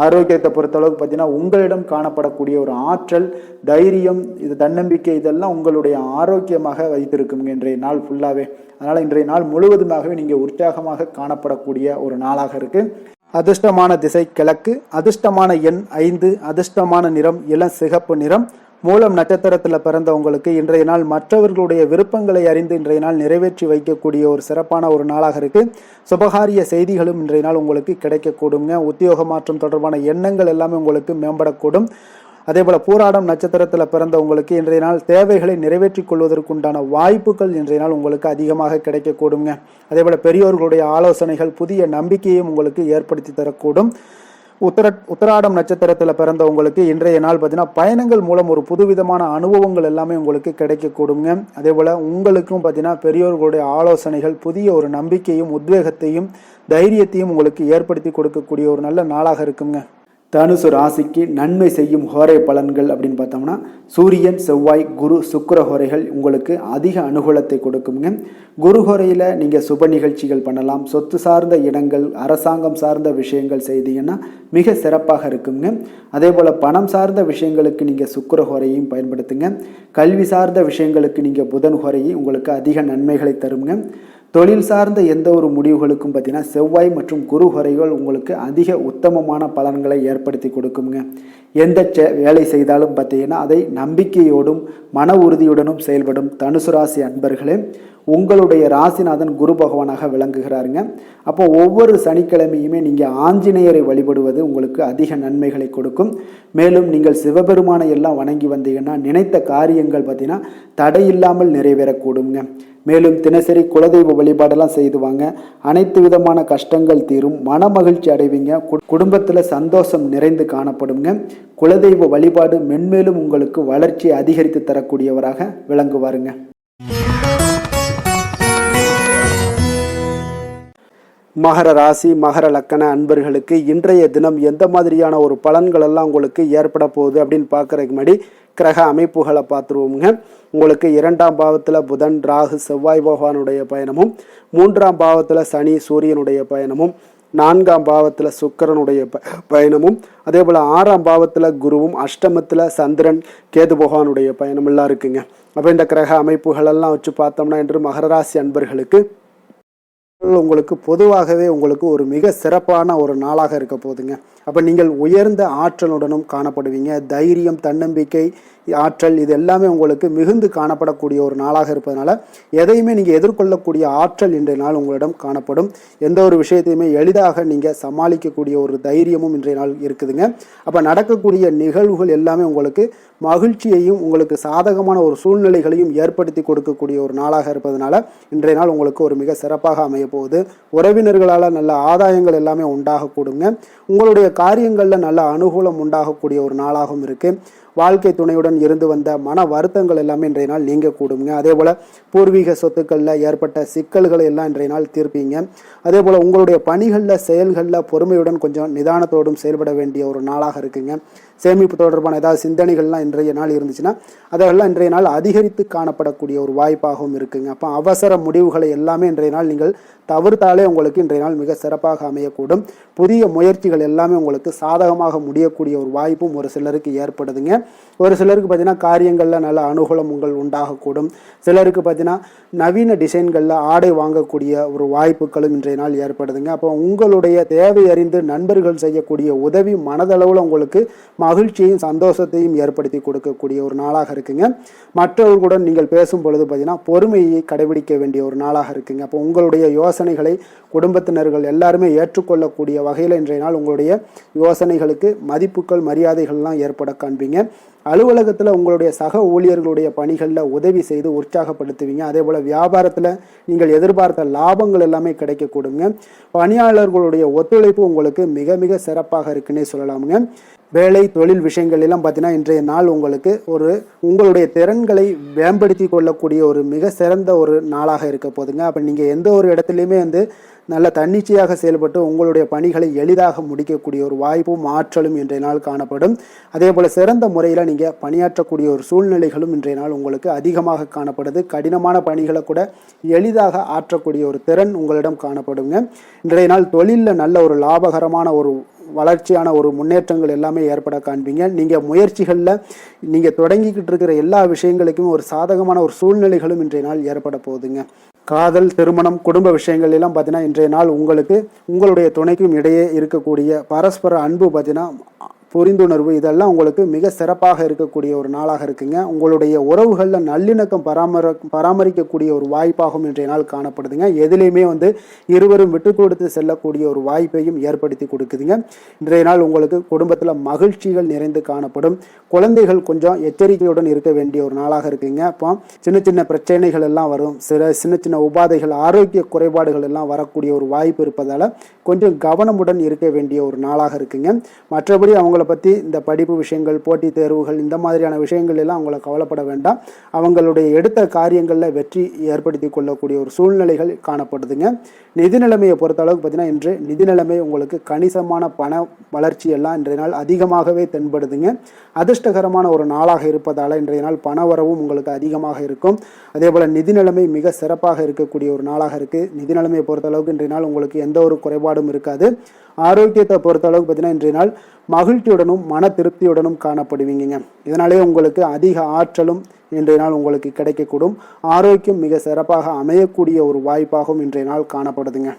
ஆரோக்கியத்தை பொறுத்தளவுக்கு பார்த்தீங்கன்னா உங்களிடம் காணப்படக்கூடிய ஒரு ஆற்றல், தைரியம், இது தன்னம்பிக்கை இதெல்லாம் உங்களுடைய ஆரோக்கியமாக வைத்திருக்குங்க இன்றைய நாள் ஃபுல்லாகவே. அதனால் இன்றைய நாள் முழுவதுமாகவே நீங்கள் உற்சாகமாக காணப்படக்கூடிய ஒரு நாளாக இருக்கு. அதிர்ஷ்டமான திசை கிழக்கு, அதிர்ஷ்டமான எண் 5, அதிர்ஷ்டமான நிறம் இளம் சிகப்பு நிறம். மூலம் நட்சத்திரத்தில் பிறந்தவங்களுக்கு இன்றைய நாள் மற்றவர்களுடைய விருப்பங்களை அறிந்து இன்றைய நாள் நிறைவேற்றி வைக்கக்கூடிய ஒரு சிறப்பான ஒரு நாளாக இருக்கு. சுபகாரிய செய்திகளும் இன்றைய நாள் உங்களுக்கு கிடைக்கக்கூடுங்க. உத்தியோக மாற்றம் தொடர்பான எண்ணங்கள் எல்லாமே உங்களுக்கு மேம்படக்கூடும். அதே போல பூராடம் நட்சத்திரத்தில் பிறந்தவங்களுக்கு இன்றைய நாள் தேவைகளை நிறைவேற்றிக் கொள்வதற்குண்டான வாய்ப்புகள் இன்றைய நாள் உங்களுக்கு அதிகமாக கிடைக்கக்கூடுங்க. அதே போல பெரியோர்களுடைய ஆலோசனைகள் புதிய நம்பிக்கையும் உங்களுக்கு ஏற்படுத்தி தரக்கூடும். உத்தராடம் நட்சத்திரத்தில் பிறந்தவங்களுக்கு இன்றைய நாள் பார்த்தீங்கன்னா பயணங்கள் மூலம் ஒரு புதுவிதமான அனுபவங்கள் எல்லாமே உங்களுக்கு கிடைக்கக்கூடுங்க. அதே போல் உங்களுக்கும் பார்த்தீங்கன்னா பெரியோர்களுடைய ஆலோசனைகள் புதிய ஒரு நம்பிக்கையும் உத்வேகத்தையும் தைரியத்தையும் உங்களுக்கு ஏற்படுத்தி கொடுக்கக்கூடிய ஒரு நல்ல நாளாக இருக்குங்க. தனுசு ராசிக்கு நன்மை செய்யும் ஹோரை பலன்கள் அப்படின்னு பார்த்தோம்னா சூரியன், செவ்வாய், குரு, சுக்கிர ஹோரைகள் உங்களுக்கு அதிக அனுகூலத்தை கொடுக்குங்க. குரு ஹோரையில் நீங்கள் சுப நிகழ்ச்சிகள் பண்ணலாம். சொத்து சார்ந்த இடங்கள், அரசாங்கம் சார்ந்த விஷயங்கள் செய்தீங்கன்னா மிக சிறப்பாக இருக்குங்க. அதே போல் பணம் சார்ந்த விஷயங்களுக்கு நீங்கள் சுக்கிர ஹோரையும் பயன்படுத்துங்க. கல்வி சார்ந்த விஷயங்களுக்கு நீங்கள் புதன் ஹோரையும் உங்களுக்கு அதிக நன்மைகளை தருங்க. தொழில் சார்ந்த எந்த ஒரு முடிவுகளுக்கும் பார்த்தீங்கன்னா செவ்வாய் மற்றும் குரு ஹோரைகள் உங்களுக்கு அதிக உத்தமமான பலன்களை ஏற்படுத்தி கொடுக்குங்க. எந்த வேலை செய்தாலும் பார்த்தீங்கன்னா அதை நம்பிக்கையோடும் மன உறுதியுடனும் செயல்படும் தனுசு ராசி அன்பர்களே, உங்களுடைய ராசிநாதன் குரு பகவானாக விளங்குகிறாருங்க. அப்போ ஒவ்வொரு சனிக்கிழமையுமே நீங்கள் ஆஞ்சநேயரை வழிபடுவது உங்களுக்கு அதிக நன்மைகளை கொடுக்கும். மேலும் நீங்கள் சிவபெருமானை எல்லாம் வணங்கி வந்தீங்கன்னா நினைத்த காரியங்கள் பார்த்தீங்கன்னா தடையில்லாமல் நிறைவேறக்கூடுங்க. மேலும் தினசரி குலதெய்வ வழிபாடெல்லாம் செய்துவாங்க. அனைத்து விதமான கஷ்டங்கள் தீரும், மன மகிழ்ச்சி அடைவீங்க. குடும்பத்தில் சந்தோஷம் நிறைந்து காணப்படுங்க. குலதெய்வ வழிபாடு மென்மேலும் உங்களுக்கு வளர்ச்சியை அதிகரித்து தரக்கூடியவராக விளங்குவாருங்க. மகர ராசி மகர லக்கண அன்பர்களுக்கு இன்றைய தினம் எந்த மாதிரியான ஒரு பலன்கள் எல்லாம் உங்களுக்கு ஏற்பட போகுது அப்படின்னு பார்க்கறதுக்கு முன்னாடி கிரக அமைப்புகளை பார்த்துருவோங்க. உங்களுக்கு 2ஆம் பாவத்தில் புதன் ராகு செவ்வாய் பகவானுடைய பயணமும், 3ஆம் பாவத்தில் சனி சூரியனுடைய பயணமும், 4ஆம் பாவத்தில் சுக்கிரனுடைய பயணமும், அதே போல் 6ஆம் பாவத்தில் குருவும், அஷ்டமத்தில் சந்திரன் கேது பகவானுடைய பயணம் எல்லாம் இருக்குங்க. அப்போ இந்த கிரக அமைப்புகளெல்லாம் வச்சு பார்த்தோம்னா இன்று மகர ராசி அன்பர்களுக்கு உங்களுக்கு பொதுவாகவே உங்களுக்கு ஒரு மிக சிறப்பான ஒரு நாளாக இருக்க போகுதுங்க. அப்போ நீங்கள் உயர்ந்த ஆற்றலுடனும் காணப்படுவீங்க. தைரியம், தன்னம்பிக்கை, ஆற்றல் இது எல்லாமே உங்களுக்கு மிகுந்து காணப்படக்கூடிய ஒரு நாளாக இருப்பதனால எதையுமே நீங்கள் எதிர்கொள்ளக்கூடிய ஆற்றல் இன்றைய நாள் உங்களிடம் காணப்படும். எந்த ஒரு விஷயத்தையுமே எளிதாக நீங்கள் சமாளிக்கக்கூடிய ஒரு தைரியமும் இன்றைய நாள் இருக்குதுங்க. அப்போ நடக்கக்கூடிய நிகழ்வுகள் எல்லாமே உங்களுக்கு மகிழ்ச்சியையும் உங்களுக்கு சாதகமான ஒரு சூழ்நிலைகளையும் ஏற்படுத்தி கொடுக்கக்கூடிய ஒரு நாளாக இருப்பதனால இன்றைய நாள் உங்களுக்கு ஒரு மிக சிறப்பாக அமைய போகுது. உறவினர்களால் நல்ல ஆதாயங்கள் எல்லாமே உண்டாகக்கூடுங்க. உங்களுடைய காரியங்களில் நல்ல அனுகூலம் உண்டாகக்கூடிய ஒரு நாளாகவும் இருக்குது. வாழ்க்கை துணையுடன் இருந்து வந்த மன வருத்தங்கள் எல்லாமே இன்றைய நாள் நீங்க கூடுங்க. அதே போல் பூர்வீக சொத்துக்களில் ஏற்பட்ட சிக்கல்களை எல்லாம் இன்றைய நாள் தீர்ப்பீங்க. அதே போல் உங்களுடைய பணிகளில் செயல்களில் பொறுமையுடன் கொஞ்சம் நிதானத்தோடும் செயல்பட வேண்டிய ஒரு நாளாக இருக்குங்க. சேமிப்பு தொடர்பான ஏதாவது சிந்தனைகள்லாம் இன்றைய நாள் இருந்துச்சுன்னா அதெல்லாம் இன்றைய நாள் அதிகரித்து காணப்படக்கூடிய ஒரு வாய்ப்பாகவும் இருக்குங்க. அப்போ அவசர முடிவுகளை எல்லாமே இன்றைய நாள் நீங்கள் தவிர்த்தாலே உங்களுக்கு இன்றைய நாள் மிக சிறப்பாக அமையக்கூடும். புதிய முயற்சிகள் எல்லாமே உங்களுக்கு சாதகமாக முடியக்கூடிய ஒரு வாய்ப்பும் ஒரு சிலருக்கு ஏற்படுதுங்க. ஒரு சிலருக்கு பார்த்தீங்கன்னா காரியங்களில் நல்ல அனுகூலம் உங்கள் உண்டாகக்கூடும். சிலருக்கு பார்த்தீங்கன்னா நவீன டிசைன்களில் ஆடை வாங்கக்கூடிய ஒரு வாய்ப்புகளும் இன்றைய நாள் ஏற்படுதுங்க. அப்போ உங்களுடைய தேவை அறிந்து நண்பர்கள் செய்யக்கூடிய உதவி மனதளவில் உங்களுக்கு மகிழ்ச்சியையும் சந்தோஷத்தையும் ஏற்படுத்தி கொடுக்கக்கூடிய ஒரு நாளாக இருக்குங்க. மற்றவர்களுடன் நீங்கள் பேசும் பொழுது பார்த்தீங்கன்னா பொறுமையை கடைபிடிக்க வேண்டிய ஒரு நாளாக இருக்குங்க. அப்போ உங்களுடைய யோசனைகளை குடும்பத்தினர்கள் எல்லாருமே ஏற்றுக்கொள்ளக்கூடிய வகையில் இன்றைய நாள் உங்களுடைய யோசனைகளுக்கு மதிப்புகள் மரியாதைகள்லாம் ஏற்பட காண்பீங்க. அலுவலகத்தில் உங்களுடைய சக ஊழியர்களுடைய பணிகளில் உதவி செய்து உற்சாகப்படுத்துவீங்க. அதே போல் வியாபாரத்தில் நீங்கள் எதிர்பார்த்த லாபங்கள் எல்லாமே கிடைக்கக்கூடுங்க. பணியாளர்களுடைய ஒத்துழைப்பு உங்களுக்கு மிக மிக சிறப்பாக இருக்குன்னே சொல்லலாமுங்க. வேலை தொழில் விஷயங்கள் எல்லாம் பார்த்தீங்கன்னா இன்றைய நாள் உங்களுக்கு உங்களுடைய திறன்களை மேம்படுத்தி கொள்ளக்கூடிய ஒரு மிக சிறந்த ஒரு நாளாக இருக்க போதுங்க. அப்போ நீங்கள் எந்த ஒரு இடத்துலையுமே நல்ல தன்னிச்சையாக செயல்பட்டு உங்களுடைய பணிகளை எளிதாக முடிக்கக்கூடிய ஒரு வாய்ப்பும் ஆற்றலும் இன்றைய நாள் காணப்படும். அதே போல் சிறந்த முறையில் நீங்கள் பணியாற்றக்கூடிய ஒரு சூழ்நிலைகளும் இன்றைய நாள் உங்களுக்கு அதிகமாக காணப்படுது. கடினமான பணிகளை கூட எளிதாக ஆற்றக்கூடிய ஒரு திறன் உங்களிடம் காணப்படுங்க. இன்றைய நாள் தொழிலில் நல்ல ஒரு லாபகரமான ஒரு வளர்ச்சியான ஒரு முன்னேற்றங்கள் எல்லாமே ஏற்பட காண்பீங்க. நீங்கள் முயற்சிகளில் நீங்கள் தொடங்கிக்கிட்டு இருக்கிற எல்லா விஷயங்களுக்கும் ஒரு சாதகமான ஒரு சூழ்நிலைகளும் இன்றைய நாள் ஏற்பட போகுதுங்க. காதல், திருமணம், குடும்ப விஷயங்கள் எல்லாம் பார்த்தீங்கன்னா இன்றைய நாள் உங்களுக்கு உங்களுடைய துணைக்கும் இடையே இருக்கக்கூடிய பரஸ்பர அன்பு பார்த்தீங்கன்னா புரிந்துணர்வு இதெல்லாம் உங்களுக்கு மிக சிறப்பாக இருக்கக்கூடிய ஒரு நாளாக இருக்குங்க. உங்களுடைய உறவுகளில் நல்லிணக்கம் பராமரிக்கக்கூடிய ஒரு வாய்ப்பாகவும் இன்றைய நாள் காணப்படுதுங்க. எதுலேயுமே இருவரும் விட்டு கொடுத்து செல்லக்கூடிய ஒரு வாய்ப்பையும் ஏற்படுத்தி கொடுக்குதுங்க. இன்றைய நாள் உங்களுக்கு குடும்பத்தில் மகிழ்ச்சிகள் நிறைந்து காணப்படும். குழந்தைகள் கொஞ்சம் எச்சரிக்கையுடன் இருக்க வேண்டிய ஒரு நாளாக இருக்குங்க. அப்போ சின்ன சின்ன பிரச்சனைகள் எல்லாம் வரும். சின்ன சின்ன உபாதைகள், ஆரோக்கிய குறைபாடுகள் எல்லாம் வரக்கூடிய ஒரு வாய்ப்பு இருப்பதால் கொஞ்சம் கவனமுடன் இருக்க வேண்டிய ஒரு நாளாக இருக்குங்க. மற்றபடி அவங்களை பற்றி இந்த படிப்பு விஷயங்கள், போட்டித் தேர்வுகள் இந்த மாதிரியான விஷயங்கள் எல்லாம் அவங்கள கவலைப்பட வேண்டாம். அவங்களுடைய எடுத்த காரியங்களில் வெற்றி ஏற்படுத்தி கொள்ளக்கூடிய ஒரு சூழ்நிலைகள் காணப்படுதுங்க. நிதி நிலைமையை பொறுத்த அளவுக்கு பார்த்தீங்கன்னா இன்று நிதி நிலைமை உங்களுக்கு கணிசமான பண வளர்ச்சி எல்லாம் இன்றைய நாள் அதிகமாகவே தென்படுதுங்க. அதிர்ஷ்டகரமான ஒரு நாளாக இருப்பதால் இன்றைய நாள் பண வரவும் உங்களுக்கு அதிகமாக இருக்கும். அதே போல் நிதி நிலைமை மிக சிறப்பாக இருக்கக்கூடிய ஒரு நாளாக இருக்குது. நிதி நிலைமையை பொறுத்த அளவுக்கு இன்றைய நாள் உங்களுக்கு எந்த ஒரு குறைபாடும் இருக்காது. ஆரோக்கியத்தை பொறுத்த அளவுக்கு பார்த்தீங்கன்னா இன்றைய நாள் மகிழ்ச்சியுடனும் மன திருப்தியுடனும் காணப்படுவீங்க. இதனாலே உங்களுக்கு அதிக ஆற்றலும் இன்றைய நாள் உங்களுக்கு கிடைக்கக்கூடும். ஆரோக்கியம் மிக சிறப்பாக அமையக்கூடிய ஒரு வாய்ப்பாகவும் இன்றைய நாள் காணப்படுதுங்க.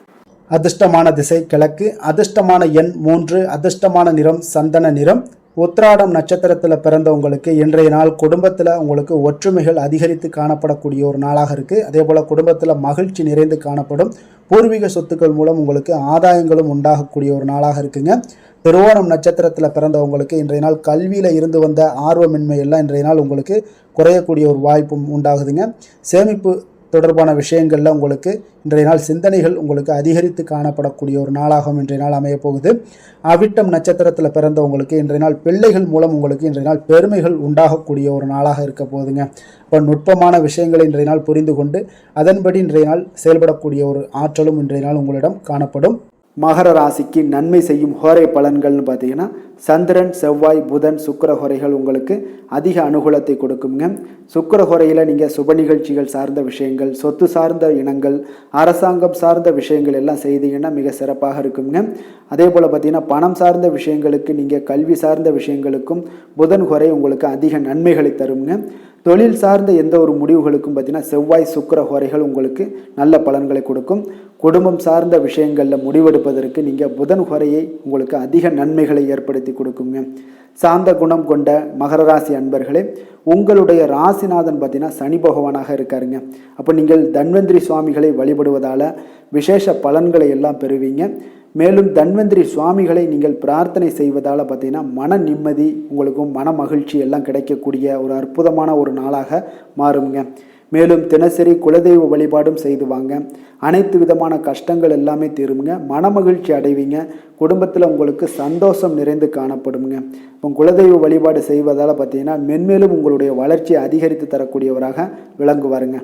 அதிர்ஷ்டமான திசை கிழக்கு, அதிர்ஷ்டமான எண் 3, அதிர்ஷ்டமான நிறம் சந்தன நிறம். உத்திராடம் நட்சத்திரத்தில் பிறந்தவங்களுக்கு இன்றைய நாள் குடும்பத்தில் உங்களுக்கு ஒற்றுமைகள் அதிகரித்து காணப்படக்கூடிய ஒரு நாளாக இருக்குது. அதே போல் குடும்பத்தில் மகிழ்ச்சி நிறைந்து காணப்படும். பூர்வீக சொத்துக்கள் மூலம் உங்களுக்கு ஆதாயங்களும் உண்டாகக்கூடிய ஒரு நாளாக இருக்குங்க. திருவோணம் நட்சத்திரத்தில் பிறந்தவங்களுக்கு இன்றைய நாள் கல்வியில் இருந்து வந்த ஆர்வமின்மை எல்லாம் இன்றைய நாள் உங்களுக்கு குறையக்கூடிய ஒரு வாய்ப்பும் உண்டாகுதுங்க. சேமிப்பு தொடர்பான விஷயங்களில் உங்களுக்கு இன்றைய நாள் சிந்தனைகள் உங்களுக்கு அதிகரித்து காணப்படக்கூடிய ஒரு நாளாகவும் இன்றைய நாள் அமையப்போகுது. அவிட்டம் நட்சத்திரத்தில் பிறந்தவங்களுக்கு இன்றைய நாள் பிள்ளைகள் மூலம் உங்களுக்கு இன்றைய நாள் பெருமைகள் உண்டாகக்கூடிய ஒரு நாளாக இருக்க போகுதுங்க. இப்போ நுட்பமான விஷயங்களை இன்றைய நாள் புரிந்து கொண்டு அதன்படி இன்றைய நாள் செயல்படக்கூடிய ஒரு ஆற்றலும் இன்றைய நாள் உங்களிடம் காணப்படும். மகர ராசிக்கு நன்மை செய்யும் ஹோரை பலன்கள்னு பார்த்தீங்கன்னா சந்திரன், செவ்வாய், புதன், சுக்கிர ஹோரைகள் உங்களுக்கு அதிக அனுகூலத்தை கொடுக்குங்க. சுக்கிர ஹோரையில் நீங்கள் சுப நிகழ்ச்சிகள் சார்ந்த விஷயங்கள், சொத்து சார்ந்த இனங்கள், அரசாங்கம் சார்ந்த விஷயங்கள் எல்லாம் செய்தீங்கன்னா மிக சிறப்பாக இருக்குங்க. அதே போல் பார்த்தீங்கன்னா பணம் சார்ந்த விஷயங்களுக்கு, நீங்கள் கல்வி சார்ந்த விஷயங்களுக்கும் புதன் ஹோரை உங்களுக்கு அதிக நன்மைகளை தருங்க. தொழில் சார்ந்த எந்த ஒரு முடிவுகளுக்கும் பார்த்தீங்கன்னா செவ்வாய், சுக்கிர ஹோரைகள் உங்களுக்கு நல்ல பலன்களை கொடுக்கும். குடும்பம் சார்ந்த விஷயங்களில் முடிவெடுப்பதற்கு நீங்கள் புதன் ஹோரையை உங்களுக்கு அதிக நன்மைகளை ஏற்படுத்தி கொடுக்குங்க. சாந்த குணம் கொண்ட மகர ராசி அன்பர்களே, உங்களுடைய ராசிநாதன் பார்த்தீங்கன்னா சனி பகவானாக இருக்காருங்க. அப்போ நீங்கள் தன்வந்திரி சுவாமிகளை வழிபடுவதால் விசேஷ பலன்களை எல்லாம் பெறுவீங்க. மேலும் தன்வந்திரி சுவாமிகளை நீங்கள் பிரார்த்தனை செய்வதால் பார்த்தீங்கன்னா மன நிம்மதி, உங்களுக்கும் மன மகிழ்ச்சி எல்லாம் கிடைக்கக்கூடிய ஒரு அற்புதமான ஒரு நாளாக மாறுங்க. மேலும் தினசரி குலதெய்வ வழிபாடும் செய்து வாங்க. அனைத்து விதமான கஷ்டங்கள் எல்லாமே தீருங்க. மன மகிழ்ச்சி அடைவீங்க. குடும்பத்தில் உங்களுக்கு சந்தோஷம் நிறைந்து காணப்படுங்க. இப்போ குலதெய்வ வழிபாடு செய்வதால் பார்த்தீங்கன்னா மென்மேலும் உங்களுடைய வளர்ச்சியை அதிகரித்து தரக்கூடியவராக விளங்குவாருங்க.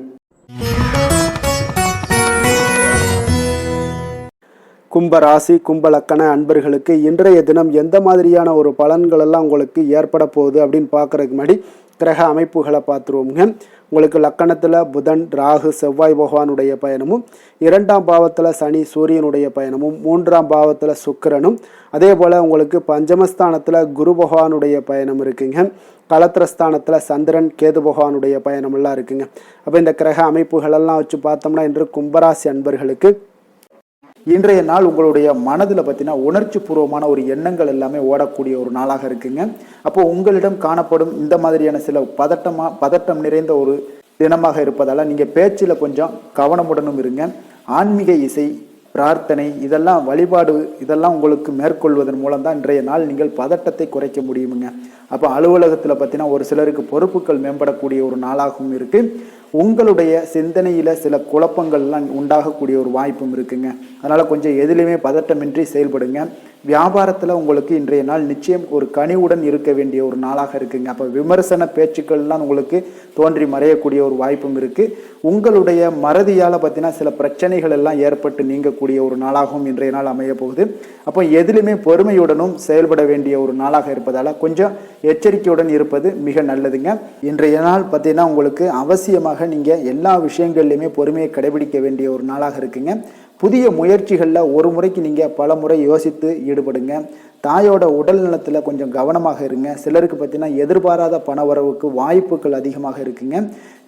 கும்ப ராசி, கும்ப லக்கண அன்பர்களுக்கு இன்றைய தினம் எந்த மாதிரியான ஒரு பலன்கள் எல்லாம் உங்களுக்கு ஏற்பட போகுது அப்படின்னு பார்க்குறதுக்கு முன்னாடி கிரக அமைப்புகளை பார்த்துருவோங்க. உங்களுக்கு லக்கணத்தில் புதன், ராகு, செவ்வாய் பகவானுடைய பயணமும், 2ஆம் பாவத்தில் சனி, சூரியனுடைய பயணமும், 3ஆம் பாவத்தில் சுக்கிரனும், அதே போல் உங்களுக்கு பஞ்சமஸ்தானத்தில் குரு பகவானுடைய பயணம் இருக்குங்க. கலத்திரஸ்தானத்தில் சந்திரன், கேது பகவானுடைய பயணமெல்லாம் இருக்குங்க. அப்போ இந்த கிரக அமைப்புகளெல்லாம் வச்சு பார்த்தோம்னா இன்று கும்பராசி அன்பர்களுக்கு இன்றைய நாள் உங்களுடைய மனதில் பார்த்தீங்கன்னா உணர்ச்சி பூர்வமான ஒரு எண்ணங்கள் எல்லாமே ஓடக்கூடிய ஒரு நாளாக இருக்குங்க. அப்போ உங்களிடம் காணப்படும் இந்த மாதிரியான சில பதட்டம் நிறைந்த ஒரு தினமாக இருப்பதால் நீங்கள் பேச்சில் கொஞ்சம் கவனமுடனும் இருங்க. ஆன்மீக இசை, பிரார்த்தனை, இதெல்லாம் வழிபாடு, இதெல்லாம் உங்களுக்கு மேற்கொள்வதன் மூலம் தான் இன்றைய நாள் நீங்கள் பதட்டத்தை குறைக்க முடியுமுங்க. அப்போ அலுவலகத்தில் பார்த்தீங்கன்னா ஒரு சிலருக்கு பொறுப்புகள் மேம்படக்கூடிய ஒரு நாளாகவும் இருக்குது. உங்களுடைய சிந்தனையில் சில குழப்பங்கள்லாம் உண்டாகக்கூடிய ஒரு வாய்ப்பும் இருக்குங்க. அதனால் கொஞ்சம் எதிலுமே பதட்டமின்றி செயல்படுங்க. வியாபாரத்தில் உங்களுக்கு இன்றைய நாள் நிச்சயம் ஒரு கனிவுடன் இருக்க வேண்டிய ஒரு நாளாக இருக்குங்க. அப்போ விமர்சன பேச்சுக்கள்லாம் உங்களுக்கு தோன்றி மறையக்கூடிய ஒரு வாய்ப்பும் இருக்குது. உங்களுடைய மறதியால் பார்த்தீங்கன்னா சில பிரச்சனைகள் எல்லாம் ஏற்பட்டு நீங்கக்கூடிய ஒரு நாளாகவும் இன்றைய நாள் அமைய போகுது. அப்போ எதிலுமே பொறுமையுடனும் செயல்பட வேண்டிய ஒரு நாளாக இருப்பதால் கொஞ்சம் எச்சரிக்கையுடன் இருப்பது மிக நல்லதுங்க. இன்றைய நாள் பார்த்தீங்கன்னா உங்களுக்கு அவசியமாக நீங்கள் எல்லா விஷயங்கள்லையுமே பொறுமையை கடைபிடிக்க வேண்டிய ஒரு நாளாக இருக்குங்க. புதிய முயற்சிகளில் ஒரு முறைக்கு நீங்கள் பல முறை யோசித்து ஈடுபடுங்க. தாயோட உடல் நலத்தில் கொஞ்சம் கவனமாக இருங்க. சிலருக்கு பார்த்தீங்கன்னா எதிர்பாராத பண வரவுக்கு வாய்ப்புகள் அதிகமாக இருக்குங்க.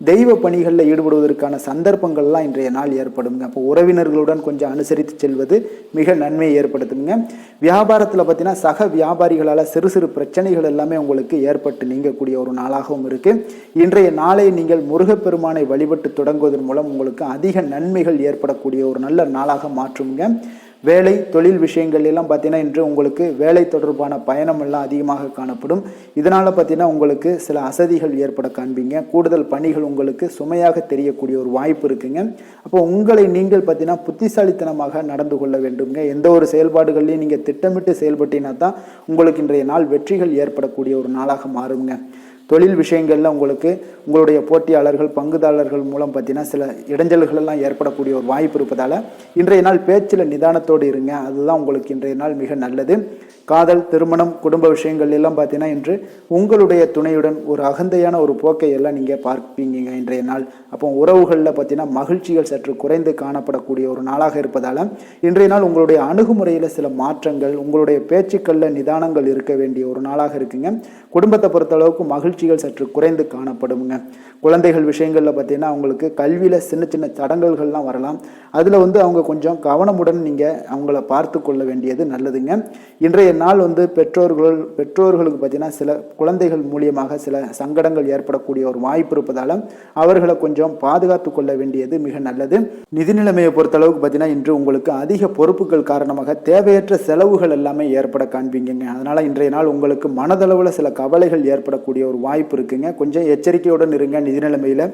தெய்வ பணிகளில் ஈடுபடுவதற்கான சந்தர்ப்பங்கள்லாம் இன்றைய நாள் ஏற்படுங்க. அப்போ உறவினர்களுடன் கொஞ்சம் அனுசரித்து செல்வது மிக நன்மையை ஏற்படுத்துங்க. வியாபாரத்தில் பார்த்தீங்கன்னா சக வியாபாரிகளால் சிறு சிறு பிரச்சனைகள் எல்லாமே உங்களுக்கு ஏற்பட்டு நீங்கக்கூடிய ஒரு நாளாகவும் இருக்குது. இன்றைய நாளை நீங்கள் முருகப்பெருமானை வழிபட்டு தொடங்குவதன் மூலம் உங்களுக்கு அதிக நன்மைகள் ஏற்படக்கூடிய ஒரு நல்ல நாளாக மாற்றுங்க. வேலை தொழில் விஷயங்கள் எல்லாம் பார்த்தீங்கன்னா இன்று உங்களுக்கு வேலை தொடர்பான பயணம் எல்லாம் அதிகமாக காணப்படும். இதனால் பார்த்தீங்கன்னா உங்களுக்கு சில அசதிகள் ஏற்பட காண்பீங்க. கூடுதல் பணிகள் உங்களுக்கு சுமையாக தெரியக்கூடிய ஒரு வாய்ப்பு இருக்குங்க. அப்போ உங்களை நீங்கள் பார்த்தீங்கன்னா புத்திசாலித்தனமாக நடந்து கொள்ள வேண்டுங்க. எந்த ஒரு செயல்பாடுகள்லையும் நீங்கள் திட்டமிட்டு செயல்பட்டீங்கன்னா தான் உங்களுக்கு இன்றைய நாள் வெற்றிகள் ஏற்படக்கூடிய ஒரு நாளாக மாறுங்க. தொழில் விஷயங்களில் உங்களுக்கு உங்களுடைய போட்டியாளர்கள், பங்குதாரர்கள் மூலம் பார்த்தீங்கன்னா சில இடைஞ்சல்கள் எல்லாம் ஏற்படக்கூடிய ஒரு வாய்ப்பு இருப்பதால் இன்றைய நாள் பேச்சில் நிதானத்தோடு இருங்க. அதுதான் உங்களுக்கு இன்றைய நாள் மிக நல்லது. காதல், திருமணம், குடும்ப விஷயங்கள் எல்லாம் பார்த்தீங்கன்னா இன்று உங்களுடைய துணையுடன் ஒரு அகந்தையான ஒரு போக்கை எல்லாம் நீங்கள் பார்ப்பீங்க இன்றைய நாள். அப்போ உறவுகளில் பார்த்தீங்கன்னா மகிழ்ச்சிகள் சற்று குறைந்து காணப்படக்கூடிய ஒரு நாளாக இருப்பதால் இன்றைய நாள் உங்களுடைய அணுகுமுறையில் சில மாற்றங்கள், உங்களுடைய பேச்சுக்களில் நிதானங்கள் இருக்க வேண்டிய ஒரு நாளாக இருக்குங்க. குடும்பத்தை பொறுத்தளவுக்கு மகிழ்ச்சிகள் சற்று குறைந்து காணப்படுங்க. குழந்தைகள் விஷயங்களில் பார்த்தீங்கன்னா அவங்களுக்கு கல்வியில் சின்ன சின்ன தடங்கல்கள்லாம் வரலாம். அதில் அவங்க கொஞ்சம் கவனமுடன் நீங்கள் அவங்கள பார்த்து கொள்ள வேண்டியது நல்லதுங்க. இன்றைய நாள் பெற்றோர்களுக்கு பார்த்தீங்கன்னா சில குழந்தைகள் மூலியமாக சில சங்கடங்கள் ஏற்படக்கூடிய ஒரு வாய்ப்பு இருப்பதால் அவர்களை கொஞ்சம் பாதுகாத்து கொள்ள வேண்டியது மிக நல்லது. நிதி நிலைமையை பொறுத்தளவுக்கு பார்த்தீங்கன்னா இன்று உங்களுக்கு அதிக பொறுப்புகள் காரணமாக தேவையற்ற செலவுகள் எல்லாமே ஏற்பட காண்பீங்க. அதனால் இன்றைய நாள் உங்களுக்கு மனதளவில் சில கவலைகள் ஏற்படக்கூடிய ஒரு வாய்ப்பு இருக்குங்க. கொஞ்சம் எச்சரிக்கையுடன் இருங்க நிதி நிலைமையில்.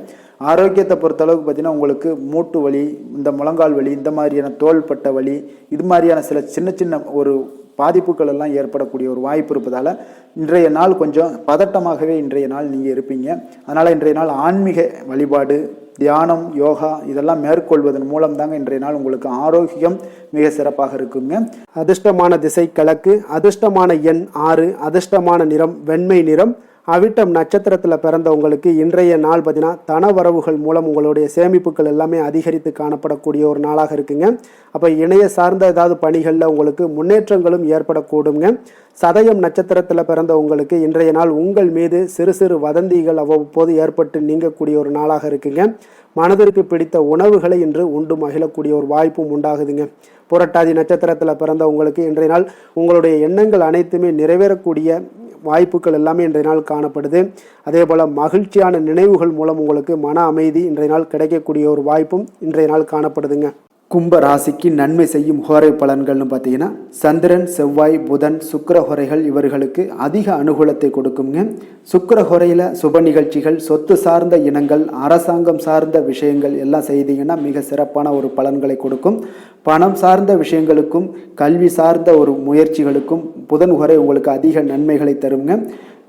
ஆரோக்கியத்தை பொறுத்தளவுக்கு பார்த்தீங்கன்னா உங்களுக்கு மூட்டு வலி, இந்த முழங்கால் வலி, இந்த மாதிரியான தோள்பட்ட வலி, இது மாதிரியான சில சின்ன சின்ன ஒரு பாதிப்புகள் எல்லாம் ஏற்படக்கூடிய ஒரு வாய்ப்பு இருப்பதால் இன்றைய நாள் கொஞ்சம் பதட்டமாகவே இன்றைய நாள் நீங்கள் இருப்பீங்க. அதனால் இன்றைய நாள் ஆன்மீக வழிபாடு, தியானம், யோகா இதெல்லாம் மேற்கொள்வதன் மூலம் தாங்க இன்றைய நாள் உங்களுக்கு ஆரோக்கியம் மிக சிறப்பாக இருக்குங்க. அதிர்ஷ்டமான திசை கிழக்கு, அதிர்ஷ்டமான எண் 6, அதிர்ஷ்டமான நிறம் வெண்மை நிறம். அவிட்டம் நட்சத்திரத்தில் பிறந்தவங்களுக்கு இன்றைய நாள் பார்த்தீங்கன்னா தனவரவுகள் மூலம் உங்களுடைய சேமிப்புகள் எல்லாமே அதிகரித்து காணப்படக்கூடிய ஒரு நாளாக இருக்குங்க. அப்போ இணைய சார்ந்த ஏதாவது பணிகளில் உங்களுக்கு முன்னேற்றங்களும் ஏற்படக்கூடுங்க. சதயம் நட்சத்திரத்தில் பிறந்தவங்களுக்கு இன்றைய நாள் உங்கள் மீது சிறு சிறு வதந்திகள் அவ்வப்போது ஏற்பட்டு நீங்கக்கூடிய ஒரு நாளாக இருக்குங்க. மனதிற்கு பிடித்த உணவுகளை இன்று உண்டு மகிழக்கூடிய ஒரு வாய்ப்பும் உண்டாகுதுங்க. புரட்டாதி நட்சத்திரத்தில் பிறந்தவங்களுக்கு இன்றைய நாள் உங்களுடைய எண்ணங்கள் அனைத்துமே நிறைவேறக்கூடிய வாய்ப்புகள் எல்லாமே இன்றைய நாள் காணப்படுது. அதே போல் மகிழ்ச்சியான நினைவுகள் மூலம் உங்களுக்கு மன அமைதி இன்றைய நாள் கிடைக்கக்கூடிய ஒரு வாய்ப்பும் இன்றைய நாள் காணப்படுதுங்க. கும்ப ராசிக்கு நன்மை செய்யும் ஹோரை பலன்கள்னு பார்த்தீங்கன்னா சந்திரன், செவ்வாய், புதன், சுக்கிர ஹோரைகள் இவர்களுக்கு அதிக அனுகூலத்தை கொடுக்குங்க. சுக்கிர ஹோரையில் சுப நிகழ்ச்சிகள், சொத்து சார்ந்த இனங்கள், அரசாங்கம் சார்ந்த விஷயங்கள் எல்லாம் செய்தீங்கன்னா மிக சிறப்பான ஒரு பலன்களை கொடுக்கும். பணம் சார்ந்த விஷயங்களுக்கும் கல்வி சார்ந்த ஒரு முயற்சிகளுக்கும் புதன் ஹோரை உங்களுக்கு அதிக நன்மைகளை தருங்க.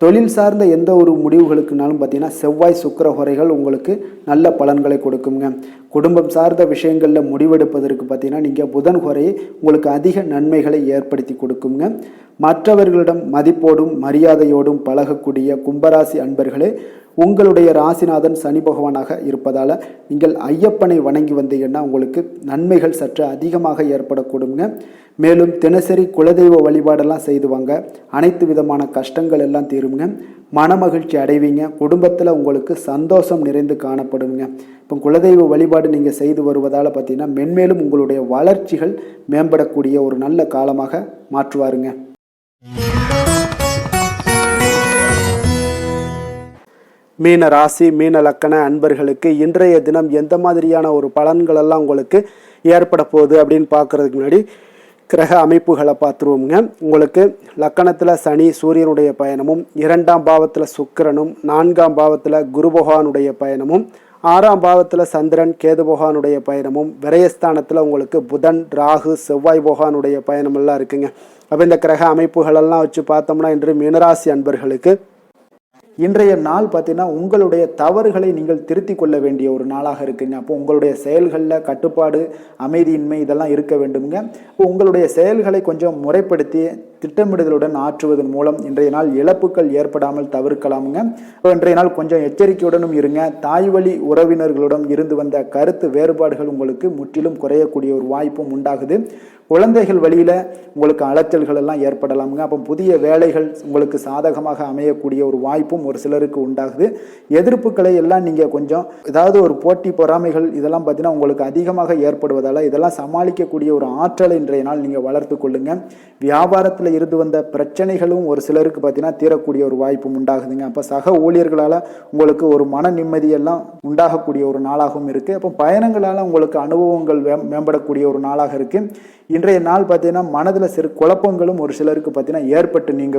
தொழில் சார்ந்த எந்த ஒரு முடிவுகளுக்குனாலும் பார்த்தீங்கன்னா செவ்வாய், சுக்கிர ஹோரைகள் உங்களுக்கு நல்ல பலன்களை கொடுக்குங்க. குடும்பம் சார்ந்த விஷயங்களில் முடிவெடுப்பதற்கு பார்த்தீங்கன்னா நீங்கள் புதன் ஹோரையை உங்களுக்கு அதிக நன்மைகளை ஏற்படுத்தி கொடுக்குங்க. மற்றவர்களிடம் மதிப்போடும் மரியாதையோடும் பழகக்கூடிய கும்பராசி அன்பர்களே, உங்களுடைய ராசிநாதன் சனி பகவானாக இருப்பதால் நீங்கள் ஐயப்பனை வணங்கி வந்தீங்கன்னா உங்களுக்கு நன்மைகள் சற்று அதிகமாக ஏற்படக்கூடுங்க. மேலும் தினசரி குலதெய்வ வழிபாடெல்லாம் செய்துவாங்க. அனைத்து விதமான கஷ்டங்கள் எல்லாம் தீருங்க. மனமகிழ்ச்சி அடைவீங்க. குடும்பத்தில் உங்களுக்கு சந்தோஷம் நிறைந்து காணப்படுங்க. இப்போ குலதெய்வ வழிபாடு நீங்கள் செய்து வருவதால் பார்த்தீங்கன்னா மென்மேலும் உங்களுடைய வளர்ச்சிகள் மேம்படக்கூடிய ஒரு நல்ல காலமாக மாற்றுவாருங்க. மீன ராசி, மீன லக்கண அன்பர்களுக்கு இன்றைய தினம் எந்த மாதிரியான ஒரு பலன்களெல்லாம் உங்களுக்கு ஏற்பட போகுது அப்படின்னு பார்க்குறதுக்கு முன்னாடி கிரக அமைப்புகளை பார்த்துருவோங்க. உங்களுக்கு லக்கணத்தில் சனி சூரியனுடைய பயணமும், 2ஆம் பாவத்தில் சுக்கிரனும், 4ஆம் பாவத்தில் குரு பகவானுடைய பயணமும், 6ஆம் பாவத்தில் சந்திரன் கேது பகவானுடைய பயணமும், விரயஸ்தானத்தில் உங்களுக்கு புதன், ராகு, செவ்வாய் பகவானுடைய பயணமெல்லாம் இருக்குங்க. அப்போ இந்த கிரக அமைப்புகளெல்லாம் வச்சு பார்த்தோம்னா இன்று மீனராசி அன்பர்களுக்கு இன்றைய நாள் பார்த்தீங்கன்னா உங்களுடைய தவறுகளை நீங்கள் திருத்தி கொள்ள வேண்டிய ஒரு நாளாக இருக்குங்க. அப்போ உங்களுடைய செயல்களில் கட்டுப்பாடு, அமைதியின்மை இதெல்லாம் இருக்க வேண்டுங்க. இப்போ உங்களுடைய செயல்களை கொஞ்சம் முறைப்படுத்தி திட்டமிடுதலுடன் ஆற்றுவதன் மூலம் இன்றைய நாள் இழப்புகள் ஏற்படாமல் தவிர்க்கலாமுங்க. இப்போ இன்றைய நாள் கொஞ்சம் எச்சரிக்கையுடனும் இருங்க. தாய் வழி உறவினர்களுடன் இருந்து வந்த கருத்து வேறுபாடுகள் உங்களுக்கு முற்றிலும் குறையக்கூடிய ஒரு வாய்ப்பும் உண்டாகுது. குழந்தைகள் வழியில் உங்களுக்கு அலைச்சல்கள் எல்லாம் ஏற்படலாமுங்க. அப்போ புதிய வேலைகள் உங்களுக்கு சாதகமாக அமையக்கூடிய ஒரு வாய்ப்பும் ஒரு சிலருக்கு உண்டாகுது. எதிர்ப்புகளை எல்லாம் நீங்கள் கொஞ்சம் ஏதாவது ஒரு போட்டி பொறாமைகள் இதெல்லாம் பார்த்தீங்கன்னா உங்களுக்கு அதிகமாக ஏற்படுவதால் இதெல்லாம் சமாளிக்கக்கூடிய ஒரு ஆற்றலை இன்றைய நாள் நீங்கள் வளர்த்து கொள்ளுங்க. வியாபாரத்தில் இருந்து வந்த பிரச்சனைகளும் ஒரு சிலருக்கு பார்த்தீங்கன்னா தீரக்கூடிய ஒரு வாய்ப்பும் உண்டாகுதுங்க. அப்போ சக ஊழியர்களால் உங்களுக்கு ஒரு மன நிம்மதியெல்லாம் உண்டாகக்கூடிய ஒரு நாளாகவும் இருக்குது. அப்போ பயணங்களால் உங்களுக்கு அனுபவங்கள் மேம்படக்கூடிய ஒரு நாளாக இருக்குது. இன்றைய நாள் பார்த்தீங்கன்னா மனதில் சிறு குழப்பங்களும் ஒரு சிலருக்கு பார்த்தீங்கன்னா ஏற்பட்டு நீங்க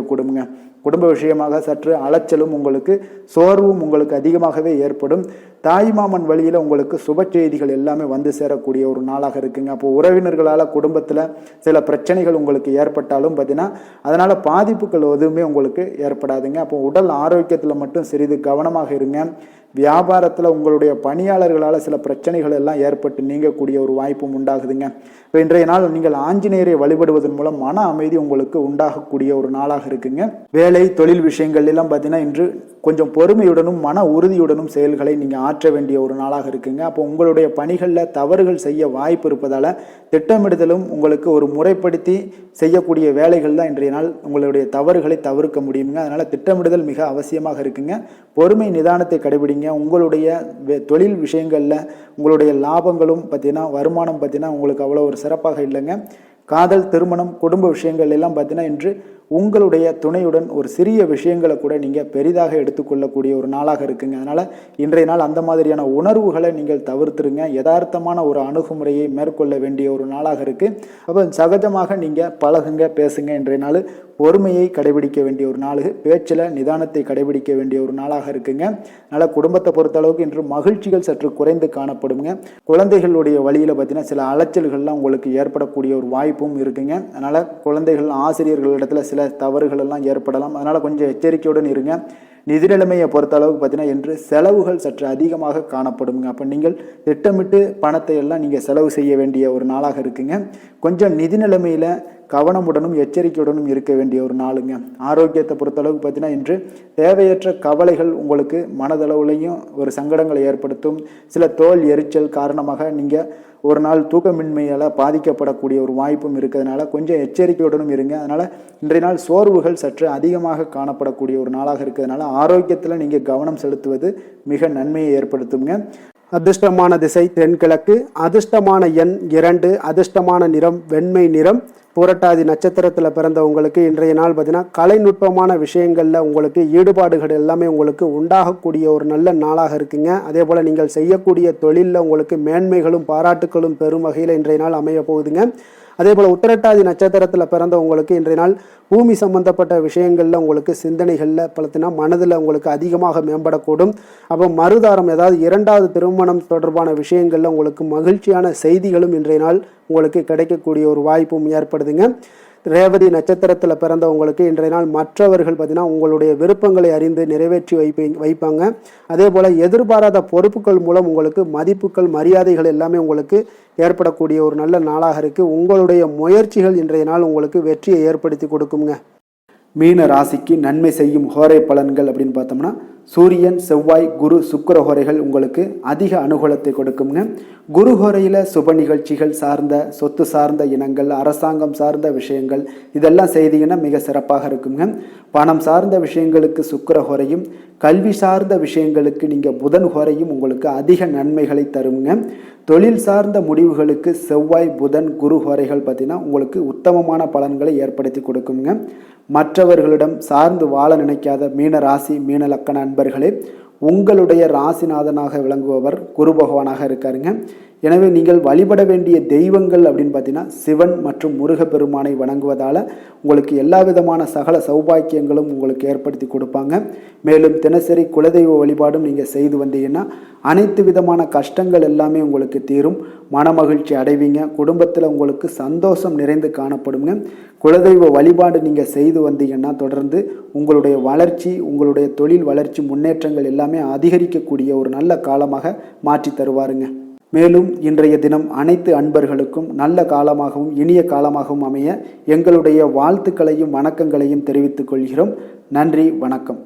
குடும்ப விஷயமாக சற்று அலைச்சலும் உங்களுக்கு சோர்வும் உங்களுக்கு அதிகமாகவே ஏற்படும். தாய்மாமன் வழியில் உங்களுக்கு சுப செய்திகள் எல்லாமே வந்து சேரக்கூடிய ஒரு நாளாக இருக்குங்க. அப்போ உறவினர்களால் குடும்பத்தில் சில பிரச்சனைகள் உங்களுக்கு ஏற்பட்டாலும் பார்த்தீங்கன்னா அதனால் பாதிப்புகள் எதுவுமே உங்களுக்கு ஏற்படாதுங்க. அப்போ உடல் ஆரோக்கியத்தில் மட்டும் சிறிது கவனமாக இருங்க. வியாபாரத்தில் உங்களுடைய பணியாளர்களால் சில பிரச்சனைகள் எல்லாம் ஏற்பட்டு நீங்கக்கூடிய ஒரு வாய்ப்பும் உண்டாகுதுங்க. இப்போ இன்றைய நாள் நீங்கள் ஆஞ்சநேயரை வழிபடுவதன் மூலம் மன அமைதி உங்களுக்கு உண்டாகக்கூடிய ஒரு நாளாக இருக்குங்க. வேலை தொழில் விஷயங்கள் எல்லாம் பார்த்தீங்கன்னா இன்று கொஞ்சம் பொறுமையுடனும் மன உறுதியுடனும் செயல்களை நீங்கள் ஆற்ற வேண்டிய ஒரு நாளாக இருக்குங்க. அப்போ உங்களுடைய பணிகளில் தவறுகள் செய்ய வாய்ப்பு இருப்பதால் திட்டமிடுதலும் உங்களுக்கு ஒரு முறைப்படுத்தி செய்யக்கூடிய வேலைகள் தான் இன்றைய நாள் உங்களுடைய தவறுகளை தவிர்க்க முடியுங்க. அதனால் திட்டமிடுதல் மிக அவசியமாக இருக்குங்க. பொறுமை நிதானத்தை கடைபிடிங்க. உங்களுடைய தொழில் விஷயங்களில் உங்களுடைய லாபங்களும் பார்த்தீங்கன்னா வருமானம் பார்த்தீங்கன்னா உங்களுக்கு அவ்வளோ ஒரு சிறப்பாக இல்லைங்க. காதல், திருமணம், குடும்ப விஷயங்கள் எல்லாம் பார்த்தீங்கன்னா இன்று உங்களுடைய துணையுடன் ஒரு சிறிய விஷயங்களை கூட நீங்கள் பெரிதாக எடுத்துக்கொள்ளக்கூடிய ஒரு நாளாக இருக்குங்க. அதனால் இன்றைய நாள் அந்த மாதிரியான உணர்வுகளை நீங்கள் தவிர்த்துருங்க. யதார்த்தமான ஒரு அணுகுமுறையை மேற்கொள்ள வேண்டிய ஒரு நாளாக இருக்குது. அப்போ சகஜமாக நீங்கள் பழகுங்க, பேசுங்க. இன்றைய நாள் பொறுமையை கடைபிடிக்க வேண்டிய ஒரு நாள், பேச்சில் நிதானத்தை கடைபிடிக்க வேண்டிய ஒரு நாளாக இருக்குங்க. அதனால் குடும்பத்தை பொறுத்தளவுக்கு இன்று மகிழ்ச்சிகள் சற்று குறைந்து காணப்படுங்க. குழந்தைகளுடைய வழியில் பார்த்தீங்கன்னா சில அலைச்சல்கள்லாம் உங்களுக்கு ஏற்படக்கூடிய ஒரு வாய்ப்பும் இருக்குங்க. அதனால் குழந்தைகள் ஆசிரியர்களிடத்தில் சில தவறுகள் எல்லாம் ஏற்படலாம். அதனால் கொஞ்சம் எச்சரிக்கையுடன் இருங்க. நிதி நிலைமையை பொறுத்த அளவுக்கு பார்த்தீங்கன்னா இன்று செலவுகள் சற்று அதிகமாக காணப்படுங்க. அப்போ நீங்கள் திட்டமிட்டு பணத்தை எல்லாம் நீங்கள் செலவு செய்ய வேண்டிய ஒரு நாளாக இருக்குங்க. கொஞ்சம் நிதி நிலைமையில் கவனமுடனும் எச்சரிக்கையுடனும் இருக்க வேண்டிய ஒரு நாளுங்க. ஆரோக்கியத்தை பொறுத்தளவுக்கு பார்த்தீங்கன்னா இன்று தேவையற்ற கவலைகள் உங்களுக்கு மனதளவுலையும் ஒரு சங்கடங்களை ஏற்படுத்தும். சில தோல் எரிச்சல் காரணமாக நீங்கள் ஒரு நாள் தூக்கமின்மையால் பாதிக்கப்படக்கூடிய ஒரு வாய்ப்பும் இருக்கிறதுனால கொஞ்சம் எச்சரிக்கையுடனும் இருங்க. அதனால் இன்றைய நாள் சோர்வுகள் சற்று அதிகமாக காணப்படக்கூடிய ஒரு நாளாக இருக்கிறதுனால ஆரோக்கியத்தில் நீங்கள் கவனம் செலுத்துவது மிக நன்மையை ஏற்படுத்துங்க. அதிர்ஷ்டமான திசை தென்கிழக்கு, அதிர்ஷ்டமான எண் 2, அதிர்ஷ்டமான நிறம் வெண்மை நிறம். புரட்டாதி நட்சத்திரத்தில் பிறந்தவங்களுக்கு இன்றைய நாள் பார்த்தீங்கன்னா கலைநுட்பமான விஷயங்களில் உங்களுக்கு ஈடுபாடுகள் எல்லாமே உங்களுக்கு உண்டாகக்கூடிய ஒரு நல்ல நாளாக இருக்குங்க. அதே போல் நீங்கள் செய்யக்கூடிய தொழிலில் உங்களுக்கு மேன்மைகளும் பாராட்டுகளும் பெரும் வகையில் இன்றைய நாள் அமைய போகுதுங்க. அதே போல் உத்திரட்டாதி நட்சத்திரத்தில் பிறந்தவங்களுக்கு இன்றைய நாள் பூமி சம்பந்தப்பட்ட விஷயங்களில் உங்களுக்கு சிந்தனைகளில் பார்த்தீங்கன்னா மனதில் உங்களுக்கு அதிகமாக மேம்படக்கூடும். அப்போ மறுதாரம், ஏதாவது 2வது திருமணம் தொடர்பான விஷயங்களில் உங்களுக்கு மகிழ்ச்சியான செய்திகளும் இன்றைய நாள் உங்களுக்கு கிடைக்கக்கூடிய ஒரு வாய்ப்பும் ஏற்படுதுங்க. ரேவதி நட்சத்திரத்தில் பிறந்தவங்களுக்கு இன்றைய நாள் மற்றவர்கள் பார்த்தீங்கன்னா உங்களுடைய விருப்பங்களை அறிந்து நிறைவேற்றி வைப்பாங்க. அதே போல் எதிர்பாராத பொறுப்புகள் மூலம் உங்களுக்கு மதிப்புகள் மரியாதைகள் எல்லாமே உங்களுக்கு ஏற்படக்கூடிய ஒரு நல்ல நாளாக இருக்குது. உங்களுடைய முயற்சிகள் இன்றைய நாள் உங்களுக்கு வெற்றியை ஏற்படுத்தி கொடுக்குங்க. மீன ராசிக்கு நன்மை செய்யும் ஹோரை பலன்கள் அப்படின்னு பார்த்தோம்னா சூரியன், செவ்வாய், குரு, சுக்கிர ஹோரைகள் உங்களுக்கு அதிக அனுகூலத்தை கொடுக்குங்க. குரு ஹோரையில் சுப நிகழ்ச்சிகள் சார்ந்த, சொத்து சார்ந்த இனங்கள், அரசாங்கம் சார்ந்த விஷயங்கள் இதெல்லாம் செய்தீங்கன்னா மிக சிறப்பாக இருக்குங்க. பணம் சார்ந்த விஷயங்களுக்கு சுக்கிர ஹோரையும், கல்வி சார்ந்த விஷயங்களுக்கு நீங்கள் புதன் ஹோரையும் உங்களுக்கு அதிக நன்மைகளை தருங்க. தொழில் சார்ந்த முடிவுகளுக்கு செவ்வாய், புதன், குரு ஹோரைகள் பார்த்தீங்கன்னா உங்களுக்கு உத்தமமான பலன்களை ஏற்படுத்தி கொடுக்குங்க. மற்றவர்களிடம் சார்ந்து வாழ நினைக்காத மீன ராசி, மீன லக்கண அன்பர்களே, உங்களுடைய ராசிநாதனாக விளங்குபவர் குரு பகவானாக இருக்காருங்க. எனவே நீங்கள் வழிபட வேண்டிய தெய்வங்கள் அப்படின்னு பார்த்தீங்கன்னா சிவன் மற்றும் முருகப்பெருமானை வணங்குவதால் உங்களுக்கு எல்லா விதமான சகல சௌபாக்கியங்களும் உங்களுக்கு ஏற்படுத்தி கொடுப்பாங்க. மேலும் தினசரி குலதெய்வ வழிபாடும் நீங்கள் செய்து வந்தீங்கன்னா அனைத்து விதமான கஷ்டங்கள் எல்லாமே உங்களுக்கு தீரும். மனமகிழ்ச்சி அடைவீங்க. குடும்பத்தில் உங்களுக்கு சந்தோஷம் நிறைந்து காணப்படுங்க. குலதெய்வ வழிபாடு நீங்கள் செய்து வந்தீங்கன்னா தொடர்ந்து உங்களுடைய வளர்ச்சி, உங்களுடைய தொழில் வளர்ச்சி, முன்னேற்றங்கள் எல்லாமே அதிகரிக்கக்கூடிய ஒரு நல்ல காலமாக மாற்றி தருவாருங்க. மேலும் இன்றைய தினம் அனைத்து அன்பர்களுக்கும் நல்ல காலமாகவும் இனிய காலமாகவும் அமைய எங்களுடைய வாழ்த்துக்களையும் வணக்கங்களையும் தெரிவித்துக் கொள்கிறோம். நன்றி, வணக்கம்.